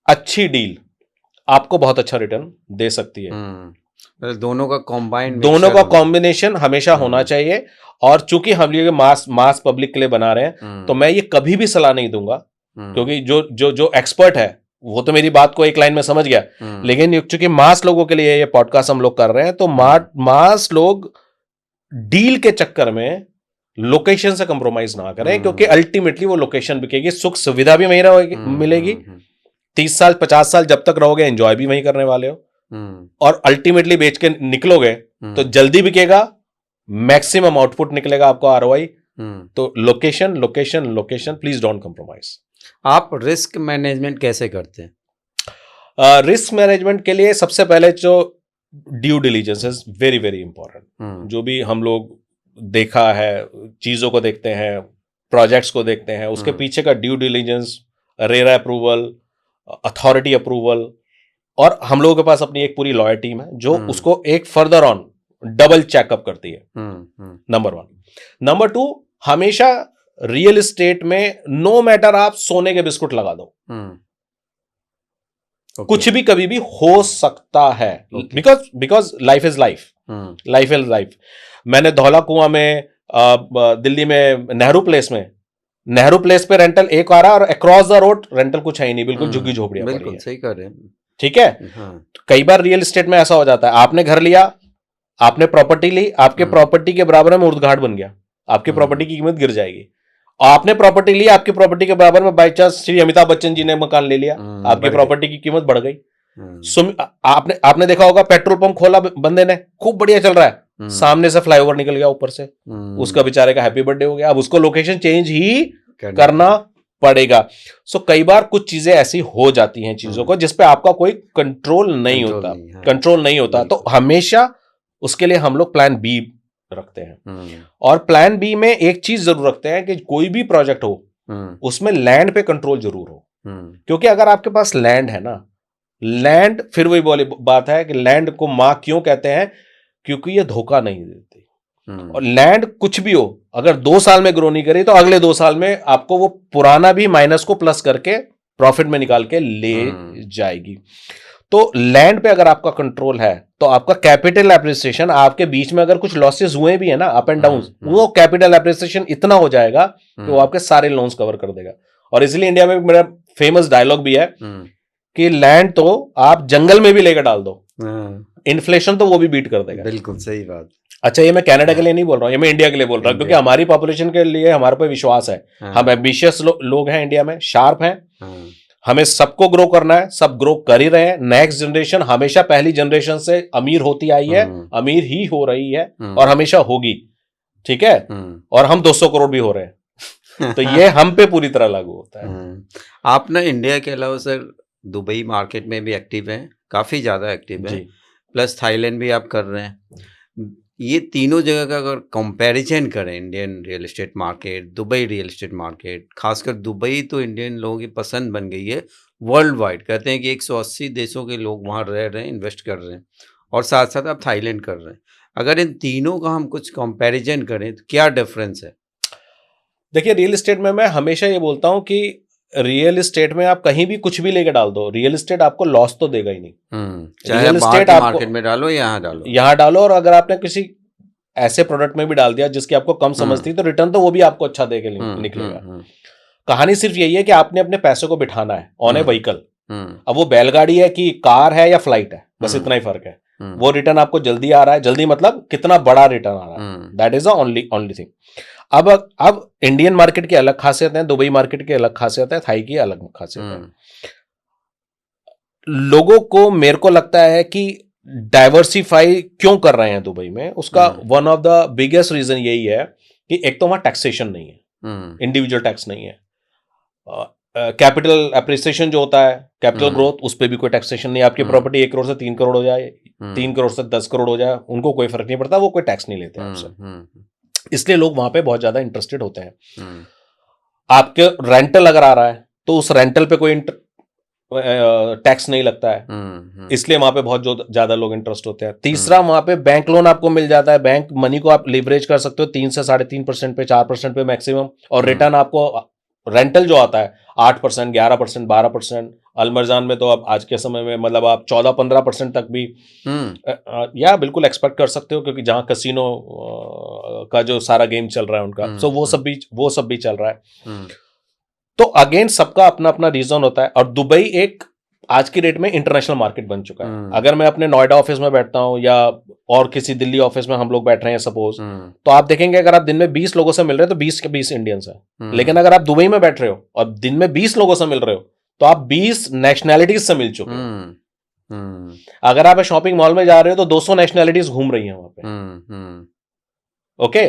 अच्छी डील आपको बहुत अच्छा रिटर्न दे सकती है। दोनों का कॉम्बिनेशन हमेशा होना चाहिए। और चूंकि हम ये मास पब्लिक के लिए बना रहे हैं तो मैं ये कभी भी सलाह नहीं दूंगा, क्योंकि जो एक्सपर्ट है वो तो मेरी बात को एक लाइन में समझ गया, लेकिन चूंकि मास लोगों के लिए ये पॉडकास्ट हम लोग कर रहे हैं तो मास लोग डील के चक्कर में लोकेशन से कंप्रोमाइज ना करें, क्योंकि अल्टीमेटली वो लोकेशन बिकेगी, सुख सुविधा भी वहीं रहेगी, मिलेगी। 30 साल 50 साल जब तक रहोगे एंजॉय भी वहीं करने वाले हो, और अल्टीमेटली बेच के निकलोगे तो जल्दी बिकेगा, मैक्सिमम आउटपुट निकलेगा आपको आरओआई। तो location location location, please don't compromise. आप रिस्क मैनेजमेंट कैसे करते हैं? रिस्क मैनेजमेंट के लिए सबसे पहले जो due diligence is very very important. जो भी हम लोग देखा है, चीजों को देखते हैं, प्रोजेक्ट्स को देखते हैं, उसके पीछे का due diligence, RERA approval, authority approval, और हम लोगों के पास अपनी एक पूरी लॉयर टीम है जो उसको एक फर्दर ऑन डबल चेकअप करती है। नंबर 1। नंबर 2, हमेशा रियल एस्टेट में नो मैटर आप सोने के बिस्कुट लगा दो, कुछ भी कभी भी हो सकता है, because life is life, life is life. मैंने धौला कुआं में दिल्ली में नेहरू प्लेस पे रेंटल एक आ रहा और अक्रॉस द रोड रेंटल कुछ है ही नहीं, बिल्कुल झुग्गी झोपड़ियां पड़ी बिल्कुल है। सही कर रहे हैं। ठीक है। तो कई बार रियल एस्टेट में ऐसा हो जाता है, आपने घर लिया, आपने प्रॉपर्टी ली, आपके प्रॉपर्टी के बराबर में उर्दघाट बन गया, आपकी प्रॉपर्टी की कीमत गिर जाएगी। आपने प्रॉपर्टी ली, आपकी प्रॉपर्टी के बराबर में बाई चांस श्री अमिताभ बच्चन जी ने मकान ले लिया, आपकी प्रॉपर्टी की कीमत बढ़ गई। आपने देखा होगा पेट्रोल पंप खोला बंदे ने, खूब बढ़िया चल रहा है, सामने से फ्लाईओवर निकल गया ऊपर से, उसका बेचारे का हैप्पी बर्थडे हो गया, अब उसको लोकेशन चेंज ही करना पड़ेगा। सो कई बार कुछ चीजें ऐसी हो जाती हैं चीजों को जिसपे आपका कोई कंट्रोल नहीं होता, तो हमेशा उसके लिए हम लोग प्लान बी रखते हैं। और प्लान बी में एक चीज जरूर रखते हैं कि कोई भी प्रोजेक्ट हो उसमें लैंड पे कंट्रोल जरूर हो, क्योंकि अगर आपके पास लैंड है ना, लैंड फिर वही बोली बात है कि लैंड को मां क्यों कहते हैं, क्योंकि ये धोखा नहीं देती। और लैंड कुछ भी हो, अगर 2 साल में ग्रो नहीं करी तो अगले 2 साल में आपको वो पुराना भी माइनस को प्लस करके प्रॉफिट में निकाल के ले जाएगी। तो लैंड पे अगर आपका कंट्रोल है तो आपका कैपिटल एप्रिसिएशन, आपके बीच में अगर कुछ लॉसेस हुए भी है ना, अप एंड डाउन, वो कैपिटल एप्रिसिएशन इतना हो जाएगा कि वो आपके सारे लोन्स कवर कर देगा। और इसलिए इंडिया में मेरा फेमस डायलॉग भी है कि लैंड तो आप जंगल में भी लेकर डाल दो, हाँ, इन्फ्लेशन तो वो भी बीट कर देगा। बिल्कुल सही बात। अच्छा, ये मैं कनाडा के लिए नहीं बोल रहा हूँ, ये मैं इंडिया के लिए बोल रहा हूँ, क्योंकि इंडिया। हमारी पॉपुलेशन के लिए हमारे पे विश्वास है। हाँ, हम एम्बिशियस लोग हैं इंडिया में, शार्प हैं, हाँ, हमें सबको ग्रो करना है, सब ग्रो कर ही रहे हैं। नेक्स्ट जनरेशन हमेशा पहली जनरेशन से अमीर होती आई है, अमीर ही हो रही है और हमेशा होगी, ठीक है। और हम 200 करोड़ भी हो रहे हैं, तो ये हम पे पूरी तरह लागू होता है। आप ना इंडिया के अलावा सर दुबई मार्केट में भी एक्टिव हैं, काफ़ी ज़्यादा एक्टिव हैं, प्लस थाईलैंड भी आप कर रहे हैं। ये तीनों जगह का अगर कंपैरिजन करें, Indian real estate market, Dubai real estate market, खासकर दुबई तो इंडियन लोगों की पसंद बन गई है वर्ल्ड वाइड। कहते हैं कि 180 देशों के लोग वहाँ रह रहे हैं, इन्वेस्ट कर रहे हैं, और साथ साथ आप थाईलैंड कर रहे हैं। अगर इन तीनों का हम कुछ कंपैरिजन करें तो क्या डिफरेंस है? देखिए, रियल एस्टेट में मैं हमेशा ये बोलता हूं कि रियल एस्टेट में आप कहीं भी कुछ भी लेके डाल दो, रियल एस्टेट आपको लॉस तो देगा ही नहीं। चाहे रियल बाहर एस्टेट के आपको मार्केट में डालो या यहाँ डालो, और अगर आपने किसी ऐसे प्रोडक्ट में भी डाल दिया जिसकी आपको कम समझती, तो रिटर्न तो वो भी आपको अच्छा दे के निकलेगा। कहानी सिर्फ यही है कि आपने अपने पैसे को बिठाना है ऑन ए व्हीकल। अब वो बैलगाड़ी है कि कार है या फ्लाइट है, बस इतना ही फर्क है। वो रिटर्न आपको जल्दी आ रहा है, जल्दी मतलब कितना बड़ा रिटर्न आ रहा है, that is the only thing. अब इंडियन मार्केट की अलग खासियत है, दुबई मार्केट की अलग खासियत है, थाई की अलग खासियत है। लोगों को, मेरे को लगता है कि डाइवर्सिफाई क्यों कर रहे हैं दुबई में, उसका one of the biggest reason यही है कि एक तो वहां टैक्सेशन नहीं है, इंडिविजुअल टैक्स नहीं है। कैपिटल एप्रिसिएशन जो होता है, कैपिटल ग्रोथ, उस पर भी कोई टैक्सेशन नहीं है। आपकी प्रॉपर्टी 1 करोड़ से 3 करोड़ हो जाए, 3 करोड़ से 10 करोड़ हो जाए, उनको कोई फर्क नहीं पड़ता, वो कोई टैक्स नहीं लेते आपसे। इसलिए लोग वहां पे बहुत ज्यादा इंटरेस्टेड होते हैं। आपके रेंटल अगर आ रहा है तो उस रेंटल पे कोई टैक्स नहीं लगता है, इसलिए वहां पे बहुत ज्यादा लोग इंटरेस्ट होते हैं। तीसरा, वहां पे बैंक लोन आपको मिल जाता है, बैंक मनी को आप लिवरेज कर सकते हो 3 से 3.5% पे, 4% पे मैक्सिमम, और रिटर्न आपको रेंटल जो आता है 8%, 11%, 12%। अलमरजान में तो अब आज के समय में मतलब आप 14-15% तक भी या बिल्कुल एक्सपेक्ट कर सकते हो, क्योंकि जहां कसिनो का जो सारा गेम चल रहा है उनका, सो वो सब भी चल रहा है। तो अगेन सबका अपना अपना रीजन होता है, और दुबई एक आज की डेट में इंटरनेशनल मार्केट बन चुका है। अगर मैं अपने नोएडा ऑफिस में बैठता हूं या और किसी दिल्ली ऑफिस में हम लोग बैठ रहे हैं सपोज, तो आप देखेंगे अगर आप दिन में 20 लोगों से मिल रहे हो तो 20 के 20 इंडियंस हैं। लेकिन अगर आप दुबई में बैठ रहे हो और दिन में 20 लोगों से मिल रहे हो तो आप 20 नेशनैलिटीज से मिल चुके हो। अगर आप शॉपिंग मॉल में जा रहे हो तो 200 नेशनैलिटीज घूम रही हैं वहां पे। ओके,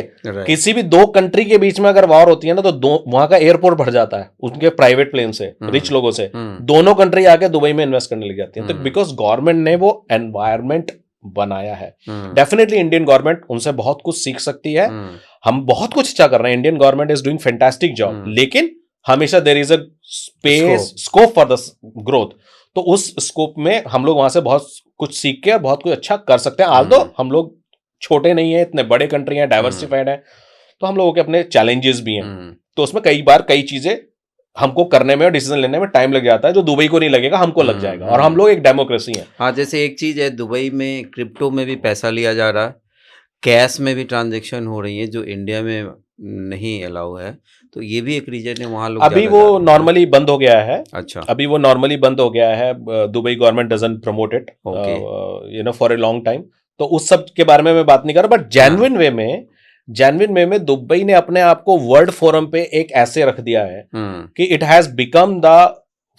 किसी भी दो कंट्री के बीच में अगर वॉर होती है ना, तो वहां का एयरपोर्ट भर जाता है उनके प्राइवेट प्लेन से, रिच लोगों से। दोनों कंट्री आके दुबई में इन्वेस्ट करने लग जाती है, तो बिकॉज गवर्नमेंट ने वो एनवायरमेंट बनाया है। डेफिनेटली इंडियन गवर्नमेंट उनसे बहुत कुछ सीख सकती है। हम बहुत कुछ अच्छा कर रहे हैं, Indian government is doing fantastic job, लेकिन हमेशा there is a space, scope for the growth. तो उस स्कोप में हम लोग वहां से बहुत कुछ सीख के बहुत कुछ अच्छा कर सकते हैं। आल्दो हम लोग छोटे नहीं है, इतने बड़े कंट्री हैं, डाइवर्सिफाइड है, तो हम लोगों के अपने चैलेंजेस भी हैं। तो उसमें कई बार कई चीजें हमको करने में और डिसीजन लेने में टाइम लग जाता है, जो दुबई को नहीं लगेगा हमको लग जाएगा, और हम लोग एक डेमोक्रेसी हैं। हाँ, जैसे एक चीज है, दुबई में क्रिप्टो में भी पैसा लिया जा रहा है, कैश में भी ट्रांजैक्शन हो रही है, जो इंडिया में नहीं अलाउ है, तो ये भी एक रीजन है वहाँ लोग अभी वो नॉर्मली बंद हो गया है। अच्छा, अभी वो नॉर्मली बंद हो गया है, Dubai government doesn't promote it you know for a long time, तो उस सब के बारे में मैं बात नहीं कर रहा। बट जेन्युइन वे में दुबई ने अपने आप को वर्ल्ड फोरम पे एक ऐसे रख दिया है कि it has become the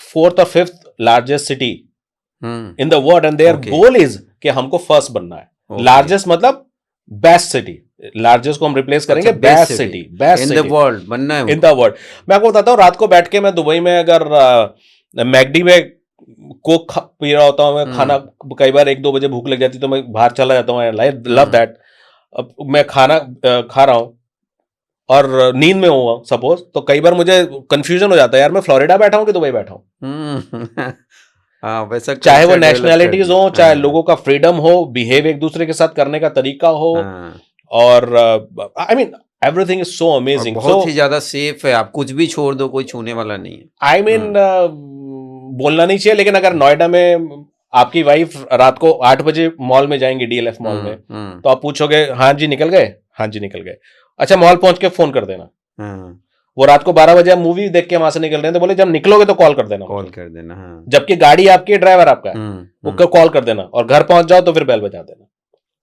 4th और 5th largest city in the world, and there goal is कि हमको फर्स्ट बनना है। लार्जेस्ट मतलब बेस्ट सिटी, लार्जेस्ट को हम रिप्लेस करेंगे best city, best in the world बनना है, इन द वर्ल्ड। मैं आपको बताता हूँ, रात को बैठ के मैं दुबई में अगर मैकडी में कोक पी रहा होता हूँ, मैं खाना कई बार 1-2 बजे भूख लग जाती तो मैं बाहर चला जाता हूँ, आई लव दैट। अब मैं खाना खा रहा हूँ और नींद में हूँ सपोज, तो कई बार मुझे कंफ्यूजन हो जाता है, यार मैं फ्लोरिडा बैठा हूँ कि दुबई बैठा हूँ। हाँ, वैसा चाहे वो नेशनैलिटीज हो, चाहे लोगों का फ्रीडम हो, बिहेव एक दूसरे के साथ करने का तरीका हो, और I mean everything is so amazing, बहुत ही ज्यादा सेफ है, आप कुछ भी छोड़ दो कोई छूने वाला नहीं है। आई मीन बोलना नहीं चाहिए, लेकिन अगर नोएडा में आपकी वाइफ रात को 8 बजे मॉल में जाएंगी, डीएलएफ मॉल में, तो आप पूछोगे हाँ जी निकल गए, हाँ जी निकल गए, अच्छा मॉल पहुंच के फोन कर देना, वो रात को 12 बजे हम मूवी देख के वहां से निकल रहे हैं तो बोले जब निकलोगे तो कॉल कर देना, कॉल कर देना। हाँ। जबकि गाड़ी आपकी है, ड्राइवर आपका है, हम्म। वो कॉल कर देना, और घर पहुंच जाओ तो फिर बेल बजा देना।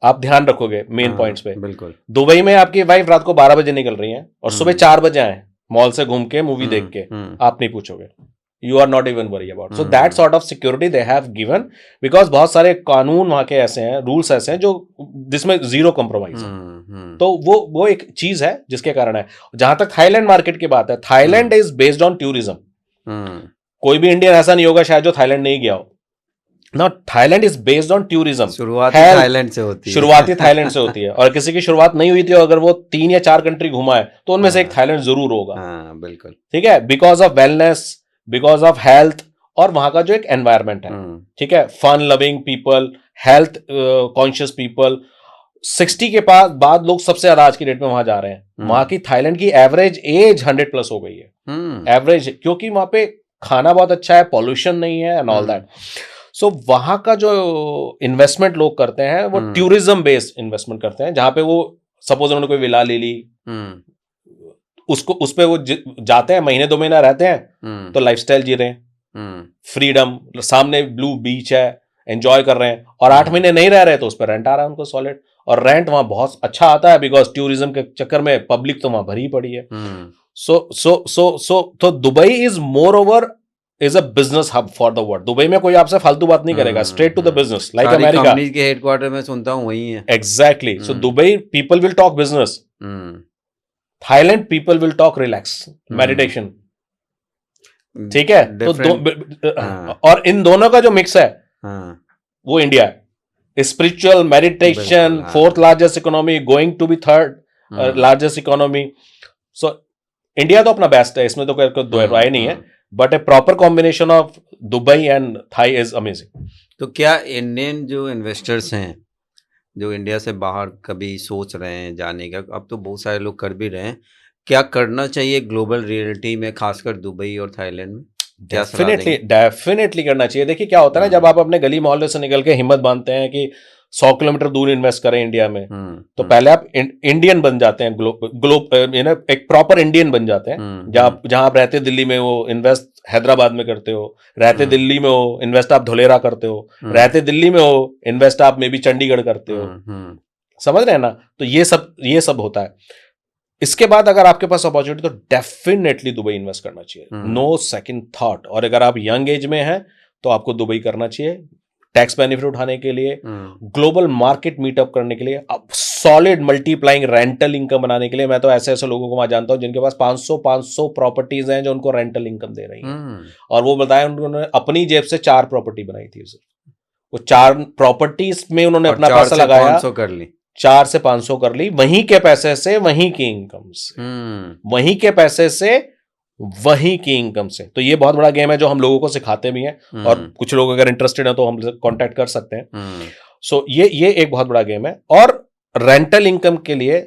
आप ध्यान रखोगे मेन पॉइंट्स पे। बिल्कुल। दुबई में आपकी वाइफ रात को 12 बजे निकल रही है और सुबह 4 बजे आए मॉल से घूम के मूवी देख के, आप नहीं पूछोगे, you are not even worry about. So that sort of security they have given, because बहुत सारे कानून वहां के ऐसे हैं, रूल्स ऐसे हैं जो जिसमें जीरो कॉम्प्रोमाइज है। तो वो एक चीज है जिसके कारण है। जहां तक थाईलैंड मार्केट की बात है, Thailand is based on tourism. कोई भी इंडियन ऐसा नहीं होगा शायद जो थाईलैंड नहीं गया हो। Now Thailand is based on tourism. शुरुआती थाईलैंड से होती है। शुरुआती थाईलैंड से होती है, और किसी की शुरुआत नहीं हुई थी अगर वो 3 या 4 कंट्री घुमा है तो उनमें से एक थाईलैंड जरूर होगा। हाँ, बिल्कुल। ठीक है, because of wellness, because of health, और वहां का जो एक एनवायरमेंट है, ठीक है, fun loving people, health conscious people. 60 के बाद लोग सबसे ज्यादा आज की डेट में वहां जा रहे हैं। वहां की थाईलैंड की एवरेज एज 100+ हो गई है, एवरेज, क्योंकि वहां पे खाना बहुत अच्छा है, पॉल्यूशन नहीं है एंड ऑल दैट। सो वहां का जो इन्वेस्टमेंट लोग करते हैं वो टूरिज्म बेस्ड इन्वेस्टमेंट करते हैं, जहां पे वो सपोज उन्होंने कोई विला ले ली, उसको उस पे वो जाते हैं, महीने 2 महीना रहते हैं तो लाइफस्टाइल जी रहे हैं, फ्रीडम, सामने ब्लू बीच है, एंजॉय कर रहे हैं, और 8 महीने नहीं रह रहे तो उस पर रेंट आ रहा है उनको सॉलिड, और रेंट वहां बहुत अच्छा आता है बिकॉज टूरिज्म के चक्कर में पब्लिक तो वहां भरी पड़ी है। तो Dubai is more over is a business hub for the world. Dubai में कोई आपसे फालतू बात नहीं करेगा, straight to the business, like America. Company के हेडक्वार्टर में सुनता हूँ वही है। Exactly. So Dubai people will talk business, Thailand people will talk relax, meditation. ठीक है, तो और इन दोनों का जो मिक्स है वो इंडिया है। Spiritual, meditation, 4th largest economy, going to be 3rd largest economy. So India तो अपना बेस्ट है, इसमें तो कोई दो राय नहीं है, but a proper combination of Dubai and Thai is amazing. तो क्या इंडियन जो इन्वेस्टर्स हैं जो इंडिया से बाहर कभी सोच रहे हैं जाने का, अब तो बहुत सारे लोग कर भी रहे हैं, क्या करना चाहिए ग्लोबल रियलिटी में, खासकर दुबई और थाईलैंड में? डेफिनेटली करना चाहिए। देखिए क्या होता है ना, जब आप अपने गली मोहल्ले से निकल के हिम्मत बांधते हैं कि 100 किलोमीटर दूर इन्वेस्ट करें इंडिया में, तो पहले आप इंडियन बन जाते हैं, एक प्रॉपर इंडियन बन जाते हैं। जहां आप रहते दिल्ली में हो, इन्वेस्ट हैदराबाद में करते हो, रहते दिल्ली में हो, इन्वेस्ट आप धोलेरा करते हो, रहते दिल्ली में हो, इन्वेस्ट आप मे बी चंडीगढ़ करते हो। समझ रहे हैं ना? तो ये सब होता है। इसके बाद अगर आपके पास अपॉर्चुनिटी तो डेफिनेटली दुबई इन्वेस्ट करना चाहिए, नो सेकंड थॉट। और अगर आप यंग एज में हैं तो आपको दुबई करना चाहिए, टैक्स बेनिफिट उठाने के लिए, ग्लोबल मार्केट मीटअप करने के लिए, सॉलिड मल्टीप्लाइंग रेंटल इनकम बनाने के लिए। मैं तो ऐसे लोगों को वहां जानता हूं जिनके पास 500 प्रॉपर्टीज हैं जो उनको रेंटल इनकम दे रही हैं, और वो बताया उन्होंने अपनी जेब से 4 प्रॉपर्टी बनाई थी। वो 4 प्रॉपर्टीज में उन्होंने अपना पैसा लगाया, 500 कर ली, 4 से 500 कर ली, वहीं के पैसे से, वहीं की इनकम से, वहीं के पैसे से, वहीं की इनकम से। तो ये बहुत बड़ा गेम है जो हम लोगों को सिखाते भी हैं, और कुछ लोग अगर इंटरेस्टेड हैं तो हम कांटेक्ट कर सकते हैं। सो ये एक बहुत बड़ा गेम है। और रेंटल इनकम के लिए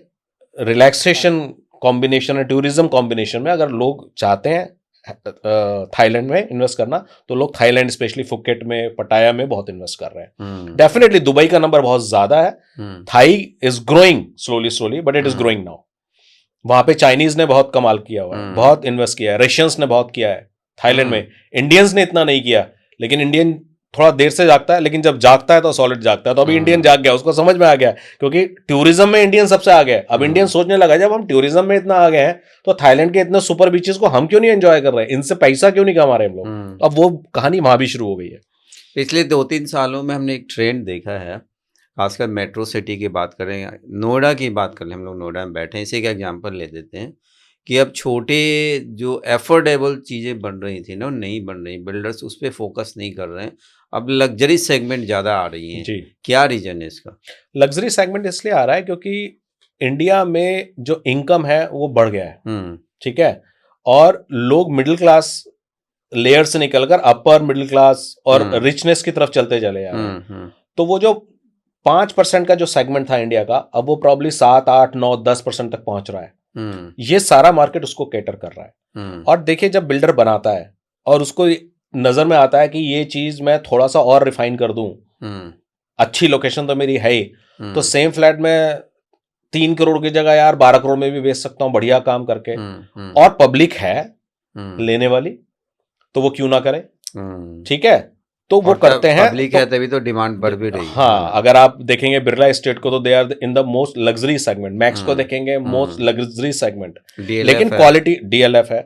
रिलैक्सेशन कॉम्बिनेशन है, टूरिज्म कॉम्बिनेशन में अगर लोग चाहते हैं थाईलैंड में इन्वेस्ट करना, तो लोग थाईलैंड स्पेशली फुकेट में, पटाया में बहुत इन्वेस्ट कर रहे हैं। डेफिनेटली दुबई का नंबर बहुत ज्यादा है। Thai is growing slowly but it is growing now. वहां पे चाइनीज ने बहुत कमाल किया हुआ है, बहुत इन्वेस्ट किया है, रशियंस ने बहुत किया है थाईलैंड में। इंडियंस ने इतना नहीं किया, लेकिन इंडियन थोड़ा देर से जागता है, लेकिन जब जागता है तो सॉलिड जागता है। तो अभी इंडियन जाग गया, उसको समझ में आ गया, क्योंकि टूरिज्म में इंडियन सबसे आगे है। अब इंडियन सोचने लगा जब हम टूरिज्म में इतना आगे हैं तो थाईलैंड के इतने सुपर बीचेस को हम क्यों नहीं एंजॉय कर रहे हैं, इनसे पैसा क्यों नहीं कमा रहे हम लोग। अब वो कहानी वहां भी शुरू हो गई है। पिछले 2-3 सालों में हमने एक ट्रेंड देखा है, खासकर मेट्रो सिटी की बात करें, नोएडा की बात करें, हम लोग नोएडा में बैठे हैं, इसी का एग्जांपल ले देते हैं कि अब छोटे जो एफोर्डेबल चीज़ें बन रही थी ना, नहीं बन रही, बिल्डर्स उस पर फोकस नहीं कर रहे हैं, अब लग्जरी सेगमेंट ज़्यादा आ रही हैं। क्या रीजन है इसका? लग्जरी सेगमेंट इसलिए आ रहा है क्योंकि इंडिया में जो इनकम है वो बढ़ गया है, ठीक है, और लोग मिडिल क्लास लेयर से निकलकर अपर मिडिल क्लास और रिचनेस की तरफ चलते चले जा रहे हैं। तो वो जो 5% का जो सेगमेंट था इंडिया का, अब वो प्रॉब्ली 7, 8, 9, 10% तक पहुंच रहा है। ये सारा मार्केट उसको कैटर कर रहा है। और देखिए जब बिल्डर बनाता है और उसको नजर में आता है कि ये चीज मैं थोड़ा सा और रिफाइन कर दूं, अच्छी लोकेशन तो मेरी है ही, तो सेम फ्लैट में 3 करोड़ की जगह यार 12 करोड़ में भी बेच सकता हूं बढ़िया काम करके, और पब्लिक है लेने वाली, तो वो क्यों ना करे। ठीक है, तो वो करते हैं। पब्लिक है तभी तो डिमांड बढ़ भी रही है। हाँ, अगर आप देखेंगे बिरला एस्टेट को तो they are in the most luxury segment, Max को देखेंगे मोस्ट लग्जरी सेगमेंट, लेकिन क्वालिटी डीएलएफ है,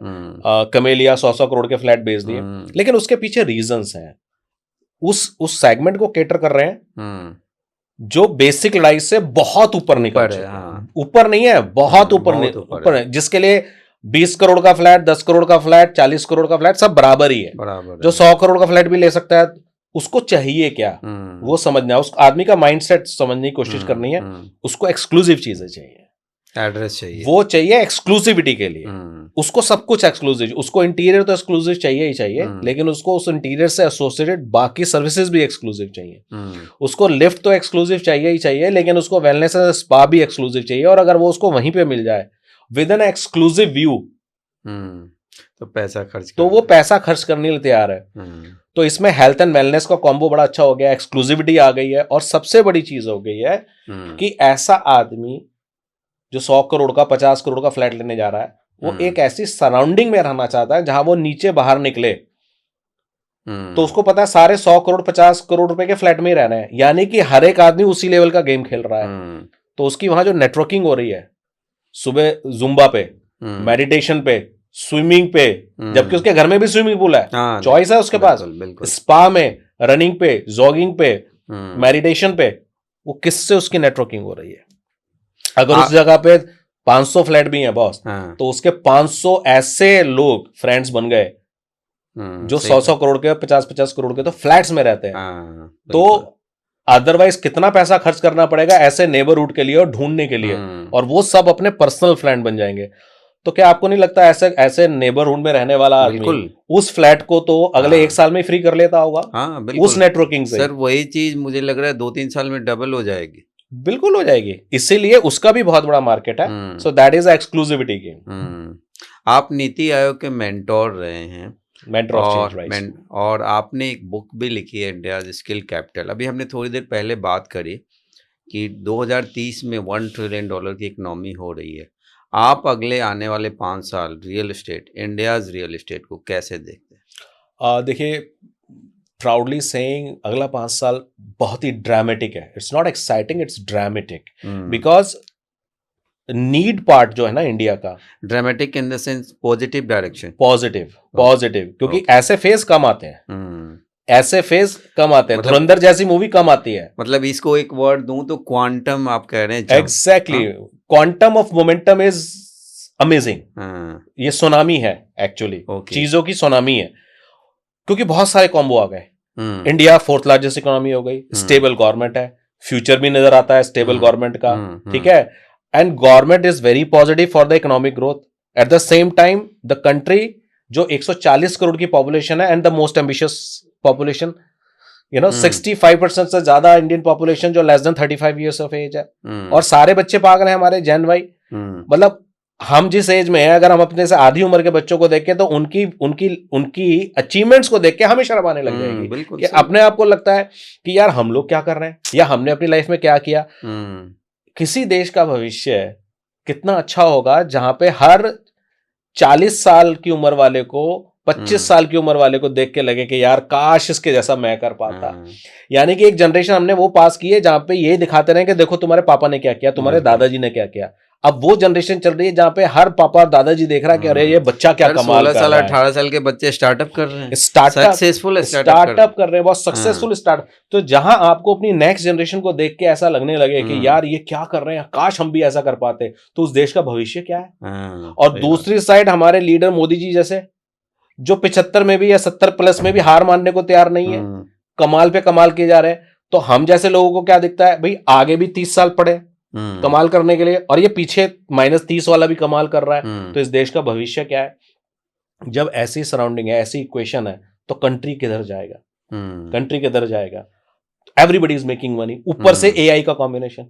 कमेलिया 100 करोड़ के फ्लैट बेच दिए, लेकिन उसके पीछे रीजंस हैं। उस सेगमेंट को केटर कर रहे हैं जो बेसिक लड़ाई से बहुत ऊपर निकल चुके हैं। ऊपर नहीं है, बहुत ऊपर है, जिसके लिए 20 करोड़ का फ्लैट, 10 करोड़ का फ्लैट, 40 करोड़ का फ्लैट सब बराबर ही है। जो 100 करोड़ का फ्लैट भी ले सकता है, उसको चाहिए क्या वो समझना है, उस आदमी का माइंडसेट समझने की कोशिश करनी है। उसको एक्सक्लूसिव चीजें चाहिए, एड्रेस चाहिए, वो चाहिए एक्सक्लूसिविटी के लिए। उसको सब कुछ एक्सक्लूसिव, उसको इंटीरियर तो एक्सक्लूसिव चाहिए ही चाहिए, लेकिन उसको उस इंटीरियर से एसोसिएटेड बाकी सर्विसेज भी एक्सक्लूसिव चाहिए। उसको लिफ्ट तो एक्सक्लूसिव चाहिए ही चाहिए, लेकिन उसको वेलनेस स्पा भी एक्सक्लूसिव चाहिए। और अगर वो उसको वहीं पे मिल जाए विद एन एक्सक्लूसिव व्यू, तो पैसा खर्च, तो वो पैसा खर्च करने के लिए तैयार है। तो इसमें हेल्थ एंड वेलनेस का कॉम्बो बड़ा अच्छा हो गया, एक्सक्लूसिविटी आ गई है, और सबसे बड़ी चीज हो गई है कि ऐसा आदमी जो 100 करोड़ का 50 करोड़ का फ्लैट लेने जा रहा है, वो एक ऐसी सराउंडिंग में रहना चाहता है जहां वो नीचे बाहर निकले तो उसको पता है सारे 100 करोड़ 50 करोड़ रुपए के फ्लैट में ही रहना है, यानी कि हर एक आदमी उसी लेवल का गेम खेल रहा है। तो उसकी वहां जो नेटवर्किंग हो रही है, सुबह जुम्बा पे, मेडिटेशन पे, स्विमिंग पे, जबकि उसके घर में भी स्विमिंग पूल है, चॉइस है उसके पास, स्पा में, रनिंग पे, जॉगिंग पे, मेडिटेशन पे, वो किससे उसकी नेटवर्किंग हो रही है। अगर उस जगह पे 500 फ्लैट भी हैं बॉस, तो उसके 500 ऐसे लोग फ्रेंड्स बन गए जो 100 करोड़ के 50 करोड़ के तो फ्लैट्स में रहते हैं। तो अदरवाइज कितना पैसा खर्च करना पड़ेगा ऐसे नेबरहुड के लिए और ढूंढने के लिए, और वो सब अपने पर्सनल फ्लैट बन जाएंगे। तो क्या आपको नहीं लगता ऐसे ऐसे नेबरहुड में रहने वाला आदमी उस फ्लैट को तो अगले 1 साल में फ्री कर लेता होगा उस नेटवर्किंग से? सर वही चीज मुझे लग रहा है 2-3 साल में डबल हो जाएगी। बिल्कुल हो जाएगी, इसीलिए उसका भी बहुत बड़ा मार्केट है। So that is exclusivity game. आप नीति आयोग के मेंटोर रहे हैं, मेंटर ऑफ चेंज, राइट, और आपने एक बुक भी लिखी है इंडिया स्किल कैपिटल। अभी हमने थोड़ी देर पहले बात करी कि 2030 में $1 ट्रिलियन की इकोनॉमी हो रही है। आप अगले आने वाले 5 साल real estate, India's real estate को कैसे देखते हैं? देखिए, प्राउडली सेइंग अगला 5 साल बहुत ही ड्रामेटिक है। It's not exciting, it's dramatic, because need part जो है ना इंडिया का, dramatic in the sense positive direction, positive, क्योंकि ऐसे फेज कम आते हैं, ऐसे फेज कम आते हैं। धुरंधर जैसी मूवी कम आती है। मतलब इसको एक वर्ड दूं तो क्वांटम आप कह रहे हैं। Exactly, quantum of momentum is amazing. ये सुनामी है एक्चुअली, चीजों की सुनामी है, क्योंकि बहुत सारे कॉम्बो आ गए। इंडिया 4th लार्जेस्ट इकोनॉमी हो गई, स्टेबल गवर्नमेंट है, फ्यूचर भी नजर आता है स्टेबल गवर्नमेंट का, ठीक है, and government is very positive for the economic growth. At the same time the country जो 140 करोड़ की पॉपुलेशन है, and the most ambitious population, 65% से ज्यादा इंडियन पॉपुलेशन जो less than 35 years of age है, और सारे बच्चे पागल हैं हमारे जैन भाई। मतलब हम जिस एज में हैं, अगर हम अपने से आधी उम्र के बच्चों को देखें तो उनकी उनकी उनकी अचीवमेंट्स को देख के हमें शर्म आने लग जाएगी कि अपने आप को लगता है कि यार हम लोग क्या कर रहे हैं या हमने अपनी लाइफ में क्या किया। किसी देश का भविष्य कितना अच्छा होगा जहां पे हर 40 साल की उम्र वाले को 25 साल की उम्र वाले को देख के लगे कि यार काश इसके जैसा मैं कर पाता। यानी कि एक जनरेशन हमने वो पास की है जहां पे ये दिखाते रहे कि देखो तुम्हारे पापा ने क्या किया, तुम्हारे दादाजी ने क्या किया। अब वो जनरेशन चल रही है जहां पे हर पापा और दादाजी देख रहा है कि अरे ये बच्चा क्या कमाल कर रहा है। 18 साल के बच्चे स्टार्टअप कर रहे हैं, सक्सेसफुल स्टार्टअप कर रहे हैं, बहुत सक्सेसफुल स्टार्ट। तो जहां आपको अपनी नेक्स्ट जनरेशन को देख के ऐसा लगने लगे कि यार ये क्या कर रहे हैं, काश हम भी ऐसा कर पाते, तो उस देश का भविष्य क्या है। और दूसरी साइड हमारे लीडर मोदी जी जैसे, जो 75 में भी या 70 प्लस में भी हार मानने को तैयार नहीं है, कमाल पे कमाल किए जा रहे हैं। तो हम जैसे लोगों को क्या दिखता है, भाई आगे भी 30 साल पड़े कमाल करने के लिए, और ये पीछे -30 वाला भी कमाल कर रहा है। तो इस देश का भविष्य क्या है? जब ऐसी सराउंडिंग है, ऐसी इक्वेशन है, तो कंट्री किधर जाएगा? कंट्री किधर जाएगा? एवरीबडी इज मेकिंग मनी, ऊपर से एआई का कॉम्बिनेशन।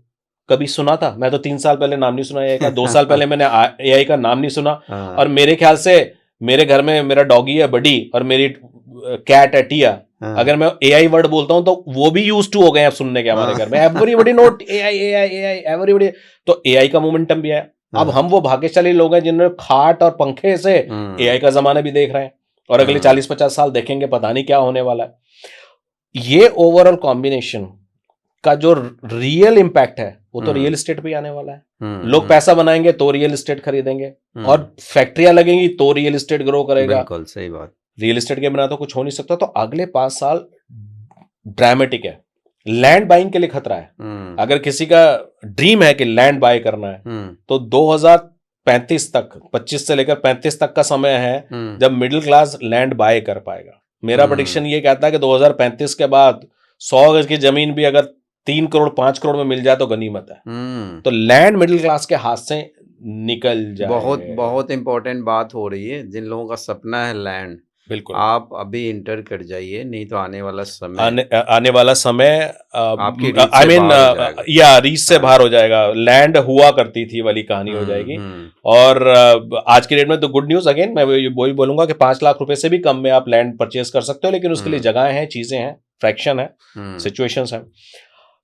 कभी सुना था? मैं तो 3 साल पहले नाम नहीं सुना एआई का, 2 साल पहले मैंने एआई का नाम नहीं सुना। और मेरे ख्याल से मेरे घर में मेरा डॉगी है बडी और मेरी कैट है टिया, हाँ। अगर मैं एआई वर्ड बोलता हूं तो वो भी यूज टू हो गए हैं अब सुनने के हमारे हाँ। घर में, everybody note AI AI AI everybody. तो एआई का मोमेंटम भी है। अब हाँ। हम वो भाग्यशाली लोग हैं जिन्होंने खाट और पंखे से एआई का जमाना भी देख रहे हैं, और अगले 40-50 साल देखेंगे, पता नहीं क्या होने वाला है। ये ओवरऑल कॉम्बिनेशन का जो रियल इम्पैक्ट है वो तो रियल एस्टेट पे ही आने वाला है। लोग पैसा बनाएंगे तो रियल एस्टेट खरीदेंगे, और फैक्ट्रियां लगेंगी तो रियल एस्टेट ग्रो करेगा। बिल्कुल सही बात। रियल एस्टेट के बिना तो कुछ हो नहीं सकता। तो अगले 5 साल ड्रामेटिक है। लैंड बाइंग के लिए खतरा है। अगर किसी का ड्रीम है कि लैंड बाय करना है तो 2035 तक, 25 से लेकर 35 तक का समय है जब मिडिल क्लास लैंड बाय कर पाएगा। मेरा प्रेडिक्शन ये कहता है कि 2035 के बाद 100 गज की जमीन भी अगर 3 करोड़ 5 करोड़ में मिल जाए तो गनीमत है। तो लैंड मिडिल क्लास के हाथ से निकल जाए। बहुत बहुत इंपॉर्टेंट बात हो रही है। जिन लोगों का सपना है लैंड, बिल्कुल आप अभी इंटर कर जाइए, नहीं तो आने वाला समय आने वाला समय आपकी रीच से आई मीन बाहर हो जाएगा। या रीच से बाहर हो जाएगा। लैंड हुआ करती थी वाली कहानी हो जाएगी। और आज की डेट में तो गुड न्यूज, अगेन मैं वही बोलूंगा कि 5 लाख रुपए से भी कम में आप लैंड परचेज कर सकते हो, लेकिन उसके लिए जगह है, चीजें हैं, फ्रैक्शन है, सिचुएशंस है।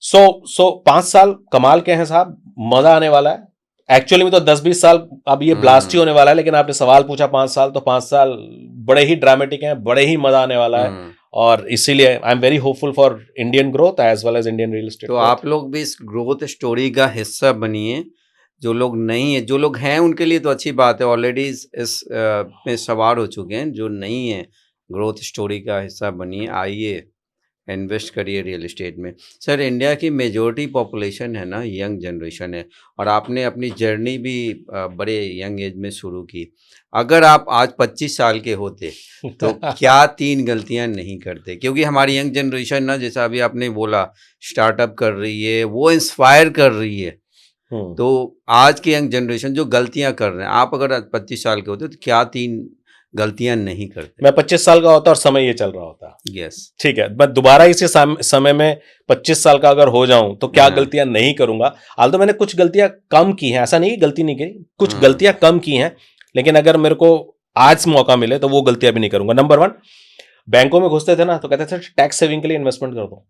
सो 5 साल कमाल के हैं साहब, मजा आने वाला है। एक्चुअली में तो 10-20 साल अब ये ब्लास्ट ही होने वाला है, लेकिन आपने सवाल पूछा 5 साल, तो 5 साल बड़े ही ड्रामेटिक हैं, बड़े ही मजा आने वाला है। और इसीलिए I am very hopeful for Indian growth as well as Indian real estate. तो आप लोग भी इस ग्रोथ स्टोरी का हिस्सा बनिए। जो लोग नहीं है, जो लोग हैं उनके लिए तो अच्छी बात है, ऑलरेडी इस में सवार हो चुके हैं। जो नहीं है, ग्रोथ स्टोरी का हिस्सा बनिए, आइए इन्वेस्ट करिए रियल एस्टेट में। सर, इंडिया की मेजॉरिटी पॉपुलेशन है ना, यंग जनरेशन है, और आपने अपनी जर्नी भी बड़े यंग एज में शुरू की। अगर आप आज 25 साल के होते तो क्या 3 गलतियां नहीं करते? क्योंकि हमारी यंग जनरेशन ना, जैसा अभी आपने बोला, स्टार्टअप कर रही है, वो इंस्पायर कर रही है। तो आज की यंग जनरेशन जो गलतियां कर रहे हैं, आप अगर 25 साल के होते तो क्या 3 गलतियां नहीं करते? मैं 25 साल का होता और समय ये चल रहा होता। यस, ठीक है, मैं दोबारा इसी समय में 25 साल का अगर हो जाऊं तो क्या गलतियां नहीं करूंगा। हाल तो मैंने कुछ गलतियां कम की हैं, ऐसा नहीं कि गलती नहीं की, कुछ गलतियां कम की हैं, लेकिन अगर मेरे को आज मौका मिले तो वो गलतियां भी नहीं करूंगा। नंबर 1, बैंकों में घुसते थे ना तो कहते थे टैक्स सेविंग के लिए इन्वेस्टमेंट कर दो।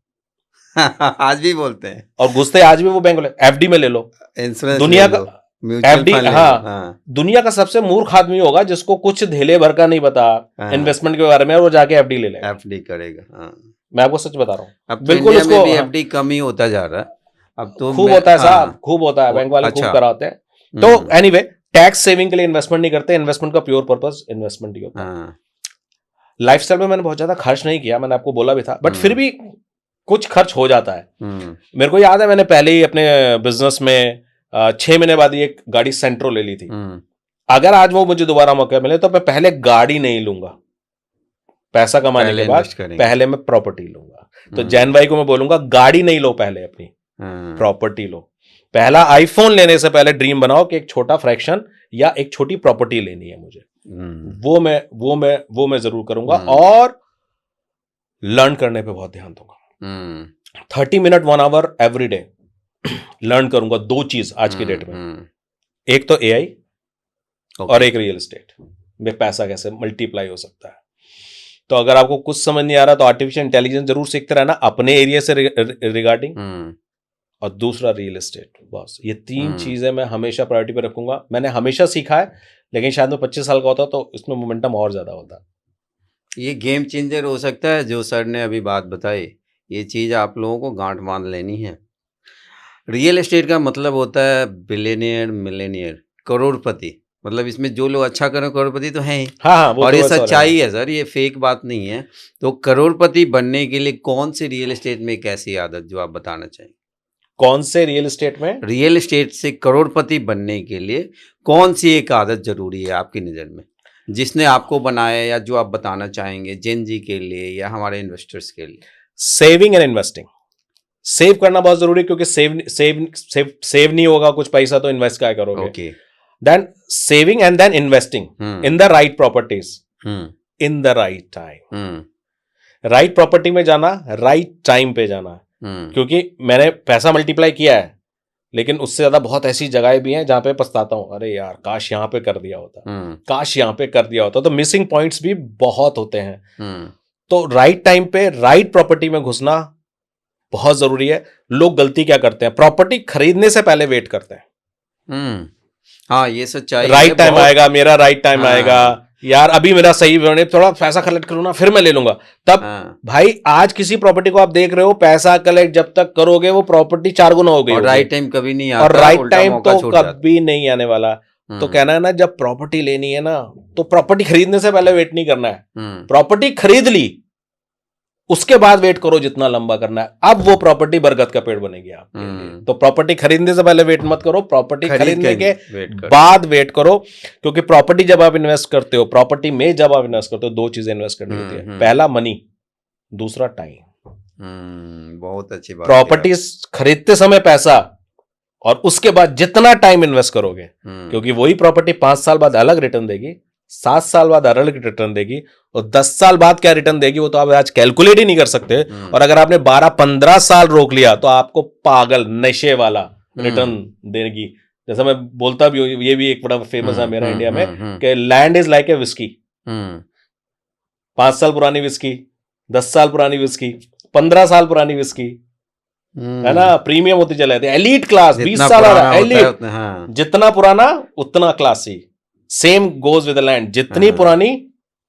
आज भी बोलते हैं, और घुसते आज भी वो बैंक एफडी में ले लो, इंश्योरेंस दुनिया ले का लो, एफडी। हाँ, हाँ, दुनिया का सबसे मूर्ख आदमी होगा जिसको कुछ धेले भर का नहीं पता इन्वेस्टमेंट के बारे में, और वो जाके एफडी ले लेगा, एफडी करेगा। हाँ, मैं आपको सच बता रहा हूँ। अब बिल्कुल इंडिया में उसको भी एफडी कम ही होता जा रहा है। अब तो खूब होता है साहब, खूब होता है, बैंक वाले अच्छा। खूब कराते हैं। तो एनीवे, टैक्स सेविंग के लिए इन्वेस्टमेंट नहीं करते, इन्वेस्टमेंट का प्योर पर्पस इन्वेस्टमेंट ही होता है। लाइफस्टाइल में मैंने बहुत ज्यादा खर्च नहीं किया, मैंने आपको बोला भी था, बट फिर भी कुछ खर्च हो जाता है। मेरे को याद है मैंने पहले ही अपने बिजनेस में 6 महीने बाद ही एक गाड़ी सेंट्रो ले ली थी। अगर आज वो मुझे दोबारा मौका मिले तो मैं पहले गाड़ी नहीं लूंगा, पैसा कमाने के बाद पहले मैं प्रॉपर्टी लूंगा। तो जैन भाई को मैं बोलूंगा गाड़ी नहीं लो, पहले अपनी प्रॉपर्टी लो। पहला आईफोन लेने से पहले ड्रीम बनाओ कि एक छोटा फ्रैक्शन या एक छोटी प्रॉपर्टी लेनी है मुझे। वो मैं जरूर करूंगा, और लर्न करने पे बहुत ध्यान दूंगा। 30 minute 1 hour every day learn करूंगा 2 चीज आज की डेट में, एक तो एआई और एक रियल एस्टेट में पैसा कैसे मल्टीप्लाई हो सकता है। तो अगर आपको कुछ समझ नहीं आ रहा तो आर्टिफिशियल इंटेलिजेंस जरूर सीखते रहना अपने एरिया से रिगार्डिंग, और दूसरा रियल एस्टेट। बस ये 3 चीजें मैं हमेशा प्रायोरिटी पे रखूंगा। मैंने हमेशा सीखा है, लेकिन शायद मैं 25 साल का होता तो इसमें मोमेंटम और ज्यादा होता। ये गेम चेंजर हो सकता है जो सर ने अभी बात बताई, ये चीज़ आप लोगों को गांठ बांध लेनी है। रियल एस्टेट का मतलब होता है बिलियनियर, मिलेनियर, करोड़पति। मतलब इसमें जो लोग अच्छा करें करोड़पति तो हैं ही। हाँ, और ये सच्चाई है सर, ये फेक बात नहीं है। तो करोड़पति बनने के लिए कौन सी रियल एस्टेट में एक ऐसी आदत जो आप बताना चाहेंगे? कौन से रियल एस्टेट में? रियल एस्टेट से करोड़पति बनने के लिए कौन सी एक आदत जरूरी है आपकी नज़र में, जिसने आपको बनाया, या जो आप बताना चाहेंगे जेन जी के लिए या हमारे इन्वेस्टर्स के लिए? Saving and investing. सेव करना बहुत जरूरी है, क्योंकि सेव नहीं होगा कुछ पैसा तो इन्वेस्ट क्या करोगे। Okay, then saving and then investing in the right properties in the right time. Right property में जाना, राइट टाइम पे जाना, क्योंकि मैंने पैसा मल्टीप्लाई किया है, लेकिन उससे ज्यादा बहुत ऐसी जगहें भी हैं जहां पे पछताता हूं, अरे यार काश यहां पे कर दिया होता, काश यहां पे कर दिया होता। तो मिसिंग पॉइंट्स भी बहुत होते हैं। तो राइट टाइम पे राइट प्रॉपर्टी में घुसना बहुत जरूरी है। लोग गलती क्या करते हैं, प्रॉपर्टी खरीदने से पहले वेट करते हैं। हाँ, ये सच्चाई है। राइट टाइम आएगा, मेरा राइट टाइम हाँ। आएगा, यार अभी मेरा सही बने, थोड़ा पैसा कलेक्ट करूँ ना, फिर मैं ले लूंगा। तब हाँ। भाई आज किसी प्रॉपर्टी को आप देख रहे हो, पैसा कलेक्ट जब तक करोगे वो प्रॉपर्टी 4 गुना हो गई और होगी। राइट टाइम कभी नहीं आता, और राइट उल्टा टाइम मौका तो छूट जाता। कभी नहीं आने वाला। तो हम्म। कहना है ना, जब प्रॉपर्टी लेनी है ना, तो प्रॉपर्टी खरीदने से पहले वेट नहीं करना है। प्रॉपर्टी खरीद ली, उसके बाद वेट करो जितना लंबा करना है। अब वो प्रॉपर्टी बरगद का पेड़ बनेगी आपके लिए। तो प्रॉपर्टी खरीदने से पहले वेट मत करो, प्रॉपर्टी खरीदने के बाद वेट करो। क्योंकि प्रॉपर्टी जब आप इन्वेस्ट करते हो, प्रॉपर्टी में जब आप इन्वेस्ट करते हो, 2 चीजें इन्वेस्ट करनी होती है। पहला मनी, दूसरा टाइम। बहुत अच्छी बात। प्रॉपर्टी खरीदते समय पैसा, और उसके बाद जितना टाइम इन्वेस्ट करोगे, क्योंकि वही प्रॉपर्टी 5 साल बाद अलग रिटर्न देगी, 7 साल बाद अलग रिटर्न देगी, और 10 साल बाद क्या रिटर्न देगी वो तो आप आज कैलकुलेट ही नहीं कर सकते। और अगर आपने 12-15 साल रोक लिया तो आपको पागल नशे वाला रिटर्न देगी। जैसा मैं बोलता भी हूं, ये भी एक बड़ा फेमस है मेरा इंडिया में, कि land is like a whisky. 5 साल पुरानी विस्की, 10 साल पुरानी विस्की, 15 साल पुरानी विस्की, है ना, प्रीमियम होती चले जाती है। एलीट क्लास 20 साल वाला एलीट, जितना पुराना उतना classy. Same goes with land, जितनी पुरानी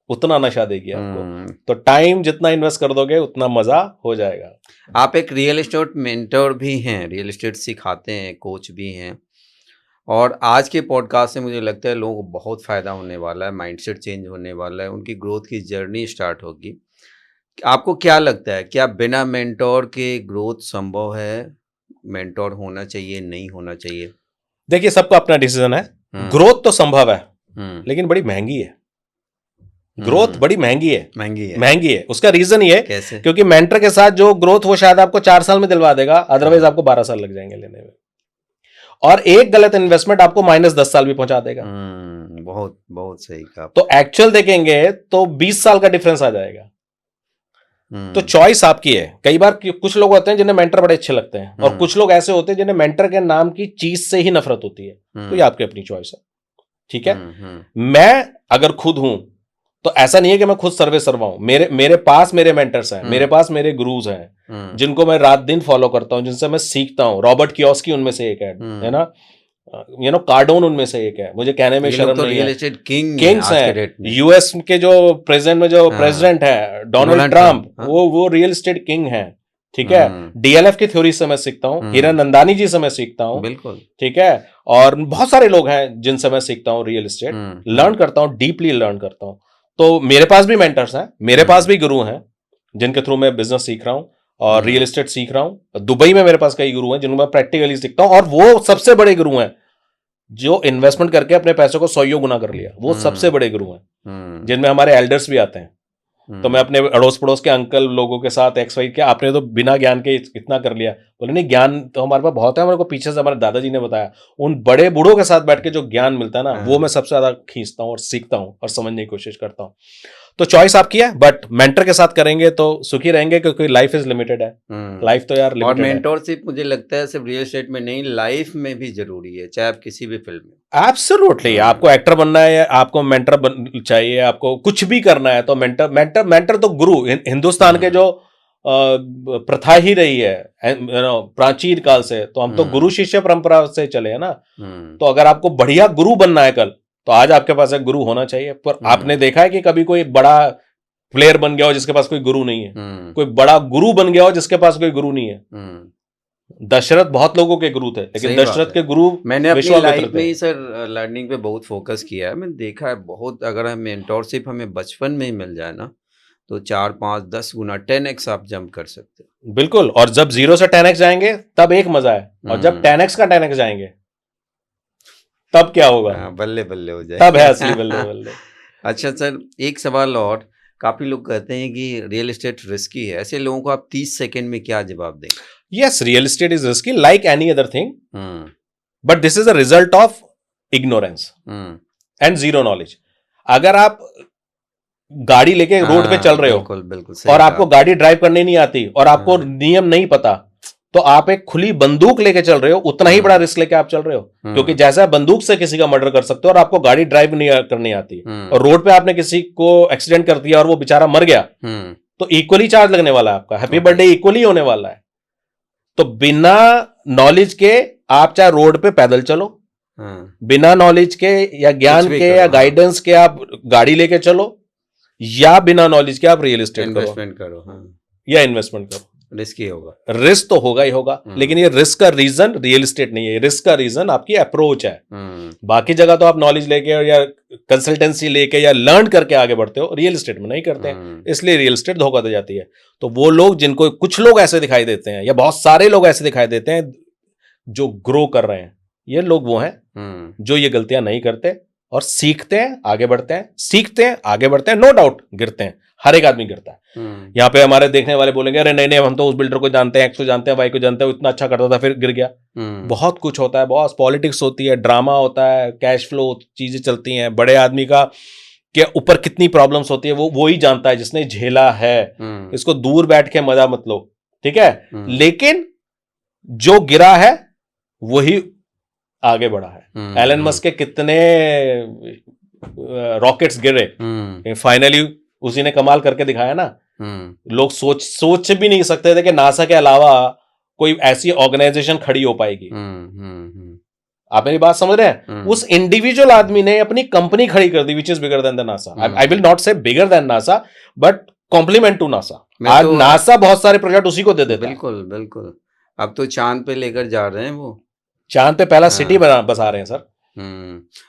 उतना नशा देगी आपको। तो टाइम जितना इन्वेस्ट कर दोगे उतना मजा हो जाएगा। आप एक रियल एस्टेट मेंटर भी हैं, रियल एस्टेट सिखाते हैं, कोच भी हैं, और आज के पॉडकास्ट से मुझे लगता है लोगों को बहुत फ़ायदा होने वाला है, माइंडसेट चेंज होने वाला है, उनकी ग्रोथ की जर्नी स्टार्ट होगी। आपको क्या लगता है, क्या बिना मेंटोर के ग्रोथ संभव है? मेंटोर होना चाहिए, नहीं होना चाहिए? देखिए, सबका अपना डिसीजन है। ग्रोथ तो संभव है, लेकिन बड़ी महंगी है। ग्रोथ बड़ी महंगी है। उसका रीजन ये है क्योंकि मेंटर के साथ जो ग्रोथ वो शायद आपको 4 साल में दिलवा देगा, अदरवाइज आपको 12 साल लग जाएंगे लेने में। और एक गलत इन्वेस्टमेंट आपको -10 साल भी पहुंचा देगा। बहुत बहुत सही कहा। तो एक्चुअल देखेंगे तो 20 साल का डिफरेंस आ जाएगा। तो चॉइस आपकी है। कई बार कुछ लोग होते हैं जिन्हें मेंटर बड़े अच्छे लगते हैं, और कुछ लोग ऐसे होते हैं जिन्हें मेंटर के नाम की चीज से ही नफरत होती है। तो ये आपकी अपनी चॉइस है, ठीक है। मैं अगर खुद हूं तो ऐसा नहीं है कि मैं खुद सर्वे सर्वा हूं। मेरे पास मेरे मेंटर्स हैं, मेरे पास मेरे गुरुज हैं, जिनको मैं रात दिन फॉलो करता हूं, जिनसे मैं सीखता हूं। रॉबर्ट कियोस्की उनमें से एक है ना, कार्डोन उनमें से एक है। मुझे कहने में शर्म नहीं है, किंग्स हैं। यूएस के जो प्रेजेंट में जो प्रेसिडेंट है डोनाल्ड ट्रंप, वो रियल एस्टेट किंग है, ठीक है। डीएलएफ की थ्योरी से मैं सीखता हूँ, हिरन नंदानी जी से मैं सीखता हूँ, बिल्कुल, ठीक है। और बहुत सारे लोग हैं जिनसे मैं सीखता हूँ रियल एस्टेट, लर्न करता हूँ, डीपली लर्न करता हूँ। तो मेरे पास भी मेंटर्स हैं, मेरे पास भी गुरु हैं, जिनके थ्रू मैं बिजनेस सीख रहा हूँ और रियल एस्टेट सीख रहा हूँ। दुबई में मेरे पास कई गुरु हैं जिनको मैं प्रैक्टिकली सीखता हूँ, और वो सबसे बड़े गुरु हैं जो इन्वेस्टमेंट करके अपने पैसों को 100 गुना कर लिया। वो सबसे बड़े गुरु हैं, जिनमें हमारे एल्डर्स भी आते हैं। तो मैं अपने अड़ोस पड़ोस के अंकल लोगों के साथ XY के, आपने तो बिना ज्ञान के इतना कर लिया। बोले नहीं, ज्ञान तो हमारे पास बहुत है, हमारे को पीछे से हमारे दादाजी ने बताया। उन बड़े बूढ़ों के साथ बैठ के जो ज्ञान मिलता है ना, वो मैं सबसे ज्यादा खींचता हूँ और सीखता हूँ और समझने की कोशिश करता हूँ। तो चॉइस आपकी है, बट मेंटर के साथ करेंगे तो सुखी रहेंगे, क्योंकि लाइफ इज लिमिटेड है। लाइफ तो यार लिमिटेड है। और मेंटरशिप मुझे लगता है सिर्फ रियल एस्टेट में नहीं, लाइफ में भी जरूरी है, चाहे आप किसी भी फील्ड में। एब्सोल्युटली। आपको एक्टर बनना है, आपको मेंटर चाहिए, आपको कुछ भी करना है तो मेंटर तो गुरु। हिंदुस्तान के जो प्रथा ही रही है प्राचीन काल से, तो हम तो गुरु शिष्य परंपरा से चले हैं ना। तो अगर आपको बढ़िया गुरु बनना है कल, तो आज आपके पास एक गुरु होना चाहिए। पर आपने देखा है कि कभी कोई बड़ा प्लेयर बन गया हो जिसके पास कोई गुरु नहीं है? कोई बड़ा गुरु बन गया हो जिसके पास कोई गुरु नहीं है? दशरथ बहुत लोगों के गुरु थे, लेकिन दशरथ के गुरु मैंने अपनी लाइफ में ही सर लर्निंग पे बहुत फोकस किया है। मैंने देखा है बहुत, अगर हम मेंटोरशिप हमें बचपन में ही मिल जाए ना, तो 4, 5, 10 गुना 10x आप जंप कर सकते हो। बिल्कुल। और जब 0 से 10x जाएंगे तब एक मजा है, और जब 10x का 10x जाएंगे तब क्या होगा? बल्ले बल्ले हो जाए, तब है असली बल्ले बल्ले। अच्छा सर, एक सवाल और। काफी लोग कहते हैं कि रियल एस्टेट रिस्की है, ऐसे लोगों को आप 30 सेकंड में क्या जवाब देंगे? Yes, real estate is risky like any other thing, but this is a result of ignorance and zero knowledge. अगर आप गाड़ी लेके रोड पे चल रहे हो, बिल्कुल और आपको गाड़ी ड्राइव करनी नहीं आती, और आपको नियम नहीं पता, तो आप एक खुली बंदूक लेके चल रहे हो, उतना ही बड़ा रिस्क लेके आप चल रहे हो। क्योंकि जैसा बंदूक से किसी का मर्डर कर सकते हो, और आपको गाड़ी ड्राइव नहीं करनी आती, और रोड पे आपने किसी को एक्सीडेंट कर दिया और वो बेचारा मर गया, तो इक्वली चार्ज लगने वाला है आपका, हैप्पी Okay. बर्थडे इक्वली होने वाला है। तो बिना नॉलेज के आप चाहे रोड पे पैदल चलो, हाँ, बिना नॉलेज के या ज्ञान कुछ भी के करो, या हाँ। गाइडेंस के आप गाड़ी लेके चलो, या बिना नॉलेज के आप रियल एस्टेट करो इन्वेस्टमेंट करो, हाँ, या इन्वेस्टमेंट करो, रिस्की होगा। रिस्क तो होगा ही होगा। लेकिन ये रिस्क का रीजन रियल एस्टेट नहीं है, रिस्क का रीजन आपकी अप्रोच है। बाकी जगह तो आप नॉलेज लेके या कंसल्टेंसी लेके या लर्न करके आगे बढ़ते हो, रियल एस्टेट में नहीं करते हैं, इसलिए रियल एस्टेट धोखा दे जाती है। तो वो लोग जिनको, कुछ लोग ऐसे दिखाई देते हैं या बहुत सारे लोग ऐसे दिखाई देते हैं जो ग्रो कर रहे हैं, ये लोग वो हैं जो ये गलतियां नहीं करते और सीखते हैं, आगे बढ़ते हैं, सीखते हैं, आगे बढ़ते हैं। नो डाउट गिरते हैं, हर एक आदमी गिरता है। यहाँ पे हमारे देखने वाले बोलेंगे अरे नहीं नहीं, हम तो उस बिल्डर को जानते हैं, एक्स को जानते हैं, वाई को जानते हैं, इतना अच्छा करता था फिर गिर गया। बहुत कुछ होता है बॉस, पॉलिटिक्स होती है, ड्रामा होता है, कैश फ्लो चीजें चलती हैं। बड़े आदमी का के ऊपर कितनी प्रॉब्लम्स होती है वो ही जानता है जिसने झेला है। इसको दूर बैठ के मजा मत लो, ठीक है। लेकिन जो गिरा है वही आगे बढ़ा है। एलन मस्क के कितने रॉकेट्स गिरे, फाइनली उसी ने कमाल करके दिखाया ना। लोग सोच भी नहीं सकते थे कि नासा के अलावा कोई ऐसी ऑर्गेनाइजेशन खड़ी हो पाएगी। आप मेरी बात समझ रहे हैं? उस इंडिविजुअल आदमी ने अपनी कंपनी खड़ी कर दी, which is bigger than the NASA. I will not say bigger than NASA, but compliment to NASA. आज नासा बहुत सारे प्रोजेक्ट उसी को दे देता है। बिल्कुल बिल्कुल। अब तो चांद पे लेकर जा रहे हैं वो, चांद पे पहला सिटी बसा रहे हैं सर।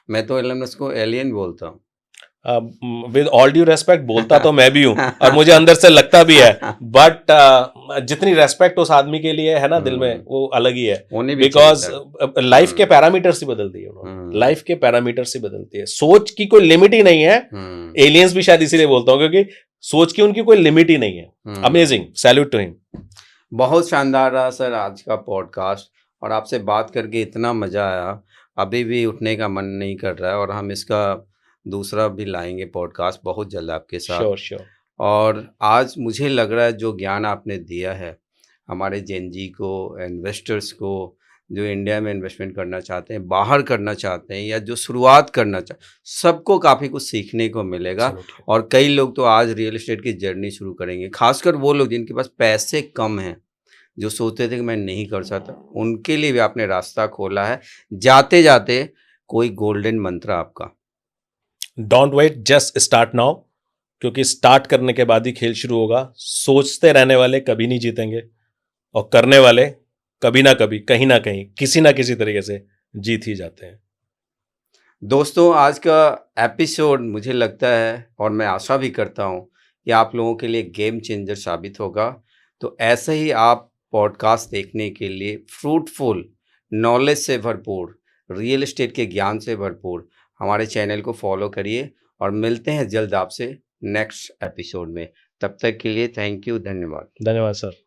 मैं तो एलन मस्क को एलियन बोलता हूँ। विद ऑल ड्यू रेस्पेक्ट बोलता तो मैं भी हूं और मुझे अंदर से लगता भी है, बट जितनी रेस्पेक्ट उस आदमी के लिए है ना दिल में, वो अलग ही है। बिकॉज लाइफ के पैरामीटर्स ही बदल दिए उन्होंने, लाइफ के पैरामीटर्स ही बदलती है। सोच की कोई लिमिट ही नहीं है। एलियंस भी शायद इसीलिए बोलता हूँ क्योंकि सोच की उनकी कोई लिमिट ही नहीं है। Amazing, salute to him. बहुत शानदार रहा सर आज का पॉडकास्ट, और आपसे बात करके इतना मजा आया, अभी भी उठने का मन नहीं कर रहा है। और हम इसका दूसरा भी लाएंगे पॉडकास्ट बहुत जल्द आपके साथ। श्योर। और आज मुझे लग रहा है जो ज्ञान आपने दिया है हमारे जेनजी को, इन्वेस्टर्स को, जो इंडिया में इन्वेस्टमेंट करना चाहते हैं, बाहर करना चाहते हैं, या जो शुरुआत करना चाहते, सबको काफ़ी कुछ सीखने को मिलेगा। और कई लोग तो आज रियल एस्टेट की जर्नी शुरू करेंगे, खासकर वो लोग जिनके पास पैसे कम हैं, जो सोचते थे कि मैं नहीं कर सकता, उनके लिए भी आपने रास्ता खोला है। जाते जाते कोई गोल्डन मंत्र आपका? Don't wait, just start now, क्योंकि स्टार्ट करने के बाद ही खेल शुरू होगा। सोचते रहने वाले कभी नहीं जीतेंगे, और करने वाले कभी ना कभी, कहीं ना कहीं, किसी ना किसी तरीके से जीत ही जाते हैं। दोस्तों, आज का एपिसोड मुझे लगता है, और मैं आशा भी करता हूँ कि आप लोगों के लिए गेम चेंजर साबित होगा। तो ऐसे ही आप पॉडकास्ट देखने के लिए फ्रूटफुल, नॉलेज से भरपूर, रियल एस्टेट के ज्ञान से भरपूर हमारे चैनल को फॉलो करिए, और मिलते हैं जल्द आपसे नेक्स्ट एपिसोड में। तब तक के लिए थैंक यू, धन्यवाद। धन्यवाद सर।